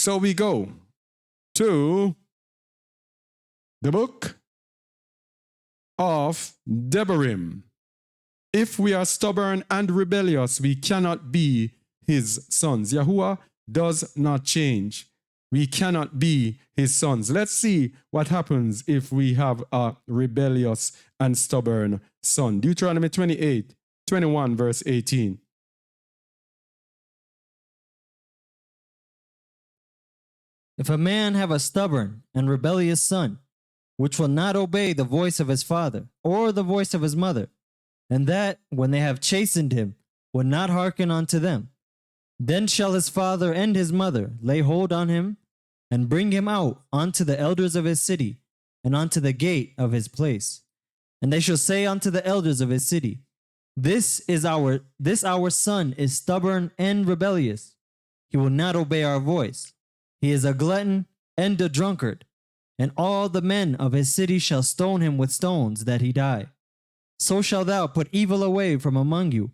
So we go to the book of Devarim. If we are stubborn and rebellious, we cannot be his sons. Yahuwah does not change. We cannot be his sons. Let's see what happens if we have a rebellious and stubborn son. Deuteronomy 21, verse 18. If a man have a stubborn and rebellious son, which will not obey the voice of his father or the voice of his mother, and that, when they have chastened him, will not hearken unto them, then shall his father and his mother lay hold on him, and bring him out unto the elders of his city, and unto the gate of his place. And they shall say unto the elders of his city, This our son is stubborn and rebellious. He will not obey our voice. He is a glutton and a drunkard, and all the men of his city shall stone him with stones, that he die. So shalt thou put evil away from among you,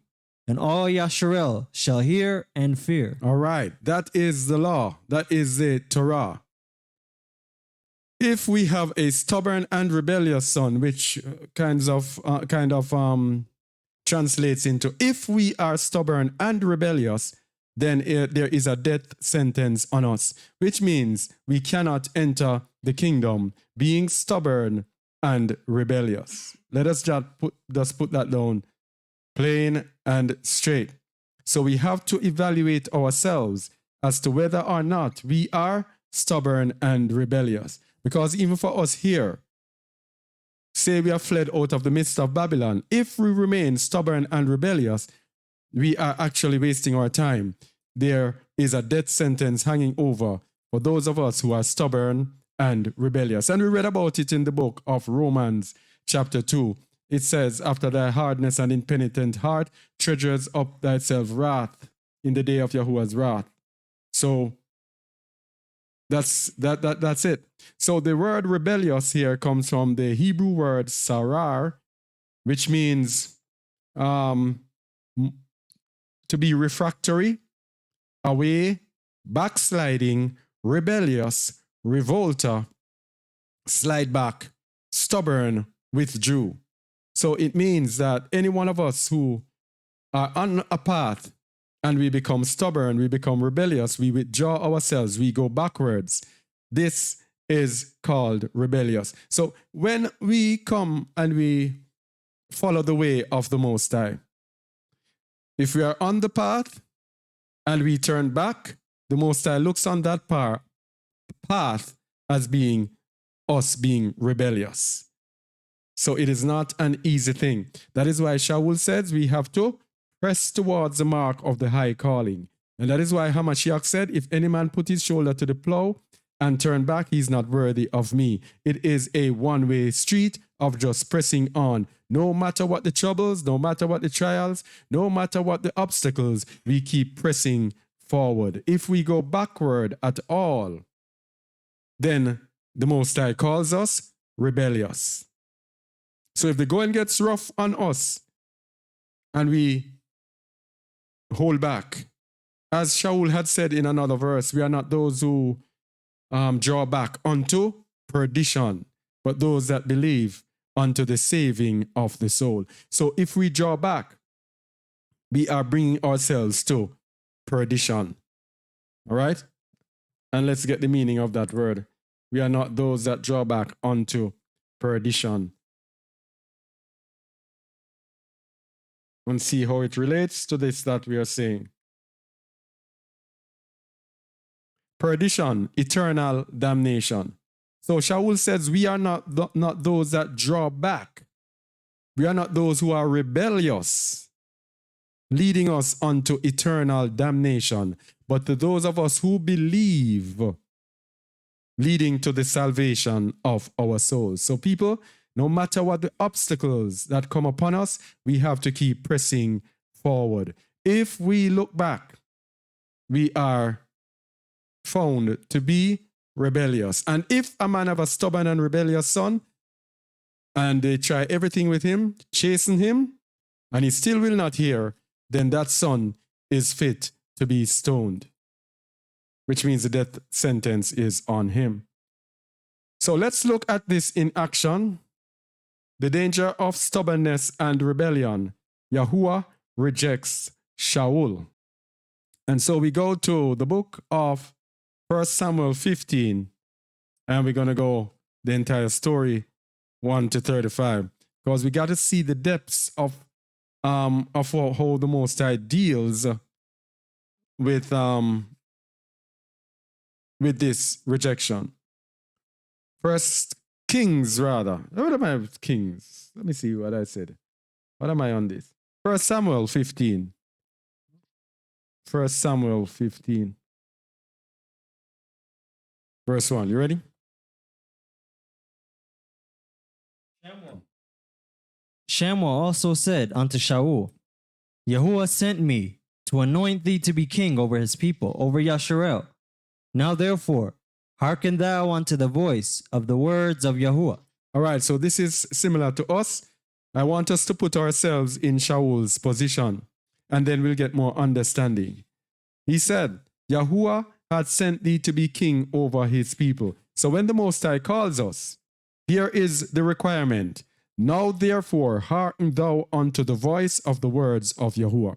and all Yasharel shall hear and fear. All right, that is the law. That is the Torah. If we have a stubborn and rebellious son, which kind of translates into, if we are stubborn and rebellious, then there is a death sentence on us, which means we cannot enter the kingdom being stubborn and rebellious. Let us just put that down plain and straight. So we have to evaluate ourselves as to whether or not we are stubborn and rebellious. Because even for us here, say we have fled out of the midst of Babylon, if we remain stubborn and rebellious, we are actually wasting our time. There is a death sentence hanging over for those of us who are stubborn and rebellious. And we read about it in the book of Romans chapter 2. It says, after thy hardness and impenitent heart, treasures up thyself wrath in the day of Yahuwah's wrath. So that's it. So the word rebellious here comes from the Hebrew word sarar, which means to be refractory, away, backsliding, rebellious, revolter, slide back, stubborn, withdrew. So it means that any one of us who are on a path and we become stubborn, we become rebellious, we withdraw ourselves, we go backwards. This is called rebellious. So when we come and we follow the way of the Most High, if we are on the path and we turn back, the Most High looks on that path as being us being rebellious. So it is not an easy thing. That is why Shaul says we have to press towards the mark of the high calling. And that is why Hamashiach said, if any man put his shoulder to the plow and turn back, he is not worthy of me. It is a one-way street of just pressing on. No matter what the troubles, no matter what the trials, no matter what the obstacles, we keep pressing forward. If we go backward at all, then the Most High calls us rebellious. So if the going gets rough on us and we hold back, as Shaul had said in another verse, we are not those who draw back unto perdition, but those that believe unto the saving of the soul. So if we draw back, we are bringing ourselves to perdition. All right? And let's get the meaning of that word. We are not those that draw back unto perdition. And see how it relates to this that we are saying. Perdition, eternal damnation. So Shaul says we are not those that draw back. We are not those who are rebellious, leading us unto eternal damnation, but to those of us who believe, leading to the salvation of our souls. So people, no matter what the obstacles that come upon us, we have to keep pressing forward. If we look back, we are found to be rebellious. And if a man have a stubborn and rebellious son, and they try everything with him, chasten him, and he still will not hear, then that son is fit to be stoned. which means the death sentence is on him. So let's look at this in action. The danger of stubbornness and rebellion. Yahuwah rejects Shaul. And so we go to the book of 1 Samuel 15, and we're going to go the entire story 1 to 35, because we got to see the depths of how the Most High deals with this rejection. First Kings, rather. What am I? Kings. Let me see what I said. What am I on this? 1 Samuel 15. 1 Samuel 15. Verse 1. You ready? Shamuel also said unto Shaul, Yahuwah sent me to anoint thee to be king over his people, over Yasharel. Now therefore, hearken thou unto the voice of the words of Yahuwah. All right, so this is similar to us. I want us to put ourselves in Shaul's position, and then we'll get more understanding. He said, Yahuwah had sent thee to be king over his people. So when the Most High calls us, here is the requirement. Now therefore, hearken thou unto the voice of the words of Yahuwah.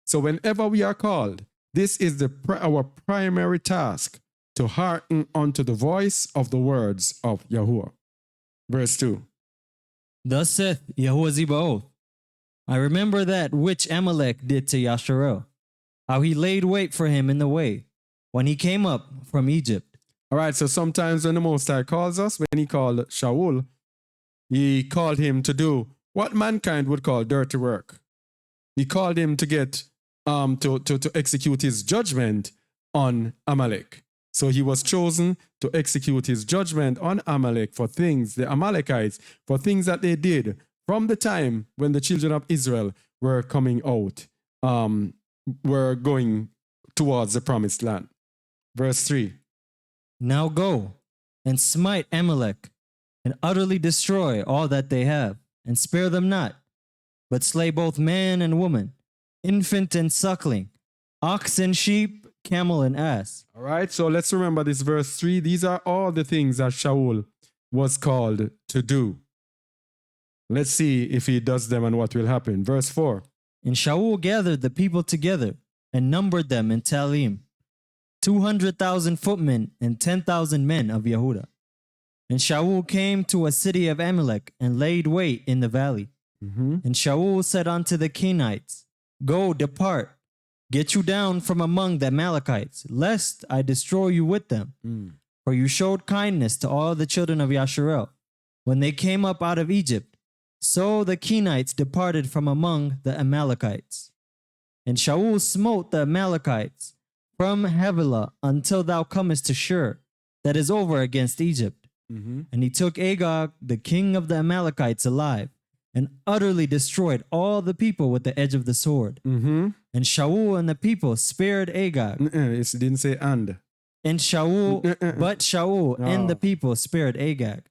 So whenever we are called, this is our primary task, to hearken unto the voice of the words of Yahuwah. Verse 2. Thus saith Yahuwah Zebaoth, I remember that which Amalek did to Yasharel, how he laid wait for him in the way, when he came up from Egypt. All right, so sometimes when the Most High calls us, when he called Shaul, he called him to do what mankind would call dirty work. He called him to get to execute his judgment on Amalek. So he was chosen to execute his judgment on Amalek for things, the Amalekites, for things that they did from the time when the children of Israel were coming out, were going towards the promised land. Verse 3. Now go and smite Amalek, and utterly destroy all that they have, and spare them not, but slay both man and woman, infant and suckling, ox and sheep, camel and ass. All right, so let's remember this verse 3. These are all the things that Shaul was called to do. Let's see if he does them and what will happen. Verse 4. And Shaul gathered the people together and numbered them in Talim, 200,000 footmen and 10,000 men of Yehuda. And Shaul came to a city of Amalek and laid wait in the valley. And Shaul said unto the Kenites, Go, depart, get you down from among the Amalekites, lest I destroy you with them. For you showed kindness to all the children of Yasharel when they came up out of Egypt. So the Kenites departed from among the Amalekites. And Shaul smote the Amalekites from Havilah until thou comest to Shur, that is over against Egypt. And he took Agag, the king of the Amalekites, alive, and utterly destroyed all the people with the edge of the sword. And Shaul and the people spared Agag. It didn't say and. And Shaul, but Shaul and the people spared Agag.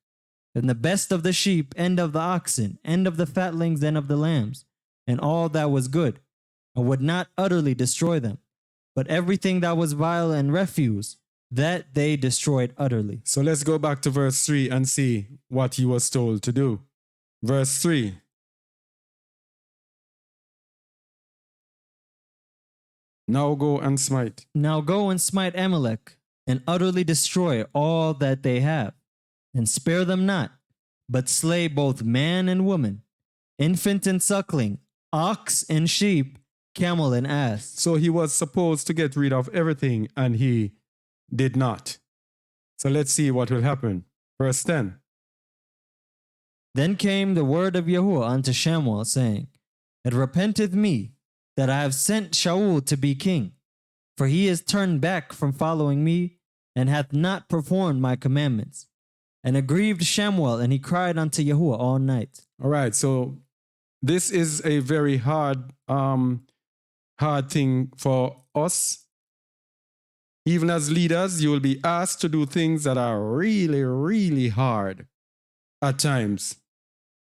And the best of the sheep, and of the oxen, and of the fatlings, and of the lambs, and all that was good, and would not utterly destroy them. But everything that was vile and refuse, that they destroyed utterly. So let's go back to verse 3 and see what he was told to do. Verse 3. Now go and smite. Now go and smite Amalek, and utterly destroy all that they have, and spare them not, but slay both man and woman, infant and suckling, ox and sheep, camel and ass. So he was supposed to get rid of everything, and he did not. So let's see what will happen. Verse 10. Then came the word of Yahuwah unto Shamuel, saying, It repenteth me that I have sent Shaul to be king, for he is turned back from following me, and hath not performed my commandments. And it grieved Shamuel, and he cried unto Yahuwah all night. All right, so this is a very hard thing for us. Even as leaders, you will be asked to do things that are really, really hard at times.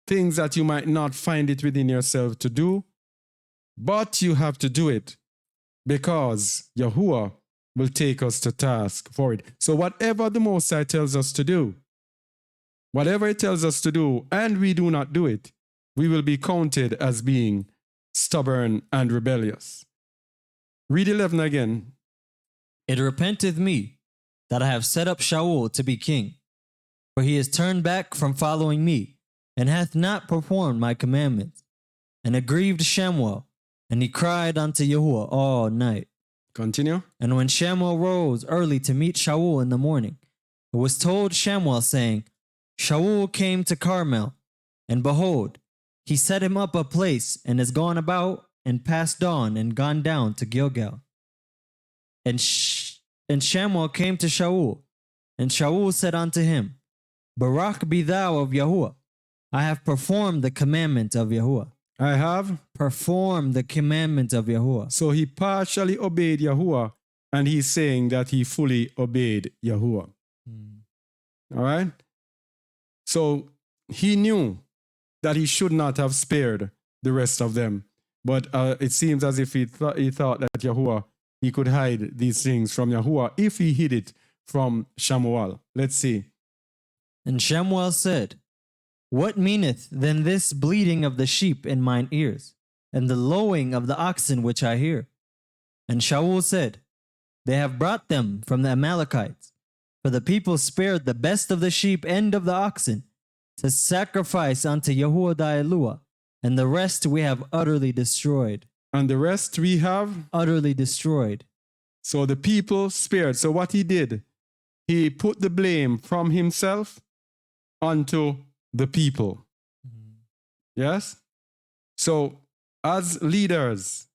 Things that you might not find it within yourself to do, but you have to do it because Yahuwah will take us to task for it. So whatever the Most High tells us to do, whatever it tells us to do, and we do not do it, we will be counted as being stubborn and rebellious. Read 11 again. It repenteth me that I have set up Shaul to be king, for he is turned back from following me, and hath not performed my commandments, and aggrieved Shamuel, and he cried unto Yahuwah all night. Continue. And when Shamuel rose early to meet Shaul in the morning, it was told Shamuel, saying, Shaul came to Carmel, and behold, he set him up a place, and is gone about, and passed on, and gone down to Gilgal. And Shamuel came to Shaul, and Shaul said unto him, Barak be thou of Yahuwah. I have performed the commandment of Yahuwah. I have performed the commandment of Yahuwah. So he partially obeyed Yahuwah, and he's saying that he fully obeyed Yahuwah. All right? So he knew that he should not have spared the rest of them. But it seems as if he thought that Yahuwah, he could hide these things from Yahuwah if he hid it from Shamuel. Let's see. And Shamuel said, What meaneth then this bleating of the sheep in mine ears, and the lowing of the oxen which I hear? And Shaul said, They have brought them from the Amalekites, for the people spared the best of the sheep and of the oxen, to sacrifice unto Yahuwah thy Eluah, and the rest we have utterly destroyed. And the rest we have utterly destroyed. So the people spared. So what he did, he put the blame from himself onto the people. Yes? So as leaders,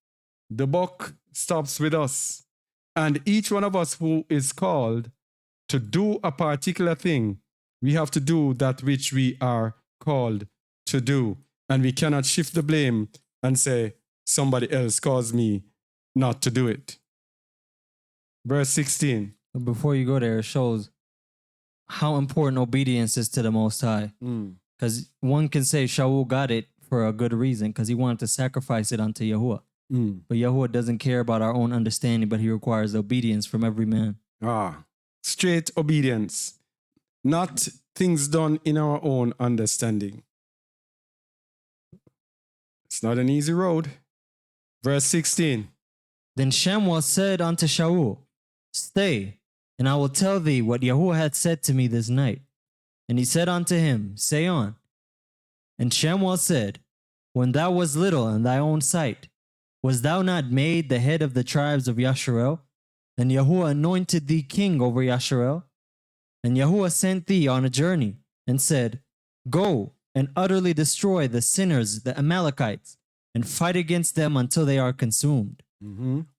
the buck stops with us. And each one of us who is called to do a particular thing, we have to do that which we are called to do. And we cannot shift the blame and say, somebody else caused me not to do it. Verse 16. Before you go there, it shows how important obedience is to the Most High. Because one can say Shaul got it for a good reason, because he wanted to sacrifice it unto Yahuwah. But Yahuwah doesn't care about our own understanding, but he requires obedience from every man. Straight obedience, not things done in our own understanding. It's not an easy road. Verse 16. Then Shamuel said unto Shaul, Stay, and I will tell thee what Yahuwah hath said to me this night. And he said unto him, Say on. And Shamuel said, When thou wast little in thy own sight, was thou not made the head of the tribes of Yasharel? And Yahuwah anointed thee king over Yasharel? And Yahuwah sent thee on a journey, and said, Go and utterly destroy the sinners, the Amalekites, and fight against them until they are consumed.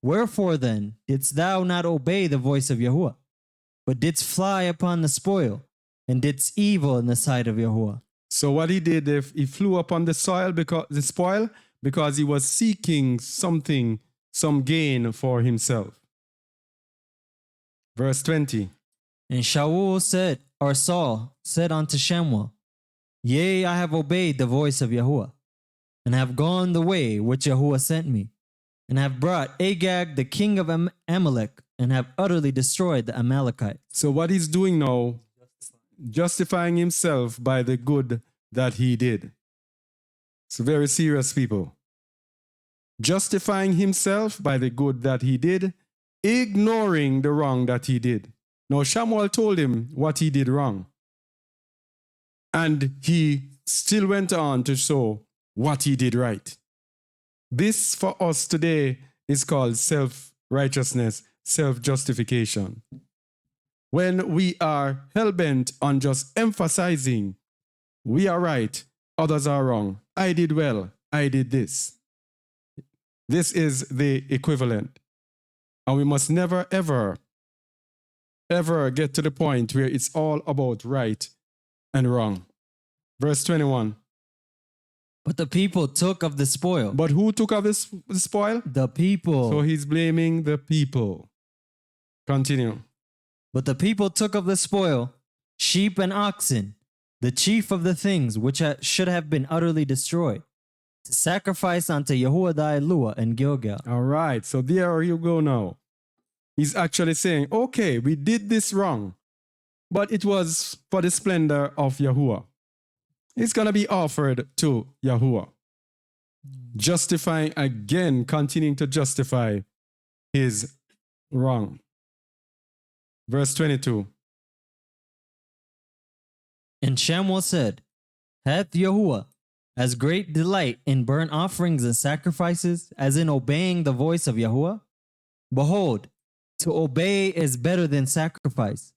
Wherefore then didst thou not obey the voice of Yahuwah, but didst fly upon the spoil, and didst evil in the sight of Yahuwah? So what he did, he flew upon the spoil because he was seeking something, some gain for himself. Verse 20. And Saul said unto Shamuel, Yea, I have obeyed the voice of Yahuwah, and have gone the way which Yahuwah sent me, and have brought Agag the king of Amalek, and have utterly destroyed the Amalekites. So what he's doing now, justifying himself by the good that he did. It's very serious, people. Justifying himself by the good that he did, ignoring the wrong that he did. Now, Shamuel told him what he did wrong. And he still went on to show what he did right. This for us today is called self-righteousness, self-justification. When we are hell-bent on just emphasizing, we are right, others are wrong. I did well, I did this. This is the equivalent. And we must never, ever get to the point where it's all about right and wrong. Verse 21. But the people took of the spoil. But who took of the spoil? The people. So he's blaming the people. Continue. But the people took of the spoil sheep and oxen, the chief of the things which should have been utterly destroyed, to sacrifice unto Yahuwah thy Eluah in Gilgal. All right, so there you go now. He's actually saying, okay, we did this wrong, but it was for the splendor of Yahuwah. It's going to be offered to Yahuwah. Justifying again, continuing to justify his wrong. Verse 22. And Shamuel said, Hath Yahuwah as great delight in burnt offerings and sacrifices as in obeying the voice of Yahuwah? Behold, to obey is better than sacrifice,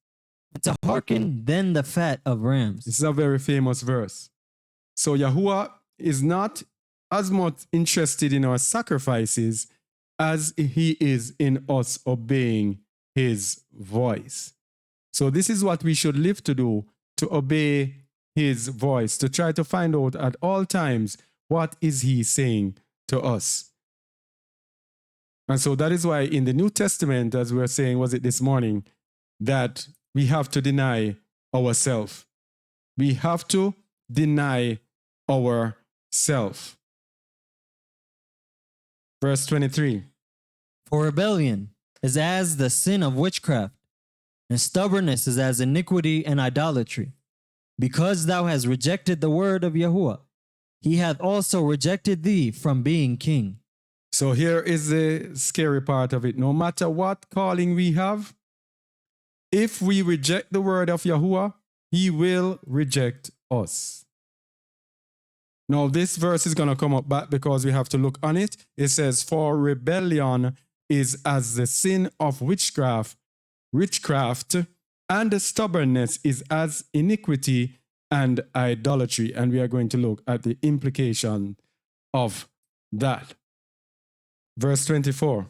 and to hearken than the fat of rams. This is a very famous verse. So Yahuwah is not as much interested in our sacrifices as he is in us obeying his voice. So this is what we should live to do, to obey his voice, to try to find out at all times what is he saying to us. And so that is why in the New Testament, as we were saying, was it this morning, that we have to deny ourselves. We have to deny ourselves. Verse 23. For rebellion is as the sin of witchcraft, and stubbornness is as iniquity and idolatry. Because thou hast rejected the word of Yahuwah, he hath also rejected thee from being king. So here is the scary part of it. No matter what calling we have, if we reject the word of Yahuwah, he will reject us. Now, this verse is going to come up back because we have to look on it. It says, for rebellion is as the sin of witchcraft, and the stubbornness is as iniquity and idolatry. And we are going to look at the implication of that. Verse 24.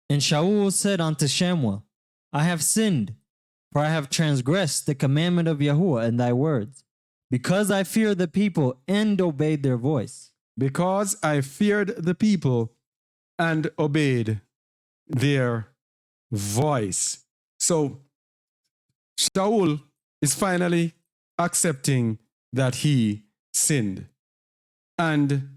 And Shaul said unto Shamuel, I have sinned, for I have transgressed the commandment of Yahuwah and thy words, because I feared the people and obeyed their voice. Because I feared the people and obeyed their voice. So Shaul is finally accepting that he sinned. And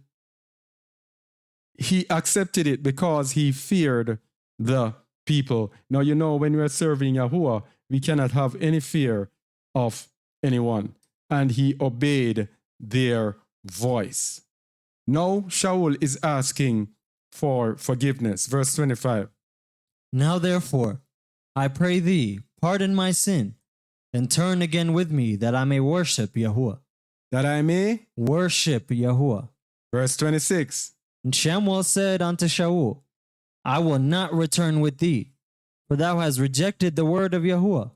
he accepted it because he feared the people. Now, you know, when we are serving Yahuwah, we cannot have any fear of anyone. And he obeyed their voice. Now, Shaul is asking for forgiveness. Verse 25. Now, therefore, I pray thee, pardon my sin, and turn again with me, that I may worship Yahuwah. That I may worship Yahuwah. Verse 26. And Shamuel said unto Shaul, I will not return with thee, for thou hast rejected the word of Yahuwah,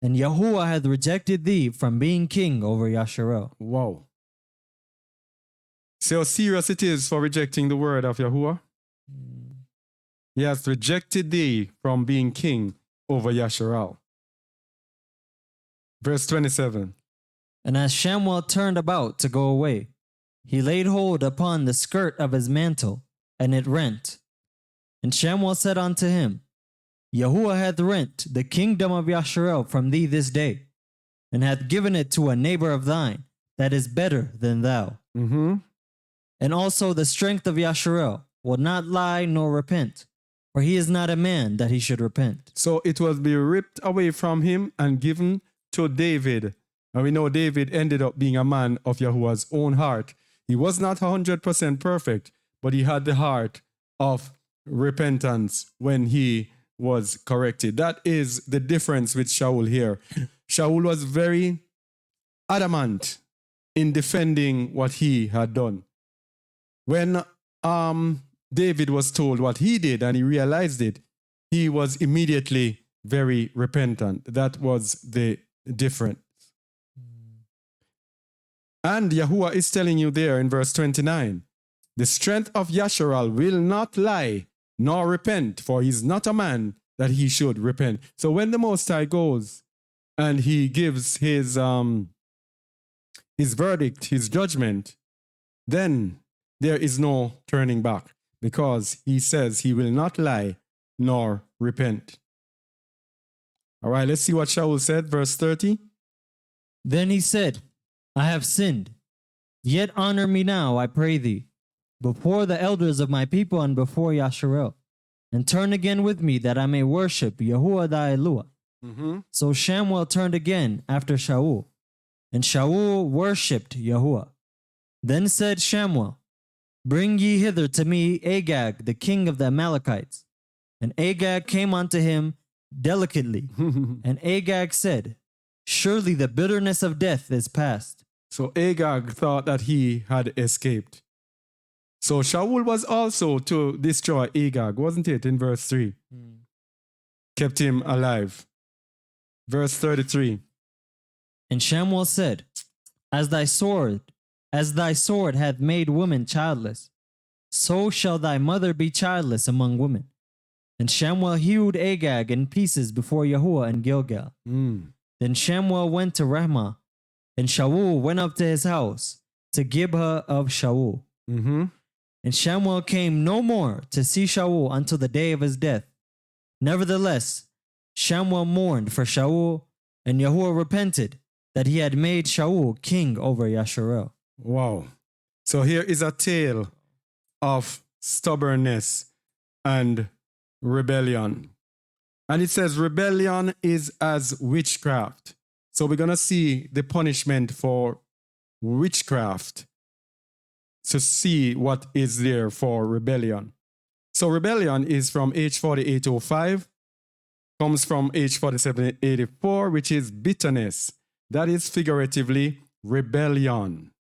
and Yahuwah hath rejected thee from being king over Yasharel. Wow. See how serious it is for rejecting the word of Yahuwah? He has rejected thee from being king over Yasharal. Verse 27. And as Shamuel turned about to go away, he laid hold upon the skirt of his mantle, and it rent. And Shamuel said unto him, Yahuwah hath rent the kingdom of Yasharel from thee this day, and hath given it to a neighbor of thine that is better than thou. And also the strength of Yasharel will not lie nor repent, for he is not a man that he should repent. So it was be ripped away from him and given to David. And we know David ended up being a man of Yahuwah's own heart. He was not 100% perfect, but he had the heart of repentance when he was corrected. That is the difference with Shaul here. Shaul was very adamant in defending what he had done. When David was told what he did and he realized it, he was immediately very repentant. That was the difference. And Yahuwah is telling you there in verse 29, the strength of Yasharal will not lie nor repent, for he is not a man that he should repent. So when the Most High goes and he gives his verdict, his judgment, then there is no turning back, because he says he will not lie nor repent. All right, let's see what Shaul said, verse 30. Then he said, I have sinned, yet honor me now, I pray thee, before the elders of my people and before Yasharel. and turn again with me that I may worship Yahuwah thy Eluah. So Shamuel turned again after Shaul, and Shaul worshipped Yahuwah. Then said Shamuel, Bring ye hither to me Agag, the king of the Amalekites. And Agag came unto him delicately. And Agag said, Surely the bitterness of death is past. So Agag thought that he had escaped. So Shaul was also to destroy Agag, wasn't it, in verse 3? Kept him alive. Verse 33. And Shamuel said, As thy sword hath made women childless, so shall thy mother be childless among women. And Shamuel hewed Agag in pieces before Yahuwah in Gilgal. Then Shamuel went to Ramah, and Shaul went up to his house, to Gibeah of Shaul. And Shamuel came no more to see Shaul until the day of his death. Nevertheless, Shamuel mourned for Shaul, and Yahuwah repented that he had made Shaul king over Yasharel. Wow. So here is a tale of stubbornness and rebellion. And it says rebellion is as witchcraft. So we're going to see the punishment for witchcraft to see what is there for rebellion. So rebellion is from H4805, comes from H4784, which is bitterness. That is figuratively rebellion.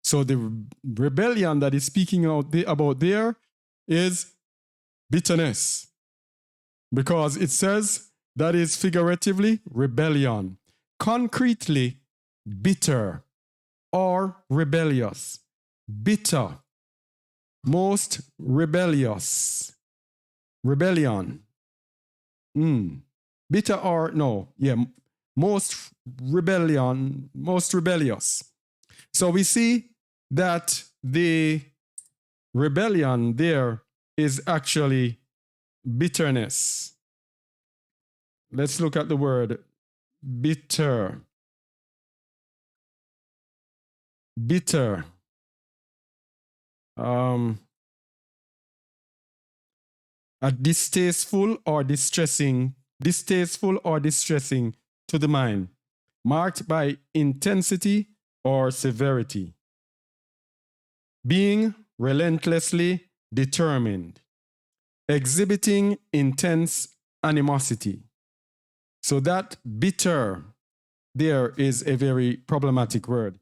So the rebellion that is speaking about there is bitterness, because it says that is figuratively rebellion. Concretely, bitter or rebellious. Bitter, most rebellious. Rebellion. Bitter or no, yeah, most rebellion, most rebellious. So we see that the rebellion there is actually bitterness. Let's look at the word bitter. Bitter. A distasteful or distressing to the mind, marked by intensity or severity. Being relentlessly determined, exhibiting intense animosity. So that bitter there is a very problematic word.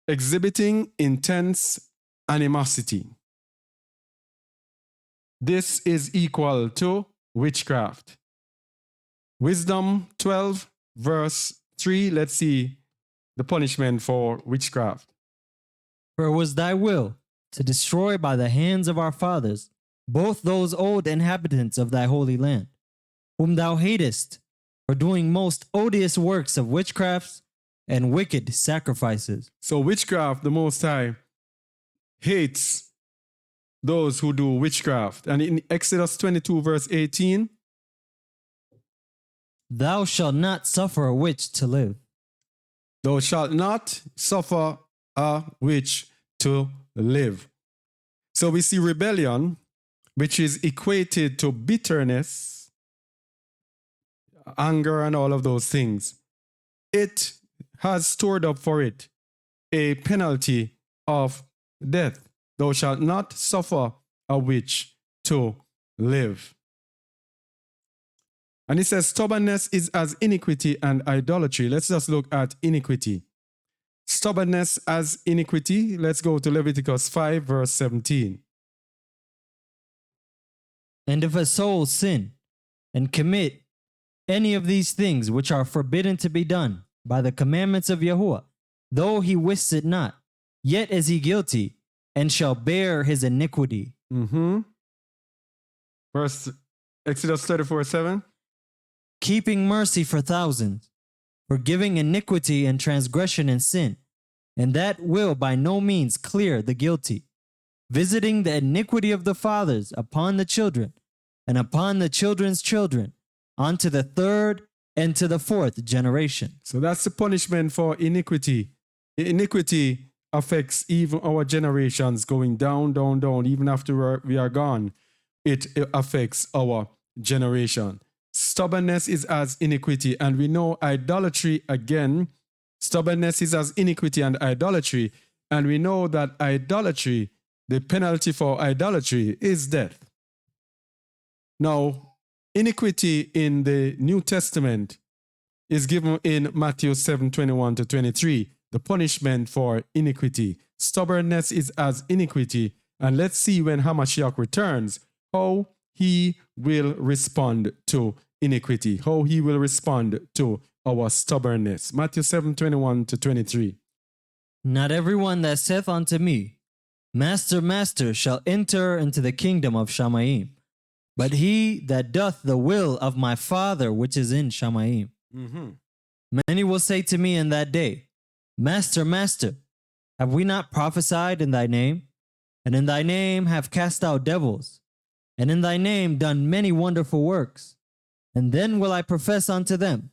Exhibiting intense animosity. This is equal to witchcraft. Wisdom 12, verse 3. Let's see the punishment for witchcraft. For it was thy will to destroy by the hands of our fathers both those old inhabitants of thy holy land, whom thou hatest for doing most odious works of witchcrafts and wicked sacrifices. So witchcraft, the Most High hates those who do witchcraft. And in Exodus 22, verse 18, Thou shalt not suffer a witch to live. Thou shalt not suffer a witch to live. So we see rebellion, which is equated to bitterness, anger, and all of those things. It has stored up for it a penalty of death. Thou shalt not suffer a witch to live. And it says stubbornness is as iniquity and idolatry. Let's just look at iniquity. Stubbornness as iniquity. Let's go to Leviticus 5, verse 17. And if a soul sin and commit any of these things which are forbidden to be done by the commandments of Yahuwah, though he wist it not, yet is he guilty and shall bear his iniquity. Verse Exodus 34, 7. Keeping mercy for thousands, forgiving iniquity and transgression and sin, and that will by no means clear the guilty, visiting the iniquity of the fathers upon the children, and upon the children's children, unto the third and to the fourth generation. So that's the punishment for iniquity. Iniquity affects even our generations, going down, down, down, even after we are gone. it affects our generation. Stubbornness is as iniquity, and we know idolatry again. Stubbornness is as iniquity and idolatry, and we know that idolatry, the penalty for idolatry is death. Now, iniquity in the New Testament is given in Matthew 7:21 to 23, the punishment for iniquity. Stubbornness is as iniquity, and let's see when Hamashiach returns, how he will respond to iniquity, how he will respond to our stubbornness. Matthew 7:21 to 23. Not everyone that saith unto me, Master, Master, shall enter into the kingdom of Shamayim, but he that doth the will of my Father which is in Shamayim. Many will say to me in that day, Master, Master, have we not prophesied in thy name? And in thy name have cast out devils, and in thy name done many wonderful works? And then will I profess unto them,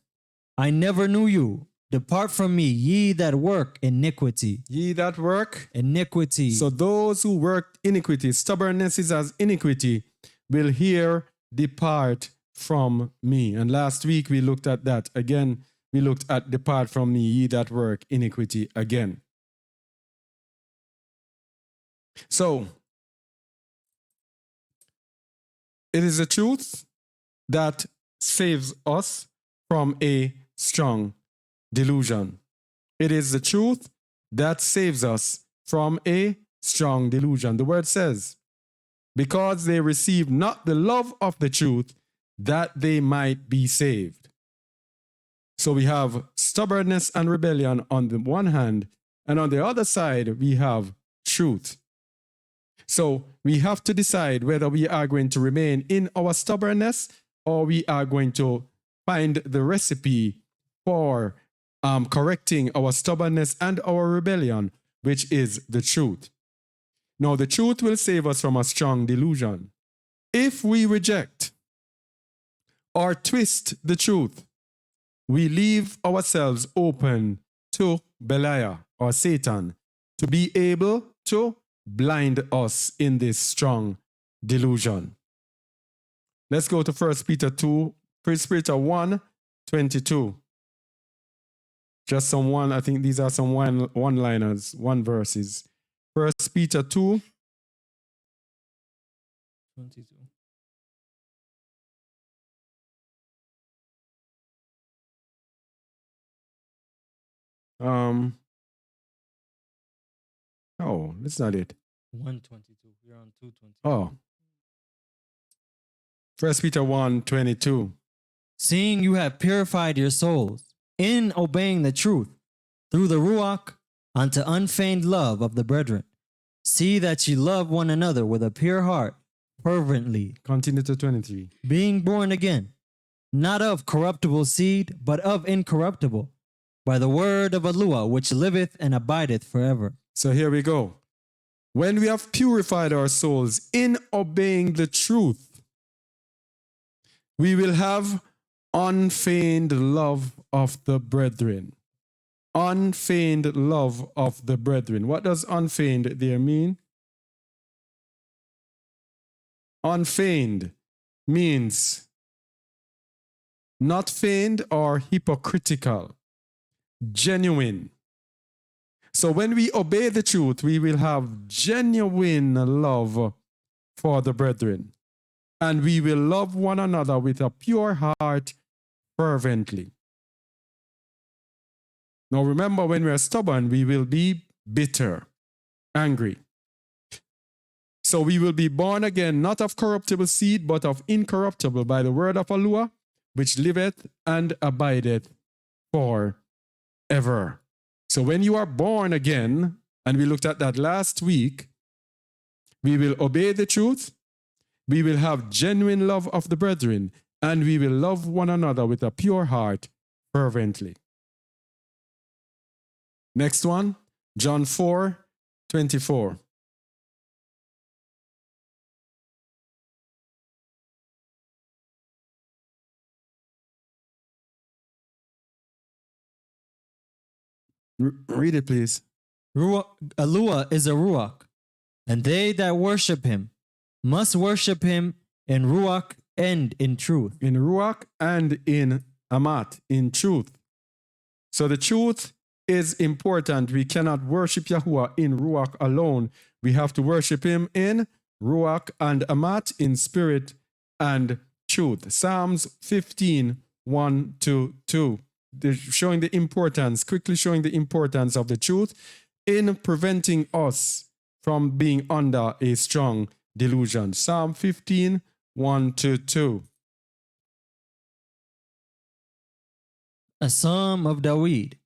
I never knew you. Depart from me, ye that work iniquity. Ye that work iniquity. So those who work iniquity, stubbornness is as iniquity, will here depart from me. And last week we looked at that again. We looked at depart from me, ye that work iniquity again. So it is the truth that saves us from a strong delusion. It is the truth that saves us from a strong delusion. The word says, because they receive not the love of the truth, that they might be saved. So we have stubbornness and rebellion on the one hand, and on the other side, we have truth. So we have to decide whether we are going to remain in our stubbornness or we are going to find the recipe for correcting our stubbornness and our rebellion, which is the truth. Now, the truth will save us from a strong delusion. If we reject or twist the truth, we leave ourselves open to Belial or Satan to be able to blind us in this strong delusion. Let's go to 1 Peter 2, 1 Peter 1, 22. Just some one, I think these are some one-liners, one verses. 1 Peter 2, 22. Oh, that's not it. 122. We're on 222. Oh. 1 Peter 1, 22. Seeing you have purified your souls in obeying the truth through the Ruach unto unfeigned love of the brethren, see that ye love one another with a pure heart fervently. Continue to 23. Being born again, not of corruptible seed, but of incorruptible, by the word of Eluah, which liveth and abideth forever. So here we go. When we have purified our souls in obeying the truth, we will have unfeigned love of the brethren. Unfeigned love of the brethren. What does unfeigned there mean? Unfeigned means not feigned or hypocritical, genuine. So when we obey the truth, we will have genuine love for the brethren. And we will love one another with a pure heart fervently. Now remember, when we are stubborn, we will be bitter, angry. So we will be born again, not of corruptible seed, but of incorruptible, by the word of Eluah, which liveth and abideth forever. So when you are born again, and we looked at that last week, we will obey the truth, we will have genuine love of the brethren, and we will love one another with a pure heart fervently. Next one, John 4, 24. Read it, please. Eluah is a Ruach, and they that worship him must worship him in Ruach and in truth. In Ruach and in Amat, in truth. So the truth is important. We cannot worship Yahuwah in Ruach alone. We have to worship him in Ruach and Amat, in spirit and truth. Psalms 15, 1 to 2. They're showing the importance, quickly showing the importance of the truth in preventing us from being under a strong delusion. Psalm 15, 1 to 2. A psalm of David.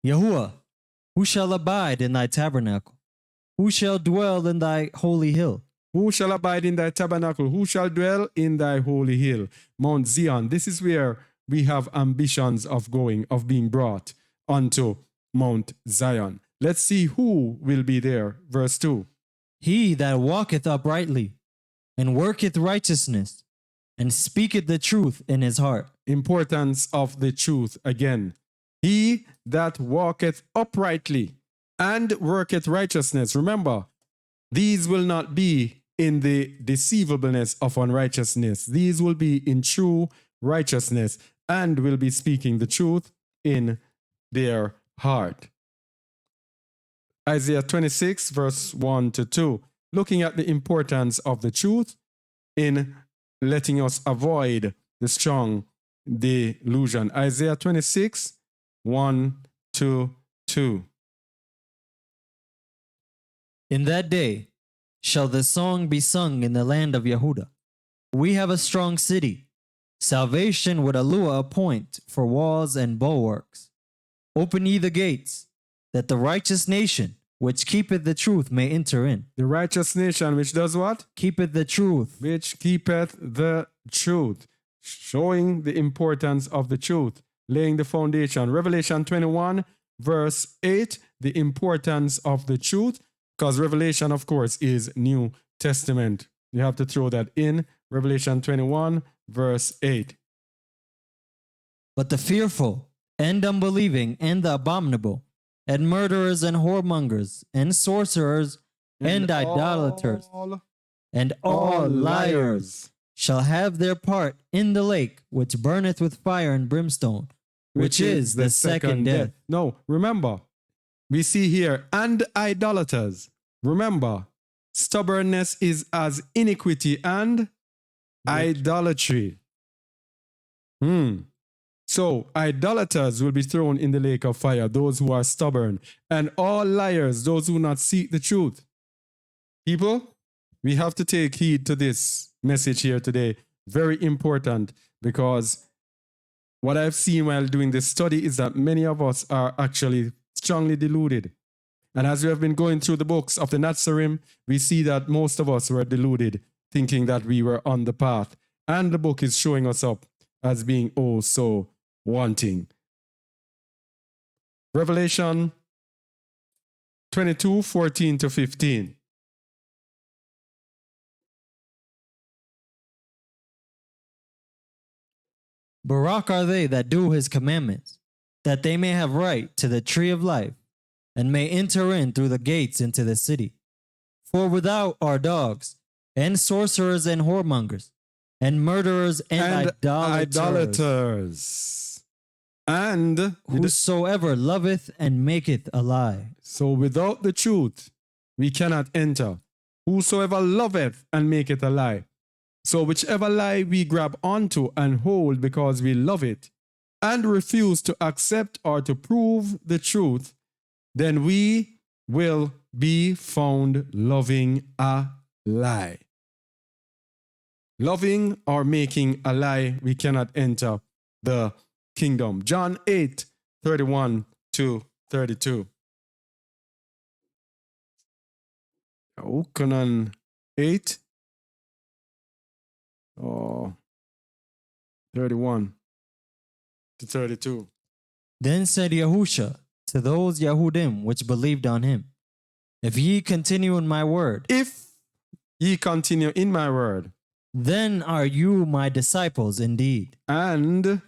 Yahuwah, who shall abide in thy tabernacle? Who shall dwell in thy holy hill? Who shall abide in thy tabernacle? Who shall dwell in thy holy hill? Mount Zion. This is where we have ambitions of going, of being brought unto Mount Zion. Let's see who will be there. Verse 2. He that walketh uprightly, and worketh righteousness, and speaketh the truth in his heart. Importance of the truth again. He that walketh uprightly and worketh righteousness. Remember, these will not be in the deceivableness of unrighteousness. These will be in true righteousness and will be speaking the truth in their heart. Isaiah 26, verse 1 to 2. Looking at the importance of the truth in letting us avoid the strong delusion. Isaiah 26, 1 to 2. In that day shall the song be sung in the land of Yehuda. We have a strong city. Salvation would Alua appoint for walls and bulwarks. Open ye the gates, that the righteous nation, which keepeth the truth, may enter in. The righteous nation, which does what? Keepeth the truth. Which keepeth the truth. Showing the importance of the truth. Laying the foundation. Revelation 21, verse 8. The importance of the truth. Because Revelation, of course, is New Testament. You have to throw that in. Revelation 21, verse 8. But the fearful, and unbelieving, and the abominable, and murderers, and whoremongers, and sorcerers, and idolaters, and all liars shall have their part in the lake which burneth with fire and brimstone, which is the second death. No, remember, we see here, and idolaters. Remember, stubbornness is as iniquity and idolatry. So, idolaters will be thrown in the lake of fire, those who are stubborn, and all liars, those who not seek the truth. People, we have to take heed to this message here today. Very important, because what I've seen while doing this study is that many of us are actually strongly deluded. And as we have been going through the books of the Nazarene, we see that most of us were deluded, thinking that we were on the path. And the book is showing us up as being oh so wanting. Revelation 22, 14 to 15. Barak are they that do his commandments, that they may have right to the tree of life, and may enter in through the gates into the city. For without are dogs, and sorcerers, and whoremongers, and murderers, and idolaters. And whosoever loveth and maketh a lie. So without the truth, we cannot enter. Whosoever loveth and maketh a lie. So whichever lie we grab onto and hold because we love it, and refuse to accept or to prove the truth, then we will be found loving a lie. Loving or making a lie, we cannot enter the kingdom. John 8, 31 to 32. Okonan 8, 31 to 32. Then said Yahusha to those Yahudim which believed on him, if ye continue in my word, if ye continue in my word, then are you my disciples indeed. And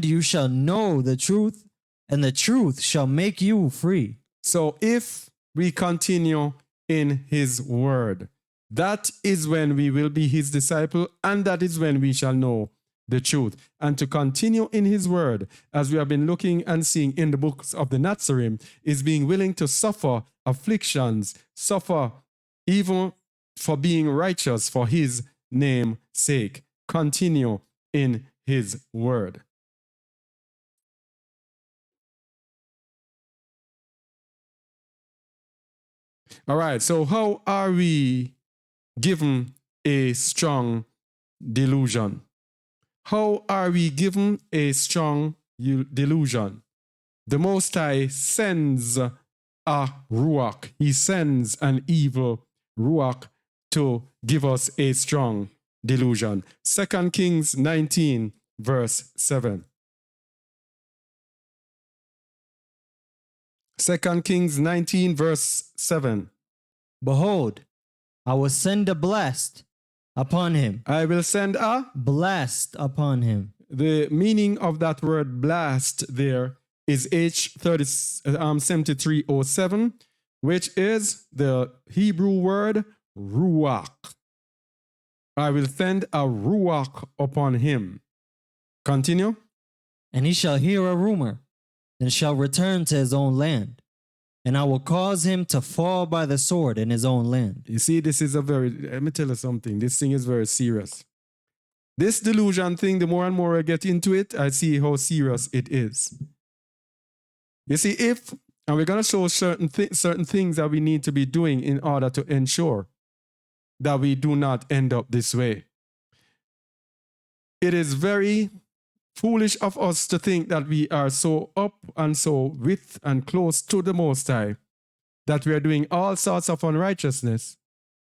you shall know the truth, and the truth shall make you free. So if we continue in his word, That is when we will be his disciple, and that is when we shall know the truth. And to continue in his word, as we have been looking and seeing in the books of the Nazarene, is being willing to suffer afflictions, suffer even for being righteous for his name's sake. Continue in his word. All right, so how are we given a strong delusion? How are we given a strong delusion? The Most High sends a ruach. He sends an evil ruach to give us a strong delusion. 2 Kings 19, verse 7. 2 Kings 19, verse 7. Behold, I will send a blast upon him. I will send a blast upon him. The meaning of that word blast there is H7307, which is the Hebrew word ruach. I will send a ruach upon him. Continue. And he shall hear a rumor, and shall return to his own land. And I will cause him to fall by the sword in his own land. You see, this is let me tell you something. This thing is very serious. This delusion thing, the more and more I get into it, I see how serious it is. You see, and we're going to show certain things that we need to be doing in order to ensure that we do not end up this way. It is very foolish of us to think that we are so up and so with and close to the Most High that we are doing all sorts of unrighteousness,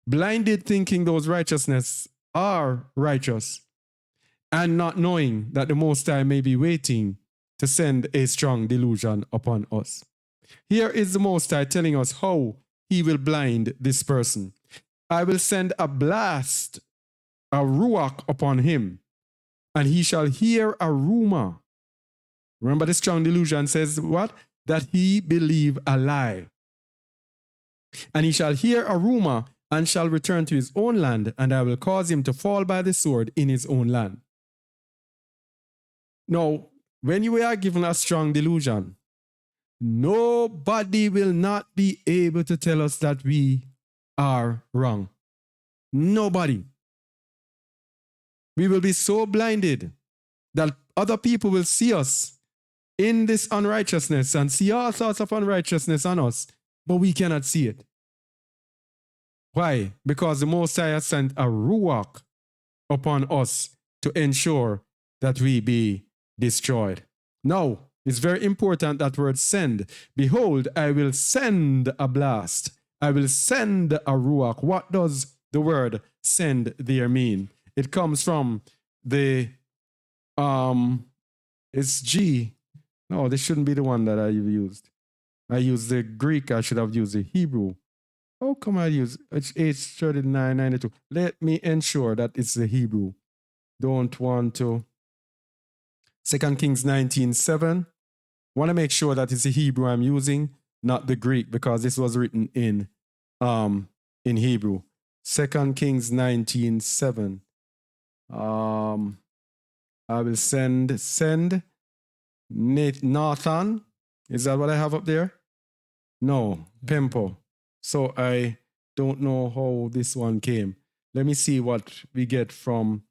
blinded thinking those righteousness are righteous, and not knowing that the Most High may be waiting to send a strong delusion upon us. Here is the Most High telling us how he will blind this person. I will send a blast, a ruach upon him, and he shall hear a rumor. Remember, the strong delusion says what? That he believe a lie. And he shall hear a rumor and shall return to his own land, and I will cause him to fall by the sword in his own land. Now, when you are given a strong delusion, nobody will not be able to tell us that we are wrong. Nobody. We will be so blinded that other people will see us in this unrighteousness and see all sorts of unrighteousness on us, but we cannot see it. Why? Because the Most High has sent a ruach upon us to ensure that we be destroyed. Now, it's very important that word send. Behold, I will send a blast. I will send a ruach. What does the word send there mean? It comes from the, it's G. No, this shouldn't be the one that I used. I used the Greek. I should have used the Hebrew. How come I use H3992? Let me ensure that it's the Hebrew. Don't want to. 2 Kings 19:7. Want to make sure that it's the Hebrew I'm using, not the Greek, because this was written in Hebrew. 2 Kings 19:7. I will send Nathan. Is that what I have up there? No, Pempo. So I don't know how this one came. Let me see what we get from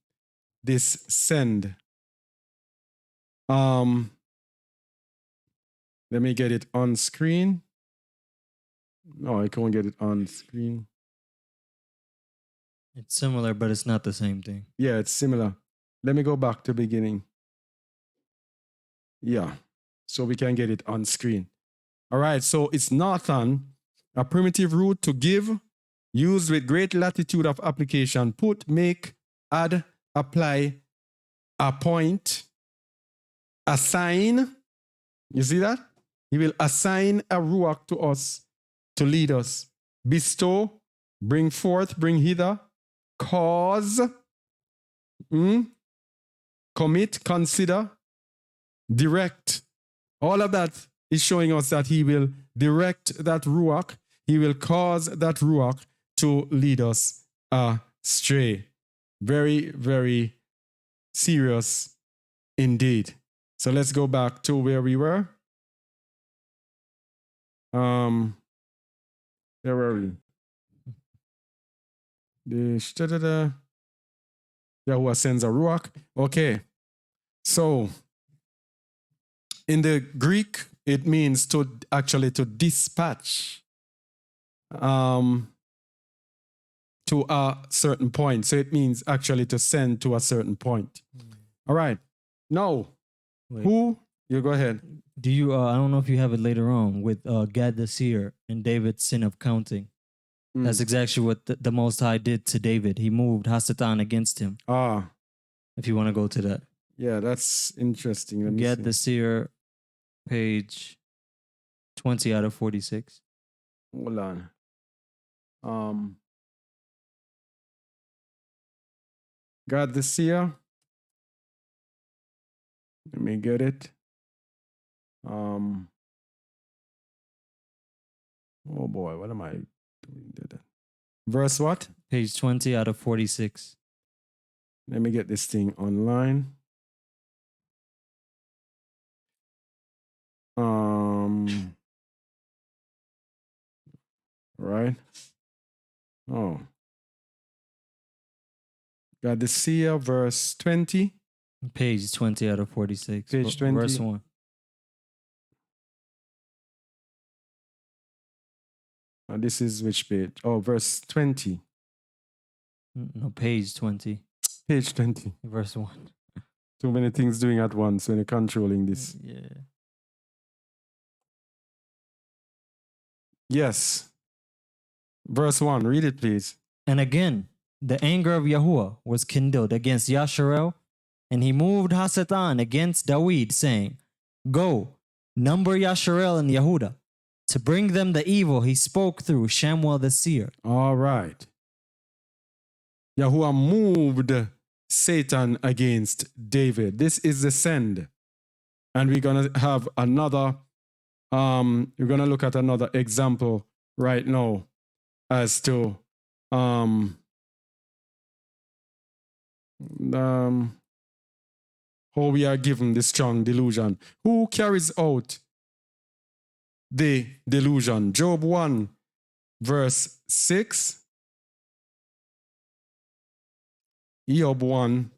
this send. Let me get it on screen. No, I can't get it on screen. It's similar, but it's not the same thing. Yeah, it's similar. Let me go back to the beginning. Yeah, so we can get it on screen. All right, so it's Nathan, a primitive root to give, used with great latitude of application. Put, make, add, apply, appoint, assign. You see that? He will assign a ruach to us to lead us. Bestow, bring forth, bring hither, cause, commit, consider, direct. All of that is showing us that he will direct that ruach. He will cause that ruach to lead us astray. Very, very serious indeed. So let's go back to where we were. Where were we? Yahuwah sends a ruach. Okay. So in the Greek, it means to actually to dispatch to a certain point. So it means actually to send to a certain point. All right. Now, Wait. who? You go ahead. Do you? I don't know if you have it later on with Gad the seer and David's sin of counting. That's exactly what the Most High did to David. He moved Hasatan against him. Ah, If you want to go to that. yeah, that's interesting. Let me Gad see. the seer, page 20 out of 46. Hold on. God the seer. Let me get it. Oh boy, what am I doing? Verse what? Page 20 out of 46. Let me get this thing online. Right. Oh. God the seer, verse 20. Page 20 out of 46. Page 20. Verse 1. This is which page? Oh, verse 20. No, page 20. Page 20. Verse 1. Too many things doing at once when you're controlling this. Yeah. Yes. Verse 1. Read it, please. And again, the anger of Yahuwah was kindled against Yasharel, and he moved Hasatan against Dawid, saying, Go, number Yasharel and Yehuda, to bring them the evil he spoke through Shamuel the seer. All right. Yahuwah moved Satan against David. This is the send. And we're going to have another, we're going to look at another example right now as to how we are given the strong delusion. Who carries out the delusion? Job 1, verse 6. Job 1,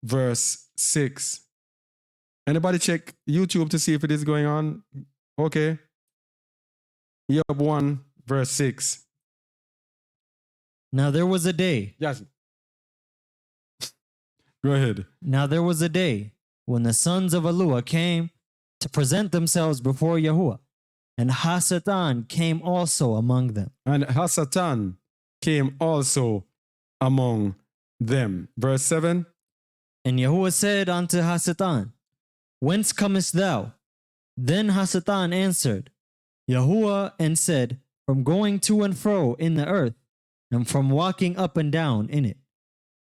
verse 6. Anybody check YouTube to see if it is going on? Okay. Job 1, verse 6. Now there was a day. Yes. Go ahead. Now there was a day when the sons of Alua came to present themselves before Yahuwah, and Hasatan came also among them. And Hasatan came also among them. Verse 7. And Yahuwah said unto Hasatan, Whence comest thou? Then Hasatan answered, Yahuwah, and said, From going to and fro in the earth, and from walking up and down in it.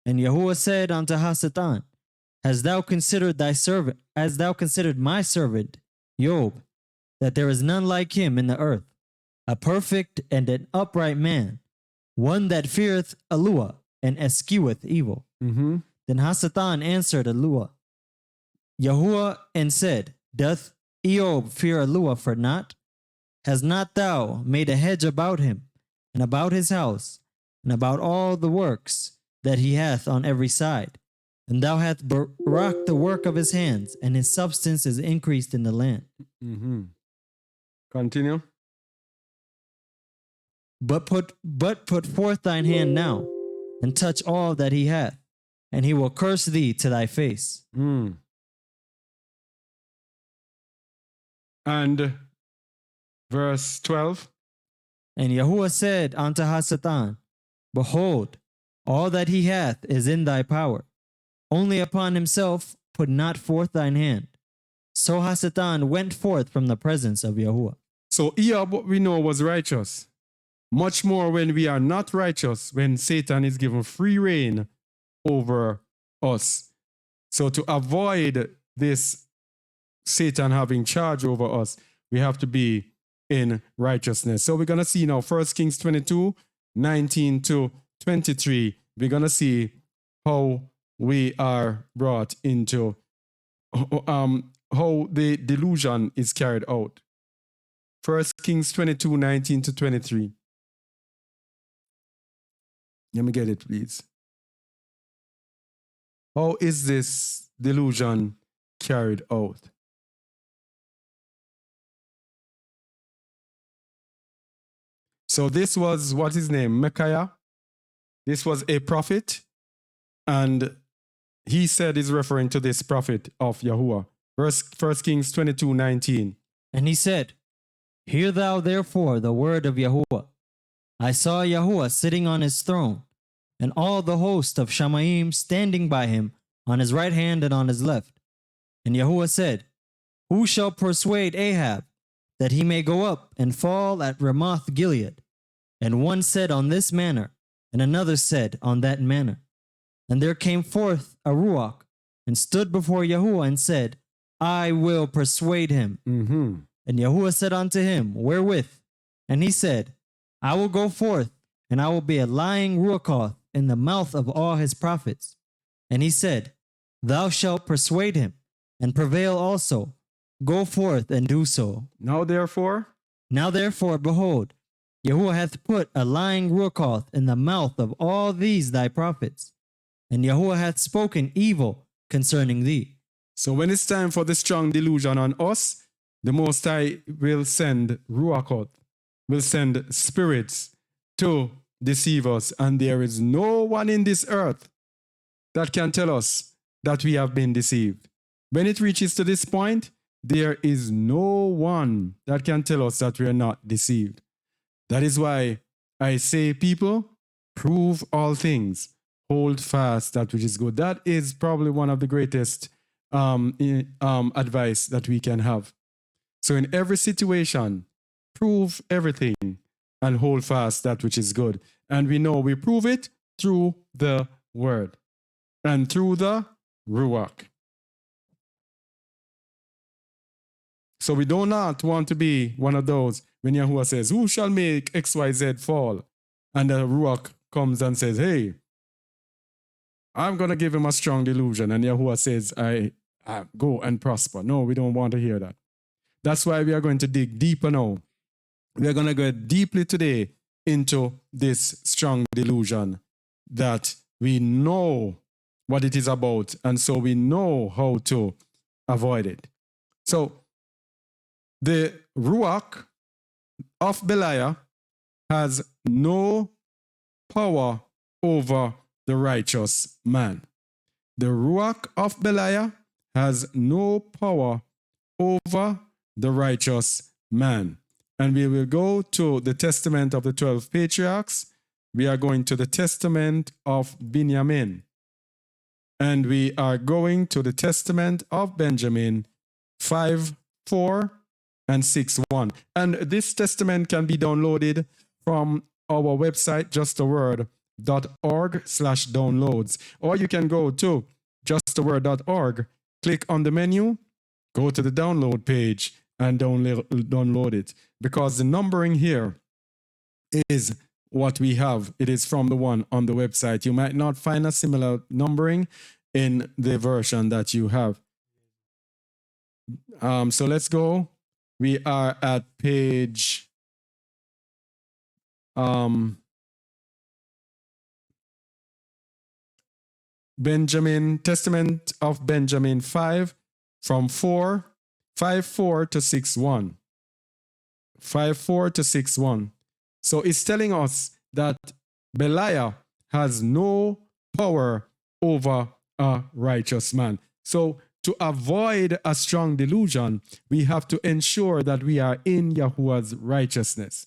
And Yahuwah said unto Hasatan, Hast thou considered thy servant, as thou considered my servant, Job, that there is none like him in the earth, a perfect and an upright man, one that feareth Alua and escheweth evil. Mm-hmm. Then Hasatan answered Alua, Yahuwah, and said, Doth Job fear Alua for naught? Has not thou made a hedge about him, and about his house, and about all the works that he hath on every side? And thou hast rocked the work of his hands, and his substance is increased in the land. Mm-hmm. Continue. But put forth thine hand now, and touch all that he hath, and he will curse thee to thy face. And verse 12. And Yahuwah said unto Hasatan, Behold, all that he hath is in thy power. Only upon himself put not forth thine hand. So Hasatan went forth from the presence of Yahuwah. So Job, what we know, was righteous. Much more when we are not righteous, when Satan is given free reign over us. So to avoid this Satan having charge over us, we have to be in righteousness. So we're going to see now 1 Kings 22, 19 to 23, we're going to see how we are brought into how the delusion is carried out. 1 Kings 22, 19 to 23. Let me get it, please. How is this delusion carried out? So this was, what is his name? Micaiah. This was a prophet. And he said he's referring to this prophet of Yahuwah. 1 Kings 22, 19. And he said, Hear thou therefore the word of Yahuwah. I saw Yahuwah sitting on his throne, and all the host of Shamaim standing by him on his right hand and on his left. And Yahuwah said, Who shall persuade Ahab that he may go up and fall at Ramoth Gilead? And one said on this manner, and another said on that manner. And there came forth a Ruach, and stood before Yahuwah, and said, I will persuade him. Mm-hmm. And Yahuwah said unto him, Wherewith? And he said, I will go forth, and I will be a lying Ruachoth in the mouth of all his prophets. And he said, Thou shalt persuade him, and prevail also. Go forth and do so. Now therefore, behold, Yahuwah hath put a lying Ruachoth in the mouth of all these thy prophets, and Yahuwah hath spoken evil concerning thee. So when it's time for the strong delusion on us, the Most High will send Ruachot, will send spirits to deceive us. And there is no one in this earth that can tell us that we have been deceived. When it reaches to this point, there is no one that can tell us that we are not deceived. That is why I say, people, prove all things, hold fast that which is good. That is probably one of the greatest advice that we can have. So in every situation, prove everything and hold fast that which is good. And we know we prove it through the word and through the Ruach. So we do not want to be one of those when Yahuwah says, who shall make XYZ fall? And the Ruach comes and says, hey, I'm going to give him a strong delusion. And Yahuwah says, I go and prosper. No, we don't want to hear that. That's why we are going to dig deeper now. We are going to go deeply today into this strong delusion that we know what it is about, and so we know how to avoid it. So the Ruach of Belial has no power over the righteous man. The Ruach of Belial has no power over the righteous man. And we will go to the testament of the 12 patriarchs. We are going to the testament of Benjamin. And we are going to the testament of Benjamin 5:4 and 6:1. And this testament can be downloaded from our website, justtheword.org/downloads. Or you can go to justtheword.org, click on the menu, go to the download page, and download it. Because the numbering here is what we have. It is from the one on the website. You might not find a similar numbering in the version that you have. So let's go. We are at page Benjamin, Testament of Benjamin 5 from 5:4 to 6:1. 5:4 to 6:1. So it's telling us that Belial has no power over a righteous man. So to avoid a strong delusion, we have to ensure that we are in Yahuwah's righteousness.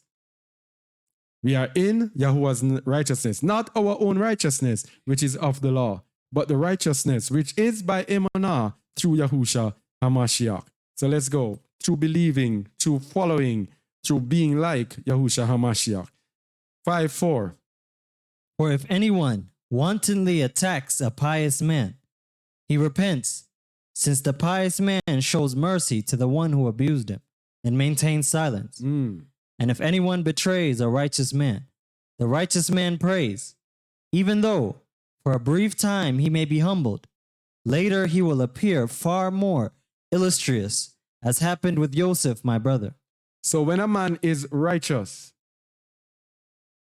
We are in Yahuwah's righteousness, not our own righteousness, which is of the law, but the righteousness which is by Emunah through Yahusha HaMashiach. So let's go. Through believing, through following, through being like Yahusha HaMashiach. 5:4. For if anyone wantonly attacks a pious man, he repents, since the pious man shows mercy to the one who abused him and maintains silence. And if anyone betrays a righteous man, the righteous man prays, even though for a brief time he may be humbled. Later he will appear far more illustrious, as happened with Joseph, my brother. So when a man is righteous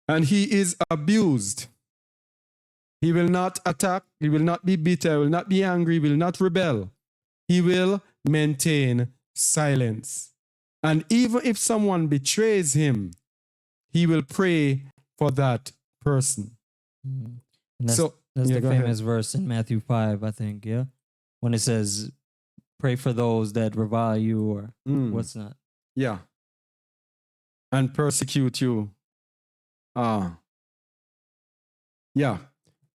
and he is abused, he will not attack, he will not be bitter, he will not be angry, he will not rebel. He will maintain silence. And even if someone betrays him, he will pray for that person. And that's So that's yeah, the go famous ahead. verse in Matthew 5, I think, yeah? When it says, pray for those that revile you or what's not. Yeah. And persecute you. Yeah.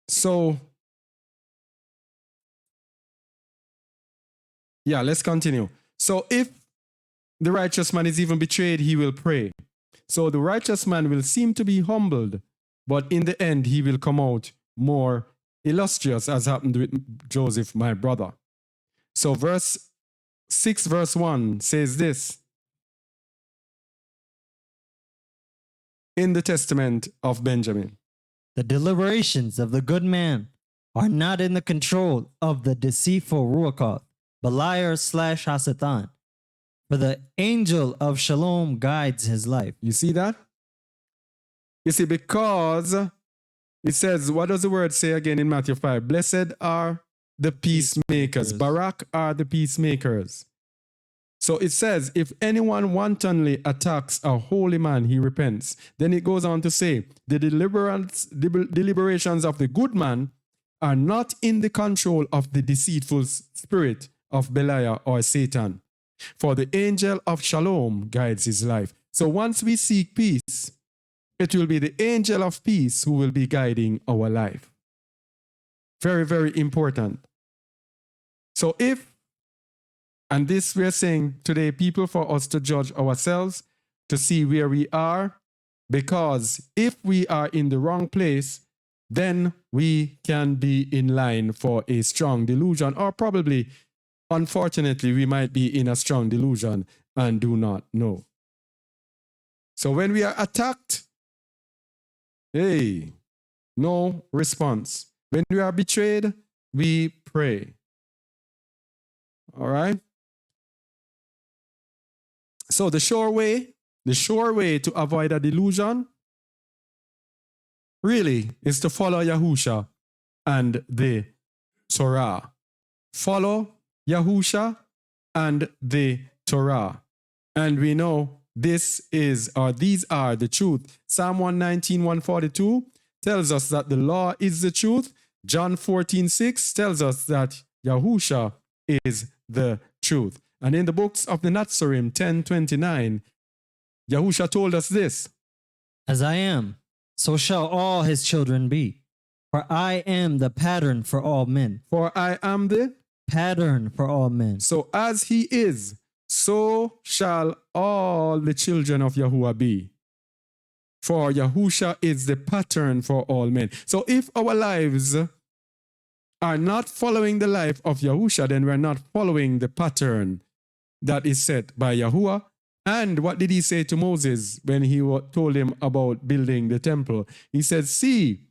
So, yeah, let's continue. So if the righteous man is even betrayed, he will pray. So the righteous man will seem to be humbled, but in the end, he will come out more illustrious, as happened with Joseph, my brother. So verse 6, verse 1 says this. In the testament of Benjamin. The deliberations of the good man are not in the control of the deceitful Ruach, Beliar / Hasatan. For the angel of Shalom guides his life. You see that? You see, because it says, what does the word say again in Matthew 5? Blessed are the peacemakers. Barak are the peacemakers. So it says, if anyone wantonly attacks a holy man, he repents. Then it goes on to say, the deliberations of the good man are not in the control of the deceitful spirit of Beliar or Satan. For the angel of Shalom guides his life. So once we seek peace, it will be the angel of peace who will be guiding our life. Very, very important. So and this we're saying today, people, for us to judge ourselves, to see where we are, because if we are in the wrong place, then we can be in line for a strong delusion, or probably, unfortunately, we might be in a strong delusion and do not know. So when we are attacked, hey, no response. When we are betrayed, we pray. All right? So the sure way to avoid a delusion really is to follow Yahusha and the Torah. Follow Yahusha and the Torah. And we know these are the truth. Psalm 119, 142 tells us that the law is the truth. John 14:6 tells us that Yahusha is the truth. And in the books of the Nazarene 10:29, Yahusha told us this. As I am, so shall all his children be. For I am the pattern for all men. For I am the pattern for all men. So as he is, so shall all the children of Yahuwah be. For Yahusha is the pattern for all men. So if our lives are not following the life of Yahusha, then we're not following the pattern that is set by Yahuwah. And what did he say to Moses when he told him about building the temple? He said, see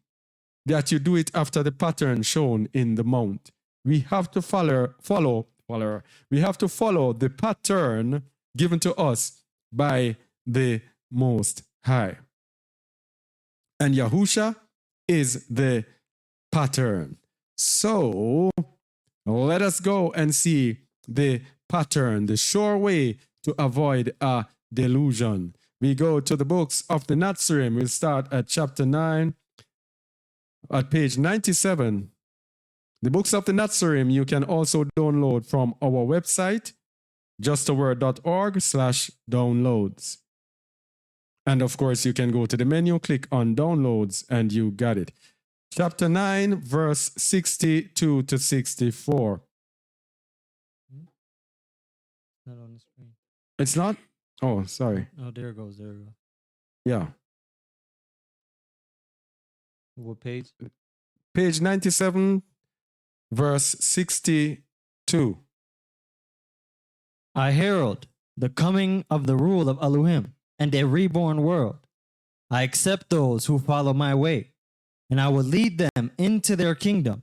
that you do it after the pattern shown in the mount. We have to follow. We have to follow the pattern given to us by the Most High. And Yahusha is the pattern. So let us go and see the pattern, the sure way to avoid a delusion. We go to the books of the Nazarene. We'll start at chapter 9, at page 97. The books of the Nazarene you can also download from our website, justaword.org/downloads. And of course, you can go to the menu, click on downloads, and you got it. Chapter 9, verse 62 to 64. Not on the screen. It's not? Oh, sorry. Oh, there it goes. There it goes. Yeah. What page? Page 97, verse 62. I herald the coming of the rule of Elohim and a reborn world. I accept those who follow my way. and I will lead them into their kingdom.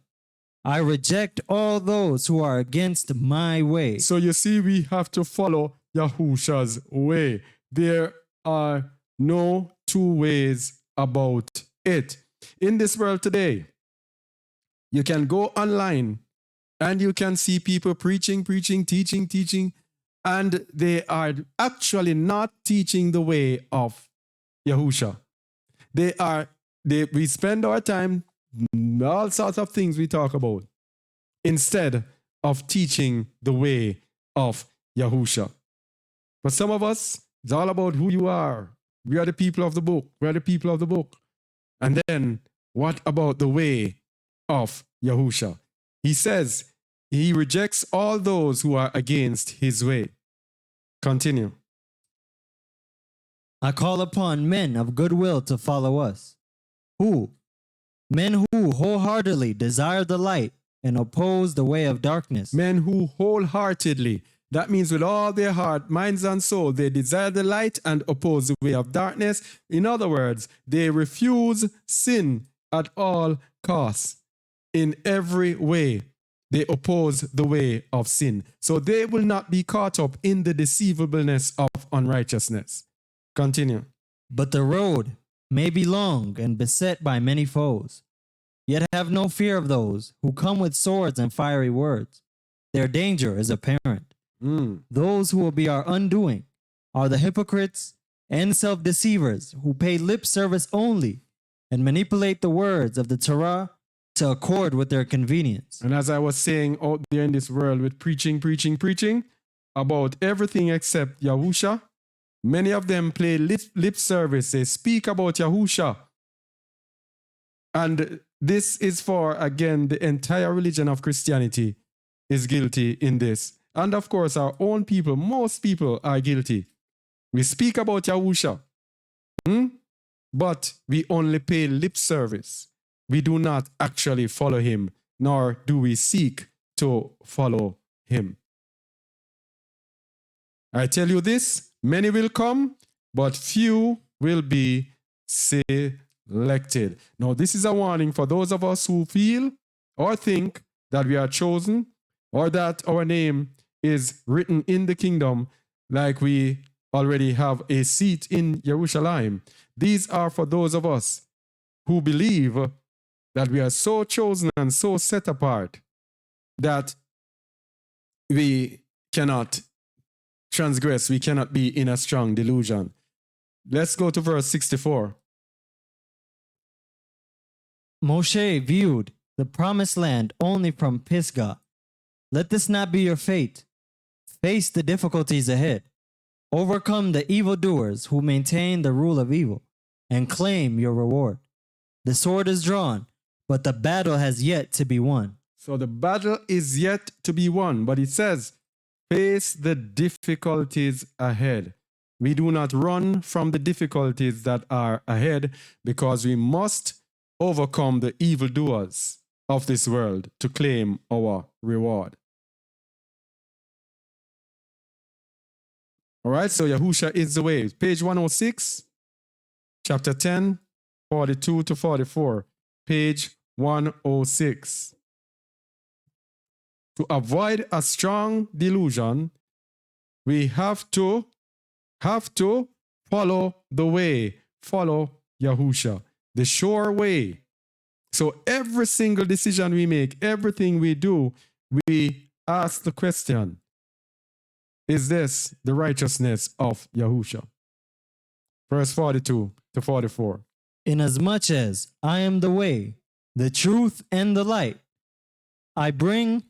I reject all those who are against my way. So you see, we have to follow Yahusha's way. There are no two ways about it. In this world today, you can go online and you can see people preaching, teaching, and they are actually not teaching the way of Yahusha. We spend our time, all sorts of things we talk about, instead of teaching the way of Yahusha. For some of us, it's all about who you are. We are the people of the book. We are the people of the book. And then, what about the way of Yahusha? He says he rejects all those who are against his way. Continue. I call upon men of good will to follow us. Men who wholeheartedly desire the light and oppose the way of darkness. Men who wholeheartedly, that means with all their heart, minds, and soul, they desire the light and oppose the way of darkness. In other words, they refuse sin at all costs. In every way, they oppose the way of sin. So they will not be caught up in the deceivableness of unrighteousness. Continue. But the road may be long and beset by many foes. Yet have no fear of those who come with swords and fiery words. Their danger is apparent. Those who will be our undoing are the hypocrites and self-deceivers who pay lip service only and manipulate the words of the Torah to accord with their convenience. And as I was saying out there in this world with preaching about everything except Yahusha, many of them play lip service. They speak about Yahusha. And this is for, again, the entire religion of Christianity is guilty in this. And of course, our own people, most people are guilty. We speak about Yahusha, but we only pay lip service. We do not actually follow him, nor do we seek to follow him. I tell you this, many will come, but few will be selected. Now, this is a warning for those of us who feel or think that we are chosen or that our name is written in the kingdom like we already have a seat in Jerusalem. These are for those of us who believe that we are so chosen and so set apart that we cannot transgress, we cannot be in a strong delusion. Let's go to verse 64. Moshe viewed the promised land only from Pisgah. Let this not be your fate. Face the difficulties ahead. Overcome the evildoers who maintain the rule of evil and claim your reward. The sword is drawn, but the battle has yet to be won. So the battle is yet to be won, but it says, face the difficulties ahead. We do not run from the difficulties that are ahead because we must overcome the evildoers of this world to claim our reward. All right, so Yahusha is the way. Page 106, chapter 10, 42 to 44. Page 106. To avoid a strong delusion, we have to follow the way, follow Yahusha, the sure way. So every single decision we make, everything we do, we ask the question, is this the righteousness of Yahusha? Verse 42 to 44. Inasmuch as I am the way, the truth, and the light, I bring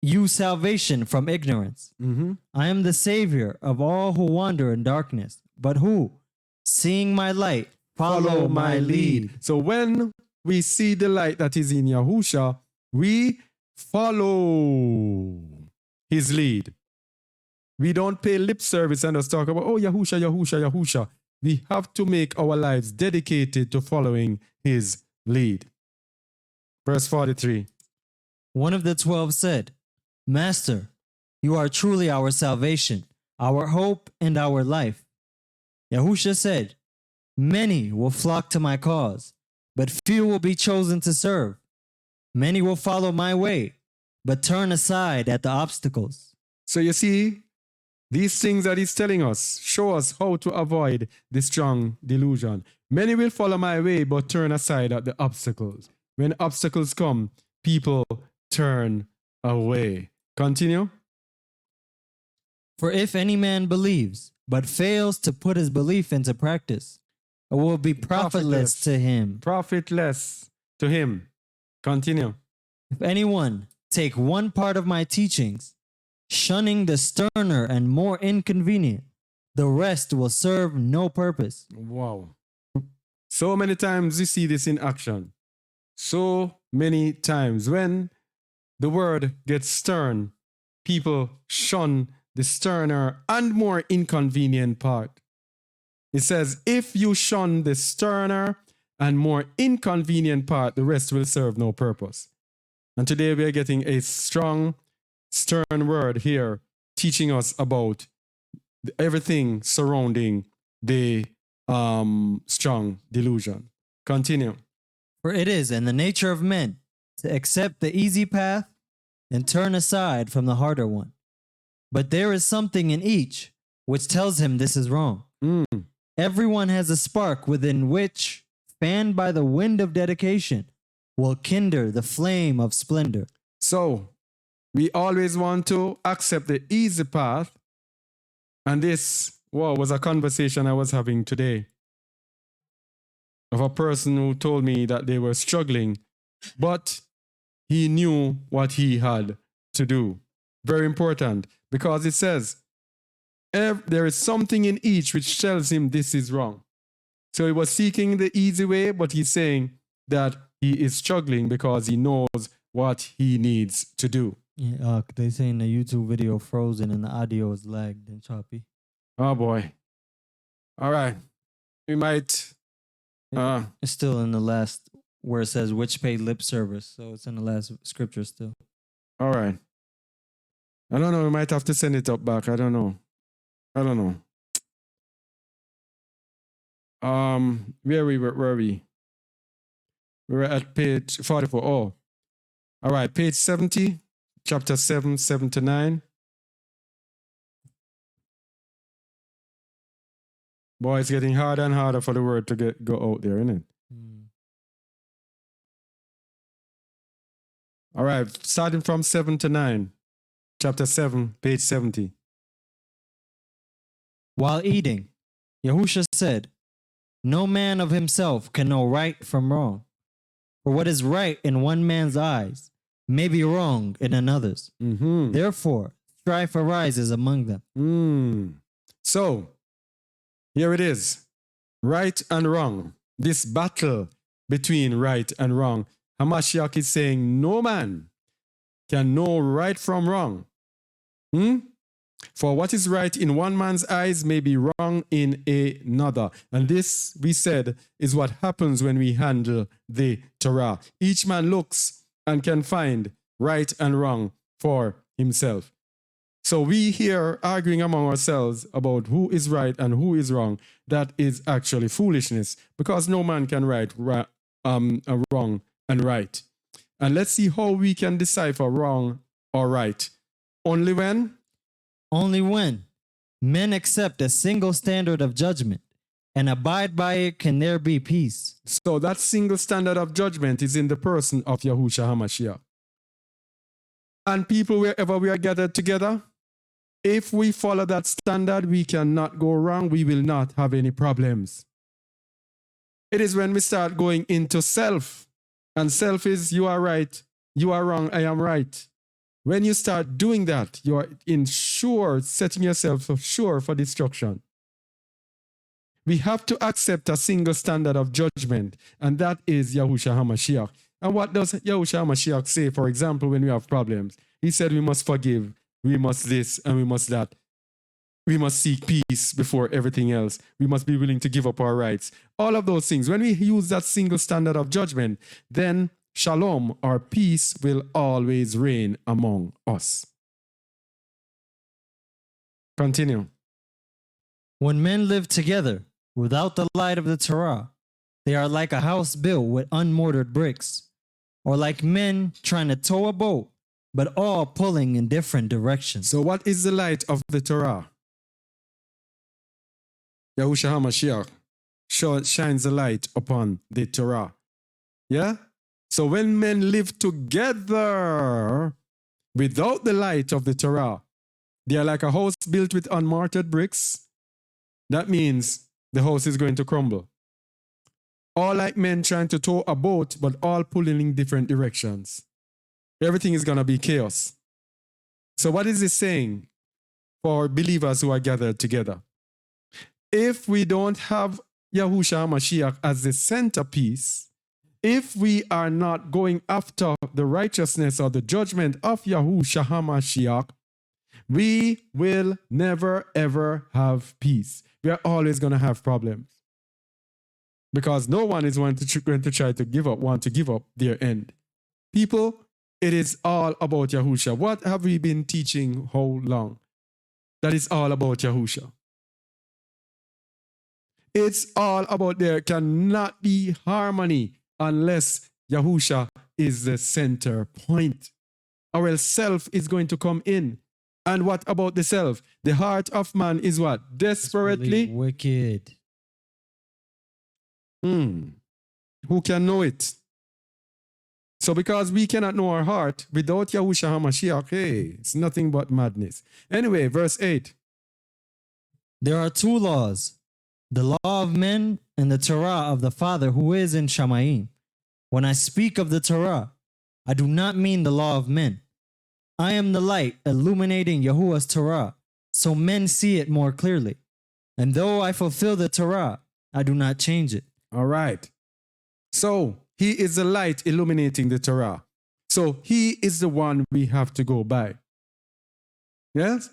you salvation from ignorance. I am the Savior of all who wander in darkness, but who, seeing my light, follow my lead. So when we see the light that is in Yahusha, we follow his lead. We don't pay lip service and just talk about, oh, Yahusha, Yahusha, Yahusha. We have to make our lives dedicated to following his lead. Verse 43. One of the 12 said, Master, you are truly our salvation, our hope, and our life. Yahusha said, many will flock to my cause, but few will be chosen to serve. Many will follow my way, but turn aside at the obstacles. So you see, these things that he's telling us show us how to avoid the strong delusion. Many will follow my way, but turn aside at the obstacles. When obstacles come, people turn away. Continue. For if any man believes, but fails to put his belief into practice, it will be profitless to him. Profitless to him. Continue. If anyone take one part of my teachings, shunning the sterner and more inconvenient, the rest will serve no purpose. Wow. So many times you see this in action. So many times when the word gets stern, people shun the sterner and more inconvenient part. It says, if you shun the sterner and more inconvenient part, the rest will serve no purpose. And today we are getting a strong, stern word here teaching us about everything surrounding the strong delusion. Continue. For it is in the nature of men to accept the easy path and turn aside from the harder one. But there is something in each which tells him this is wrong. Everyone has a spark within which, fanned by the wind of dedication, will kindle the flame of splendor. So, we always want to accept the easy path. And this was a conversation I was having today of a person who told me that they were struggling, but he knew what he had to do. Very important, because it says, there is something in each which tells him this is wrong. So he was seeking the easy way, but he's saying that he is struggling because he knows what he needs to do. Yeah, they saying the YouTube video frozen and the audio is lagged and choppy. Oh boy. All right. We might. It's still in the last where it says which paid lip service. So it's in the last scripture still. All right. I don't know. We might have to send it up back. I don't know. Where were we? We were at page 44. Oh. All right. Page 70, chapter 7, 7 to 9. Boy, it's getting harder and harder for the word to go out there, isn't it? All right, starting from 7 to 9, chapter 7, page 70. While eating, Yahusha said, no man of himself can know right from wrong. For what is right in one man's eyes may be wrong in another's. Therefore, strife arises among them. So, here it is. Right and wrong. This battle between right and wrong. Hamashiach is saying no man can know right from wrong. For what is right in one man's eyes may be wrong in another. And this, we said, is what happens when we handle the Torah. Each man looks and can find right and wrong for himself. So we here arguing among ourselves about who is right and who is wrong. That is actually foolishness, because no man can write wrong and right. And let's see how we can decipher wrong or right. Only when men accept a single standard of judgment and abide by it can there be peace. So that single standard of judgment is in the person of Yahusha HaMashiach. And people, wherever we are gathered together, if we follow that standard, we cannot go wrong. We will not have any problems. It is when we start going into self, and self is you are right, you are wrong, I am right. When you start doing that, you are setting yourself sure for destruction. We have to accept a single standard of judgment, and that is Yahusha HaMashiach. And what does Yahusha HaMashiach say, for example, when we have problems? He said we must forgive, we must this, and we must that. We must seek peace before everything else. We must be willing to give up our rights. All of those things. When we use that single standard of judgment, then shalom, or peace, will always reign among us. Continue. When men live together without the light of the Torah, They are like a house built with unmortared bricks, or like men trying to tow a boat, but all pulling in different directions. So what is the light of the Torah? Yahusha HaMashiach shines the light upon the Torah. Yeah? So when men live together without the light of the Torah, they are like a house built with unmortared bricks. That means the house is going to crumble. All like men trying to tow a boat, but all pulling in different directions. Everything is going to be chaos. So what is it saying for believers who are gathered together? If we don't have Yahusha HaMashiach as the centerpiece, if we are not going after the righteousness or the judgment of Yahusha HaMashiach, we will never ever have peace. We are always going to have problems. Because no one is going to try to give up their end. People, it is all about Yahusha. What have we been teaching how long? That is all about Yahusha. It's all about there cannot be harmony unless Yahusha is the center point. Or else self is going to come in. And what about the self? The heart of man is what? Desperately wicked. Who can know it? So because we cannot know our heart without Yahusha HaMashiach, hey, it's nothing but madness. Anyway, verse 8. There are two laws, the law of men and the Torah of the Father who is in Shamayim. When I speak of the Torah, I do not mean the law of men. I am the light illuminating Yahuwah's Torah, so men see it more clearly. And though I fulfill the Torah, I do not change it. All right. So he is the light illuminating the Torah. So he is the one we have to go by. Yes?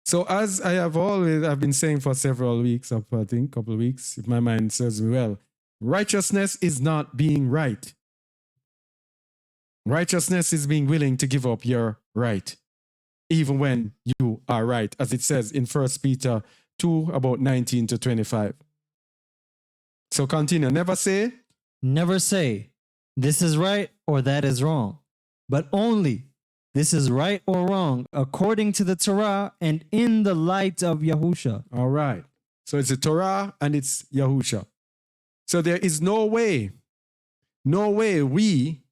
So as I've been saying for several weeks, I think, couple of weeks, if my mind serves me well, righteousness is not being right. Righteousness is being willing to give up your right, even when you are right, as it says in 1 Peter 2, about 19 to 25. So continue. Never say, this is right or that is wrong, but only this is right or wrong according to the Torah and in the light of Yahusha. All right. So it's the Torah and it's Yahusha. So there is no way we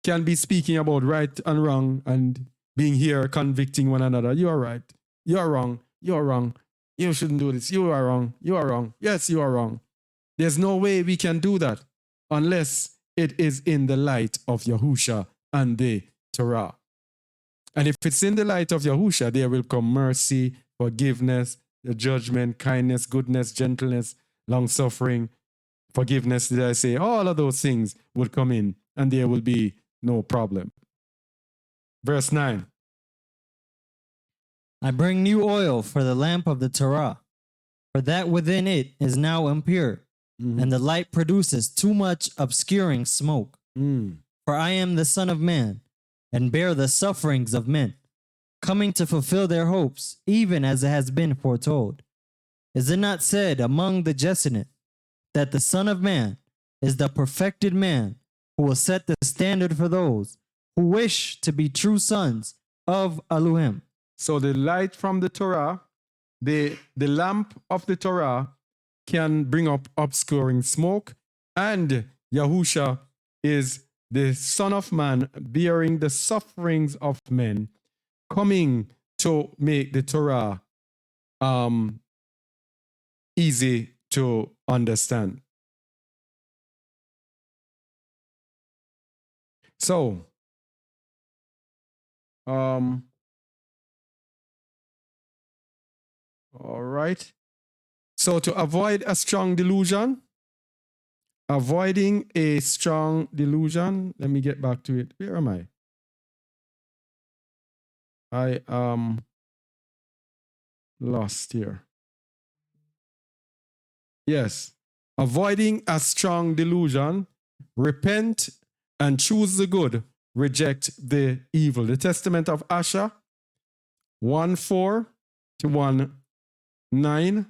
can be speaking about right and wrong and being here convicting one another. You are right. You are wrong. You are wrong. You shouldn't do this. You are wrong. You are wrong. Yes, you are wrong. There's no way we can do that unless it is in the light of Yahusha and the Torah. And if it's in the light of Yahusha, there will come mercy, forgiveness, the judgment, kindness, goodness, gentleness, long-suffering, forgiveness, did I say? All of those things would come in and there will be no problem. Verse 9. I bring new oil for the lamp of the Torah, for that within it is now impure, and the light produces too much obscuring smoke. For I am the Son of Man, and bear the sufferings of men, coming to fulfill their hopes, even as it has been foretold. Is it not said among the Jesuit that the Son of Man is the perfected man who will set the standard for those who wish to be true sons of Elohim? So the light from the Torah, the lamp of the Torah can bring up obscuring smoke, and Yahusha is the Son of Man bearing the sufferings of men, coming to make the Torah easy to understand. So, all right. So to avoid a strong delusion, avoiding a strong delusion, let me get back to it. Where am I? I am lost here. Yes. Avoiding a strong delusion, repent and choose the good, reject the evil. The Testament of Asher 1:4 to 1:9.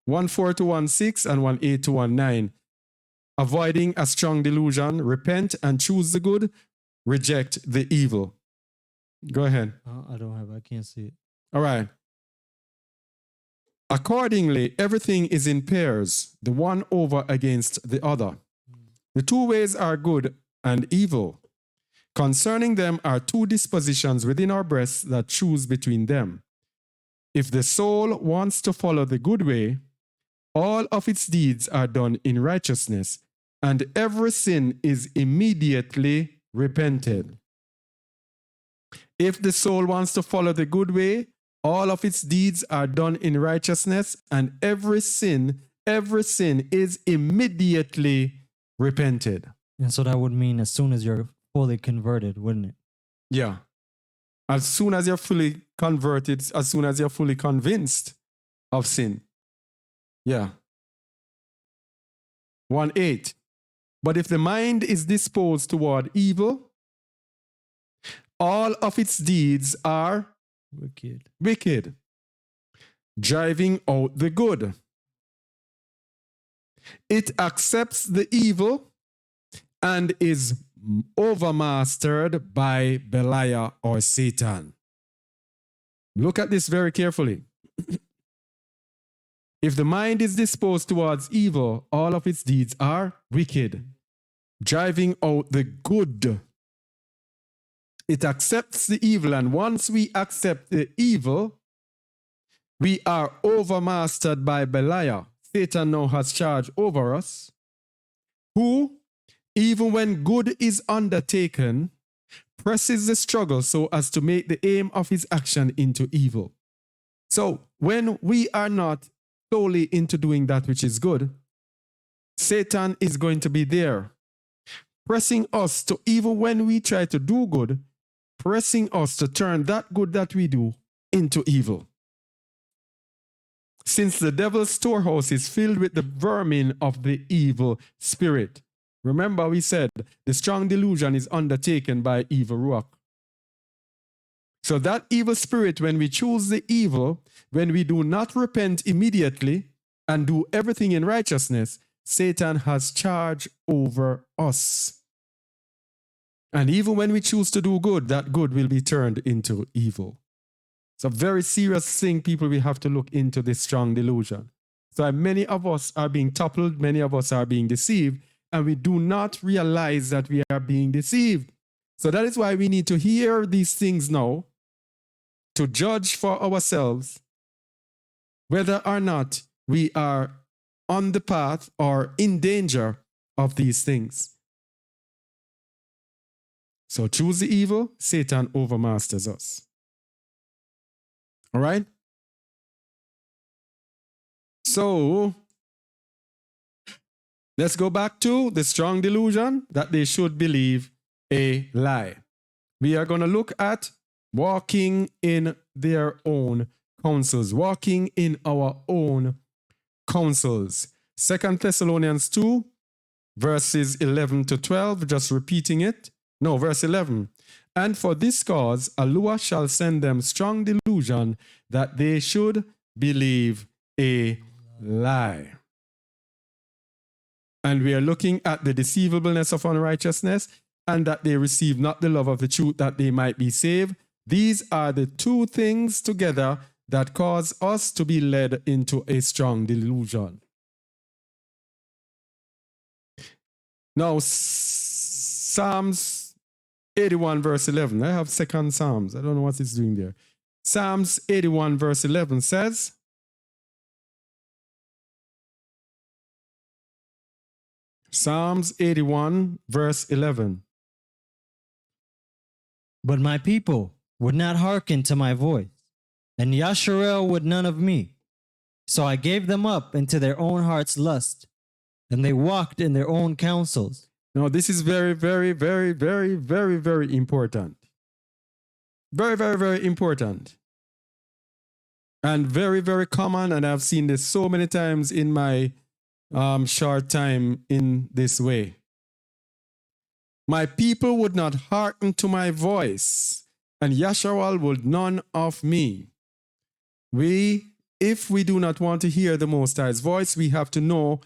1:4 to 1:6 and 1:8 to 1:9. Avoiding a strong delusion, repent and choose the good, reject the evil. Go ahead. I can't see it. All right. Accordingly, everything is in pairs, the one over against the other. The two ways are good and evil. Concerning them are two dispositions within our breasts that choose between them. If the soul wants to follow the good way, all of its deeds are done in righteousness, and every sin is immediately repented. If the soul wants to follow the good way, all of its deeds are done in righteousness, and every sin is immediately repented. And so that would mean as soon as you're fully converted, wouldn't it? Yeah. As soon as you're fully converted, as soon as you're fully convinced of sin. Yeah. 1:8. But if the mind is disposed toward evil, all of its deeds are wicked, driving out the good. It accepts the evil and is overmastered by Belial or Satan. Look at this very carefully. If the mind is disposed towards evil, all of its deeds are wicked, driving out the good. It accepts the evil, and once we accept the evil, we are overmastered by Belial. Satan now has charge over us, who, even when good is undertaken, presses the struggle so as to make the aim of his action into evil. So when we are not solely into doing that which is good, Satan is going to be there, pressing us to, even when we try to do good, pressing us to turn that good that we do into evil. Since the devil's storehouse is filled with the vermin of the evil spirit. Remember, we said the strong delusion is undertaken by evil ruach. So that evil spirit, when we choose the evil, when we do not repent immediately and do everything in righteousness, Satan has charge over us. And even when we choose to do good, that good will be turned into evil. It's a very serious thing, people. We have to look into this strong delusion. So many of us are being toppled, many of us are being deceived, and we do not realize that we are being deceived. So that is why we need to hear these things now, to judge for ourselves whether or not we are on the path or in danger of these things. So choose the evil, Satan overmasters us. All right? So let's go back to the strong delusion that they should believe a lie. We are going to look at walking in their own counsels, walking in our own counsels. 2 Thessalonians 2, verses 11 to 12, just repeating it. No, verse 11. And for this cause, Allah shall send them strong delusion that they should believe a lie. And we are looking at the deceivableness of unrighteousness, and that they receive not the love of the truth that they might be saved. These are the two things together that cause us to be led into a strong delusion. Now, Psalms 81 verse 11. I have second Psalms. I don't know what it's doing there. Psalms 81 verse 11 says, Psalms 81 verse 11. But my people would not hearken to my voice, and Yasharel would none of me. So I gave them up into their own heart's lust, and they walked in their own counsels. Now, this is very, very, very, very, very, very important. Very, very, very important. And very, very common, and I've seen this so many times in my short time in this way. My people would not hearken to my voice, and Yasharel would none of me. We if we do not want to hear the Most High's voice, we have to know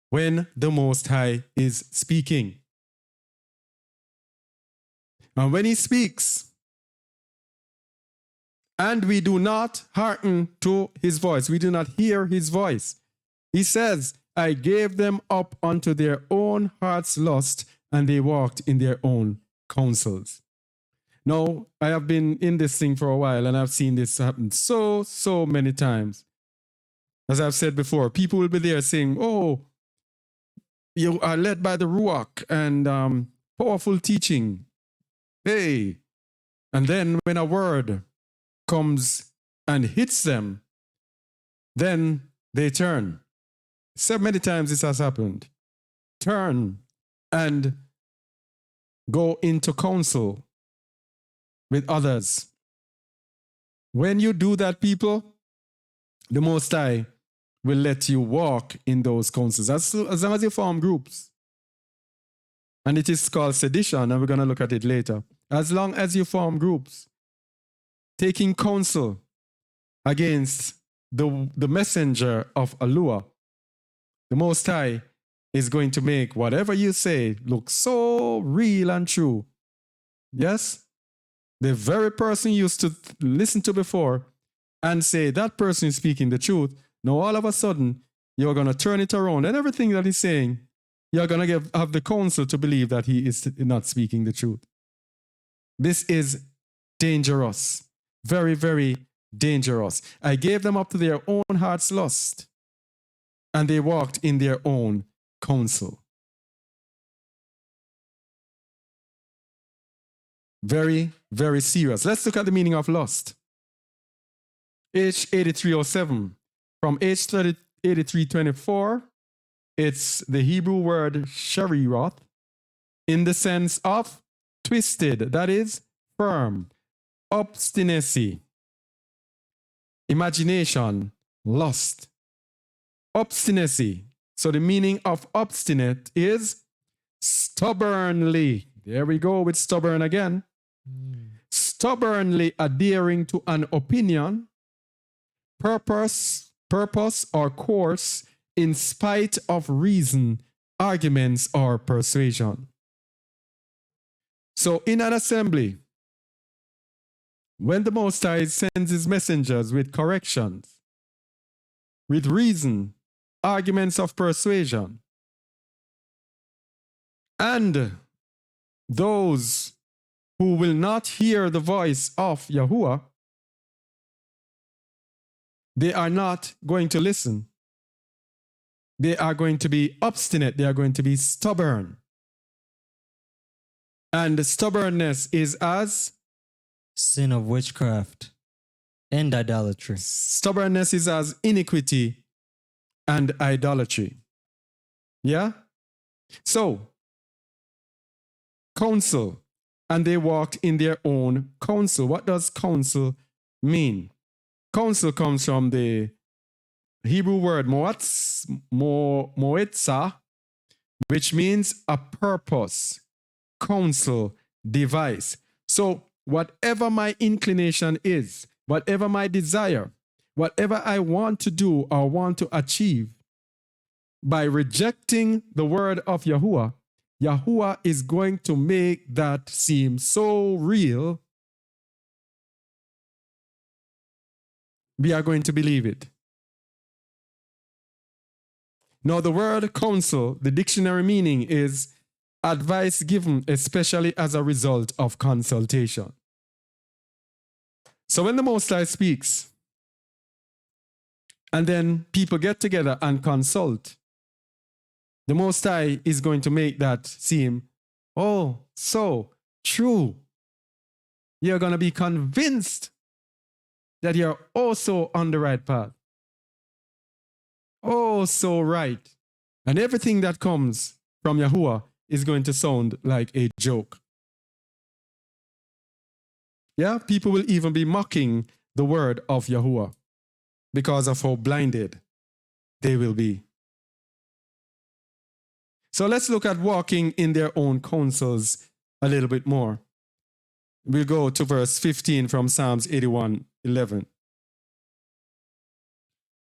when the Most High is speaking. And when he speaks, and we do not hearken to his voice, we do not hear his voice, he says, I gave them up unto their own heart's lust, and they walked in their own counsels. Now, I have been in this thing for a while, and I've seen this happen so many times. As I've said before, people will be there saying, oh, you are led by the Ruach and powerful teaching. Hey. And then when a word comes and hits them, then they turn. So many times this has happened. Turn and go into counsel with others. When you do that, people, the Most High will let you walk in those counsels as long as you form groups. And it is called sedition, and we're going to look at it later. As long as you form groups, taking counsel against the messenger of Alua, the Most High is going to make whatever you say look so real and true. Yes? The very person you used to listen to before and say that person is speaking the truth, now all of a sudden you're going to turn it around and everything that he's saying, you're going to have the counsel to believe that he is not speaking the truth. This is dangerous. Very, very dangerous. I gave them up to their own heart's lust, and they walked in their own counsel. Very, very serious. Let's look at the meaning of lust. H8307. From H8324, it's the Hebrew word shariroth in the sense of twisted, that is, firm, obstinacy, imagination, lust, obstinacy. So the meaning of obstinate is stubbornly. There we go with stubborn again. Stubbornly adhering to an opinion, purpose or course in spite of reason, arguments, or persuasion. So in an assembly, when the Most High sends his messengers with corrections, with reason, arguments of persuasion, and those who will not hear the voice of Yahuwah, they are not going to listen. They are going to be obstinate. They are going to be stubborn. And stubbornness is as sin of witchcraft and idolatry. Stubbornness is as iniquity and idolatry. Yeah? So, counsel, and they walked in their own counsel. What does counsel mean? Counsel comes from the Hebrew word moetza, which means a purpose, counsel, device. So whatever my inclination is, whatever my desire, whatever I want to do or want to achieve, by rejecting the word of Yahuwah, Yahuwah is going to make that seem so real, we are going to believe it. Now, the word counsel, the dictionary meaning is advice given, especially as a result of consultation. So when the Most High speaks, and then people get together and consult, the Most High is going to make that seem, oh, so true. You're going to be convinced that you're also on the right path. Oh, so right. And everything that comes from Yahuwah is going to sound like a joke. Yeah, people will even be mocking the word of Yahuwah because of how blinded they will be. So let's look at walking in their own counsels a little bit more. We'll go to verse 15 from Psalms 81:11.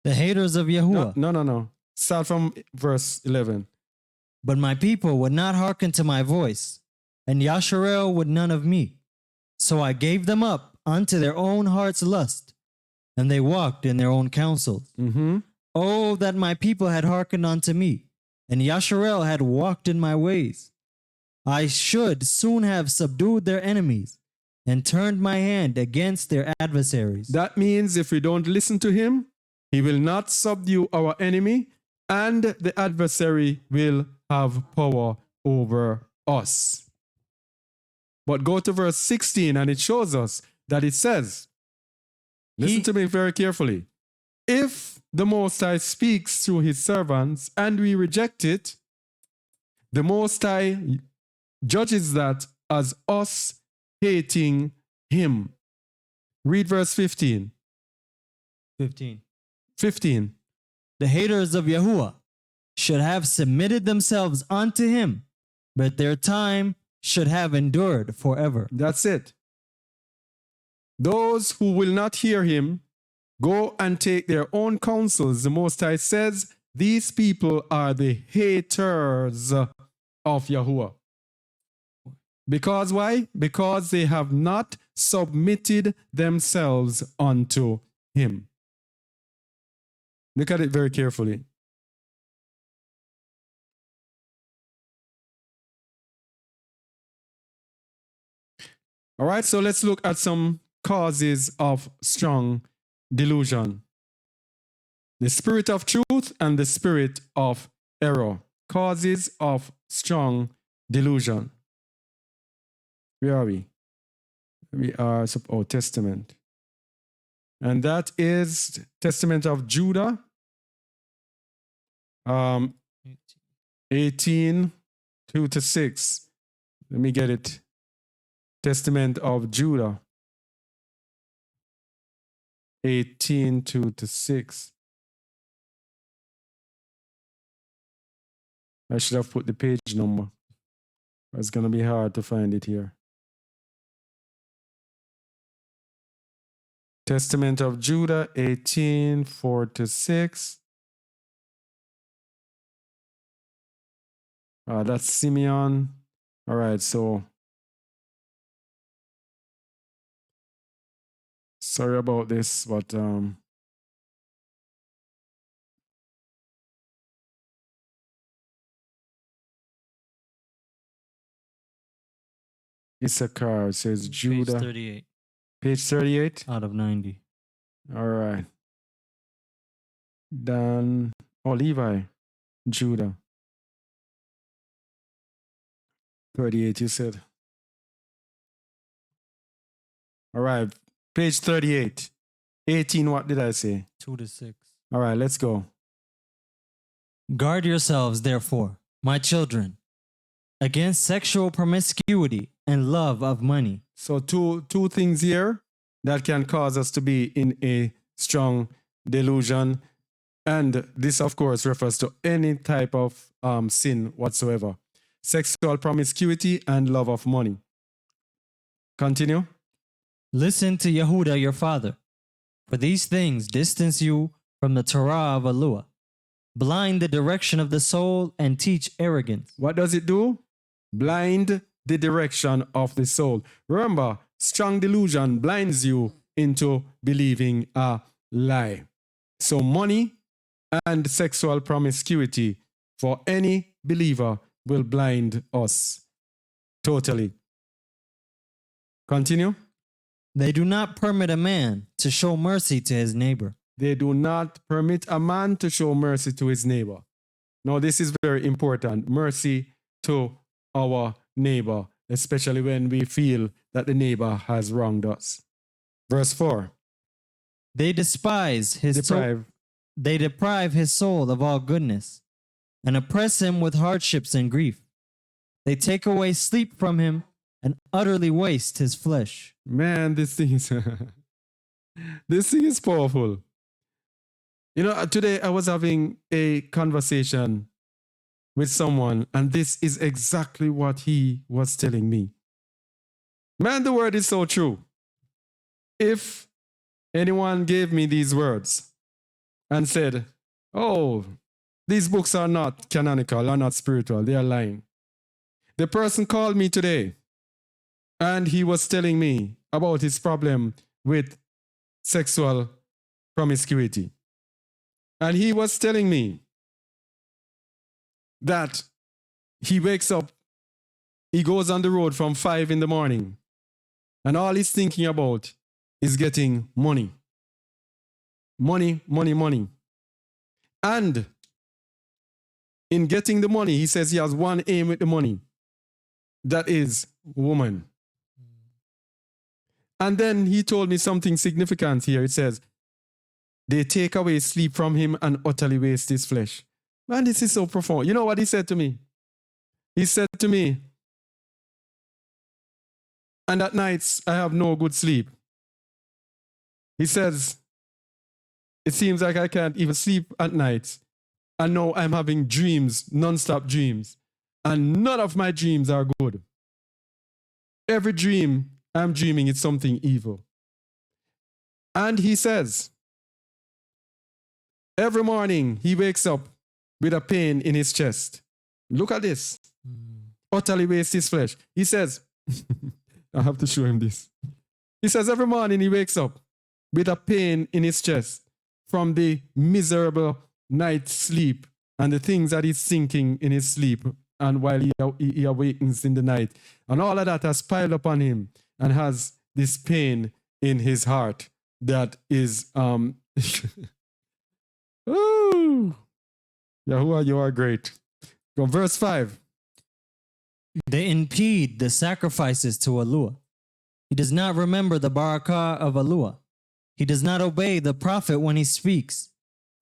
The haters of Yahuwah. No. Start from verse 11. But my people would not hearken to my voice, and Yasharel would none of me. So I gave them up unto their own heart's lust, and they walked in their own counsels. Mm-hmm. Oh, that my people had hearkened unto me, and Yasharel had walked in my ways. I should soon have subdued their enemies, and turned my hand against their adversaries. That means if we don't listen to him, he will not subdue our enemy, and the adversary will have power over us. But go to verse 16 and it shows us that it says, listen to me very carefully. If the Most High speaks through his servants and we reject it, the Most High judges that as us hating him. Read verse 15. 15. The haters of Yahuwah should have submitted themselves unto him, but their time should have endured forever. That's it. Those who will not hear him go and take their own counsels. The Most High says these people are the haters of Yahuwah. Because why? Because they have not submitted themselves unto him. Look at it very carefully. All right, so let's look at some causes of strong delusion. The spirit of truth and the spirit of error. Causes of strong delusion. Where are we? We are, Testament. And that is Testament of Judah. 18, 2-6. Let me get it. Testament of Judah. 18, 2-6. I should have put the page number. It's going to be hard to find it here. Testament of Judah, 18, 4-6. That's Simeon. All right, so sorry about this, but Issachar, it says Judah. Page 38. Page 38? Out of 90. All right. Dan, Levi, Judah. 38, you said. All right. Page 38. 18, what did I say? 2-6. All right, let's go. Guard yourselves, therefore, my children, against sexual promiscuity and love of money. So two things here that can cause us to be in a strong delusion. And this, of course, refers to any type of sin whatsoever. Sexual promiscuity and love of money. Continue. Listen to Yehuda your father, for these things distance you from the Torah of Eluah, blind the direction of the soul, and teach arrogance. What does it do? Blind the direction of the soul. Remember, strong delusion blinds you into believing a lie. So money and sexual promiscuity for any believer will blind us totally. Continue. They do not permit a man to show mercy to his neighbor. They do not permit a man to show mercy to his neighbor. Now, this is very important. Mercy to our neighbor, especially when we feel that the neighbor has wronged us. Verse 4. They despise his soul. They deprive his soul of all goodness and oppress him with hardships and grief. They take away sleep from him and utterly waste his flesh. Man, this thing is this thing is powerful. You know, today I was having a conversation with someone, and this is exactly what he was telling me. Man, the word is so true. If anyone gave me these words and said, oh, these books are not canonical, are not spiritual, they are lying. The person called me today and he was telling me about his problem with sexual promiscuity. And he was telling me that he wakes up, he goes on the road from 5 in the morning, and all he's thinking about is getting money. Money, money, money. And in getting the money, he says he has one aim with the money. That is woman. And then he told me something significant here. It says, they take away sleep from him and utterly waste his flesh. Man, this is so profound. You know what he said to me? He said to me, and at nights I have no good sleep. He says, it seems like I can't even sleep at night. And now I'm having dreams, non-stop dreams. And none of my dreams are good. Every dream I'm dreaming is something evil. And he says, every morning he wakes up with a pain in his chest. Look at this. Utterly wastes his flesh. He says, I have to show him this. He says every morning he wakes up with a pain in his chest from the miserable night sleep and the things that he's thinking in his sleep and while he awakens in the night. And all of that has piled upon him and has this pain in his heart that is, ooh, Yahuwah, you are great. Go verse 5. They impede the sacrifices to Alua. He does not remember the barakah of Alua. He does not obey the prophet when he speaks,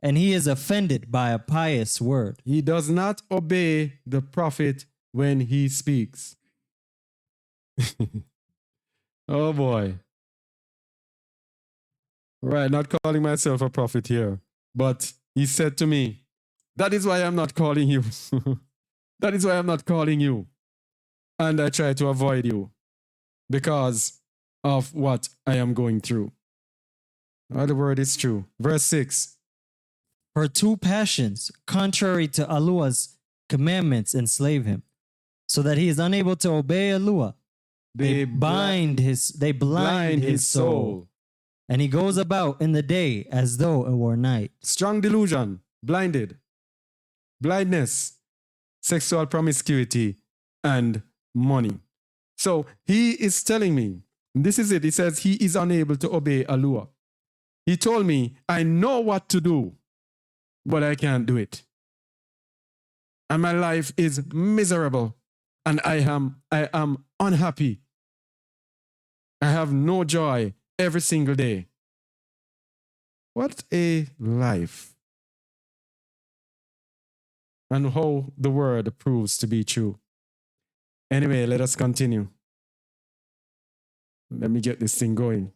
and he is offended by a pious word. He does not obey the prophet when he speaks. Oh boy. Right, not calling myself a prophet here, but he said to me, that is why I'm not calling you. That is why I'm not calling you. And I try to avoid you because of what I am going through. Oh, the word is true. Verse 6. Her two passions, contrary to Alua's commandments, enslave him, so that he is unable to obey Alua. They blind his soul, and he goes about in the day as though it were night. Strong delusion, blinded, blindness, sexual promiscuity, and money. So he is telling me, this is it. He says he is unable to obey Alua. He told me, I know what to do, but I can't do it. And my life is miserable, and I am unhappy. I have no joy every single day. What a life. And how the word proves to be true. Anyway, let us continue. Let me get this thing going.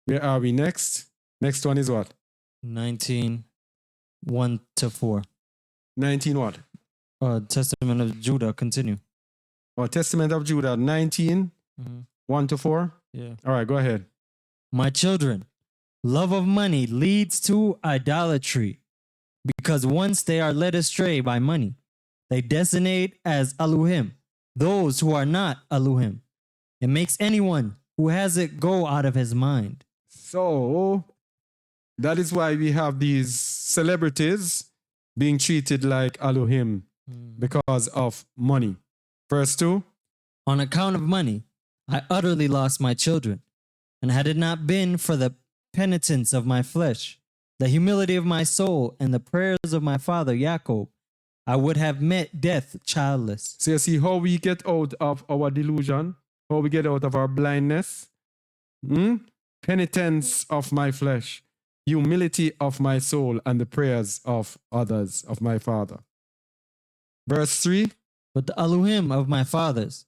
Where are we next? Next one is what? 19, 1 to 4. 19 what? Testament of Judah, continue. Oh, Testament of Judah, 19, 1 to 4? Yeah. All right, go ahead. My children, love of money leads to idolatry, because once they are led astray by money, they designate as Elohim those who are not Elohim. It makes anyone who has it go out of his mind. So, that is why we have these celebrities being treated like Elohim because of money. Verse 2. On account of money, I utterly lost my children, and had it not been for the penitence of my flesh, the humility of my soul, and the prayers of my father Jacob, I would have met death childless. So you see how we get out of our delusion, how we get out of our blindness. Penitence of my flesh, humility of my soul, and the prayers of others, of my father. Verse 3. But the Elohim of my fathers,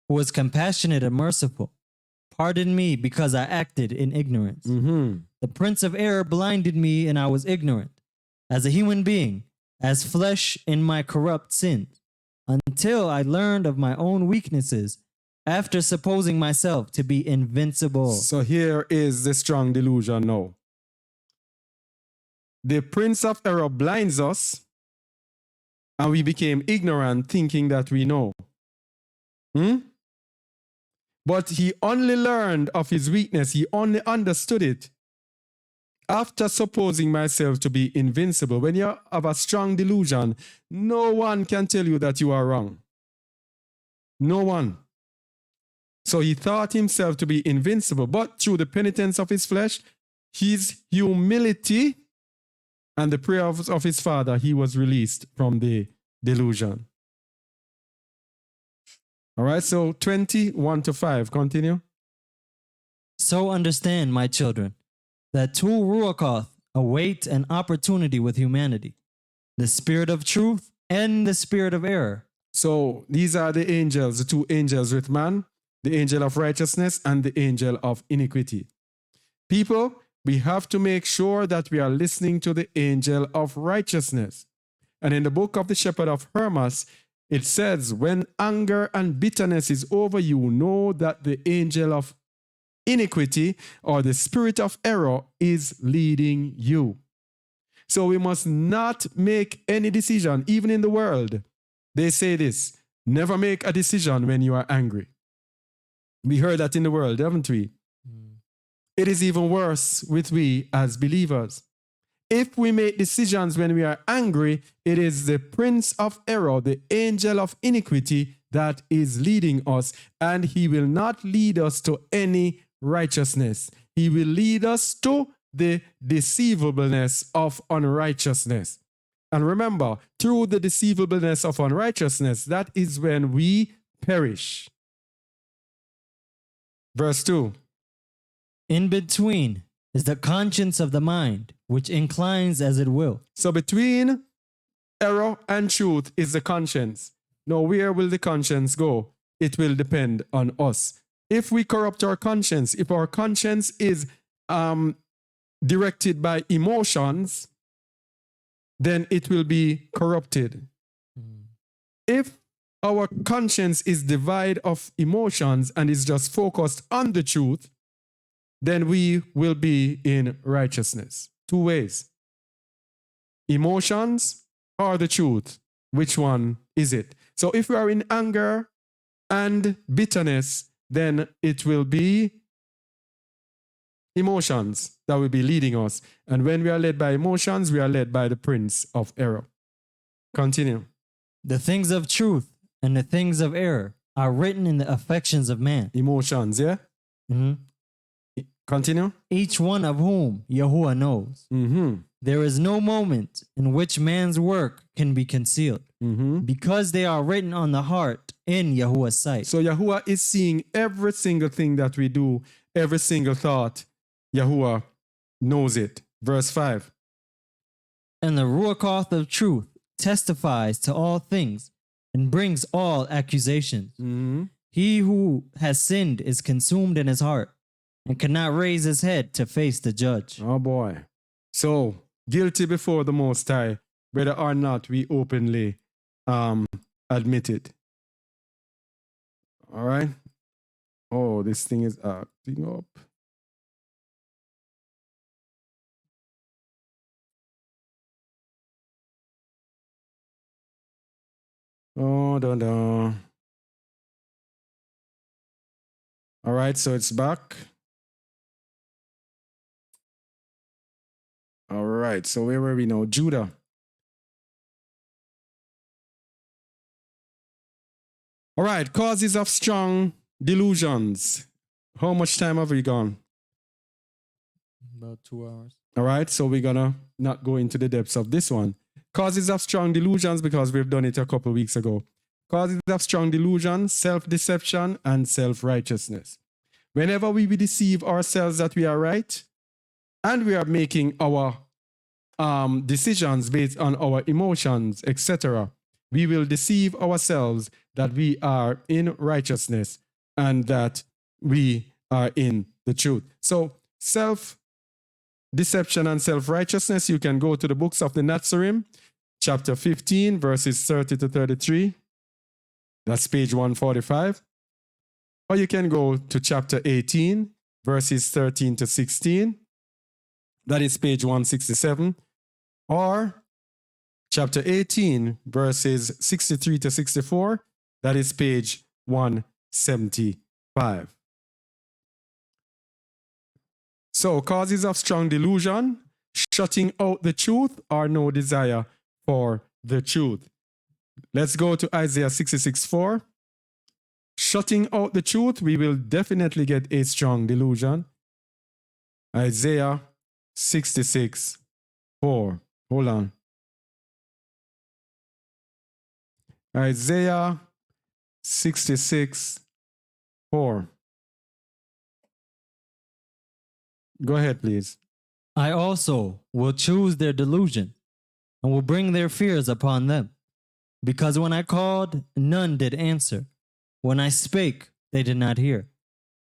who was compassionate and merciful, pardoned me because I acted in ignorance. The prince of error blinded me, and I was ignorant, as a human being, as flesh in my corrupt sins, until I learned of my own weaknesses, after supposing myself to be invincible. So here is the strong delusion now. the prince of error blinds us, and we became ignorant, thinking that we know. But he only learned of his weakness. He only understood it after supposing myself to be invincible. When you have a strong delusion, no one can tell you that you are wrong. No one. So he thought himself to be invincible, but through the penitence of his flesh, his humility, and the prayer of his father, he was released from the delusion. All right, so 21-5, continue. So understand, my children, that two Ruachoth await an opportunity with humanity, the spirit of truth and the spirit of error. So these are the angels, the two angels with man, the angel of righteousness and the angel of iniquity. People, we have to make sure that we are listening to the angel of righteousness. And in the book of the shepherd of Hermas, it says, when anger and bitterness is over you, know that the angel of iniquity or the spirit of error is leading you. So we must not make any decision, even in the world. They say this, never make a decision when you are angry. We heard that in the world, haven't we? It is even worse with we as believers. If we make decisions when we are angry, it is the prince of error, the angel of iniquity, that is leading us, and he will not lead us to any righteousness. He will lead us to the deceivableness of unrighteousness. And remember, through the deceivableness of unrighteousness, that is when we perish. Verse 2. In between is the conscience of the mind, which inclines as it will. So between error and truth is the conscience. Now, where will the conscience go? It will depend on us. If we corrupt our conscience, if our conscience is directed by emotions, then it will be corrupted. If our conscience is devoid of emotions and is just focused on the truth, then we will be in righteousness. Two ways. Emotions or the truth. Which one is it? So if we are in anger and bitterness, then it will be emotions that will be leading us. And when we are led by emotions, we are led by the prince of error. Continue. The things of truth and the things of error are written in the affections of man. Emotions, yeah? Continue. Each one of whom Yahuwah knows. There is no moment in which man's work can be concealed, because they are written on the heart in Yahuwah's sight. So Yahuwah is seeing every single thing that we do, every single thought. Yahuwah knows it. Verse 5. And the Ruachoth of truth testifies to all things and brings all accusations. He who has sinned is consumed in his heart and cannot raise his head to face the judge. Oh boy. So, guilty before the Most High, whether or not we openly admit it. All right. Oh, this thing is acting up. Oh, da. All right, so it's back. All right, so where were we now? Judah. All right, causes of strong delusions. How much time have we gone? About 2 hours. All right, so we're gonna not go into the depths of this one. Causes of strong delusions, because we've done it a couple weeks ago. Causes of strong delusion, self-deception, and self-righteousness. Whenever we deceive ourselves that we are right, and we are making our decisions based on our emotions, etc., we will deceive ourselves that we are in righteousness and that we are in the truth. So self-deception and self-righteousness, you can go to the books of the Nazarene, chapter 15, verses 30 to 33. That's page 145. Or you can go to chapter 18, verses 13 to 16. That is page 167. Or chapter 18, verses 63 to 64, that is page 175. So, causes of strong delusion, shutting out the truth or no desire for the truth. Let's go to Isaiah 66:4. Shutting out the truth, we will definitely get a strong delusion. Isaiah 66:4. Hold on. Isaiah 66:4. Go ahead, please. I also will choose their delusion and will bring their fears upon them. Because when I called, none did answer. When I spake, they did not hear.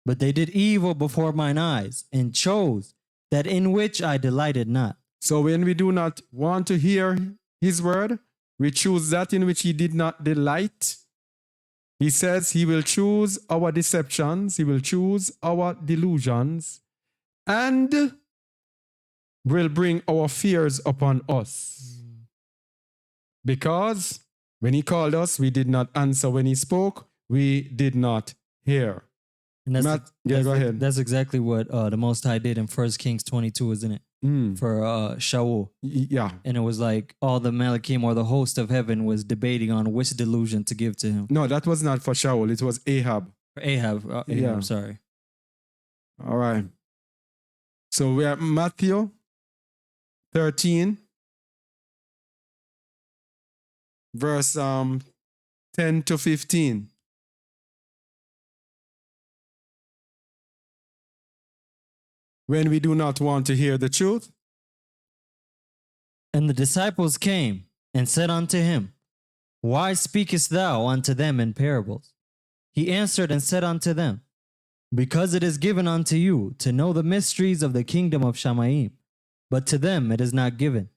But they did evil before mine eyes and chose that in which I delighted not. So when we do not want to hear his word, we choose that in which he did not delight. He says he will choose our deceptions, he will choose our delusions, and will bring our fears upon us. Because when he called us, we did not answer. When he spoke, we did not hear. And that's, go ahead. That's exactly what the Most High did in 1 Kings 22, isn't it? For Shaul. Yeah. And it was like all the Malachim or the host of heaven was debating on which delusion to give to him. No, that was not for Shaul. It was Ahab. For Ahab. Yeah. Sorry. All right. So we are Matthew 13, verse 10 to 15. When we do not want to hear the truth. And the disciples came and said unto him, Why speakest thou unto them in parables? He answered and said unto them, Because it is given unto you to know the mysteries of the kingdom of Shamayim, but to them it is not given.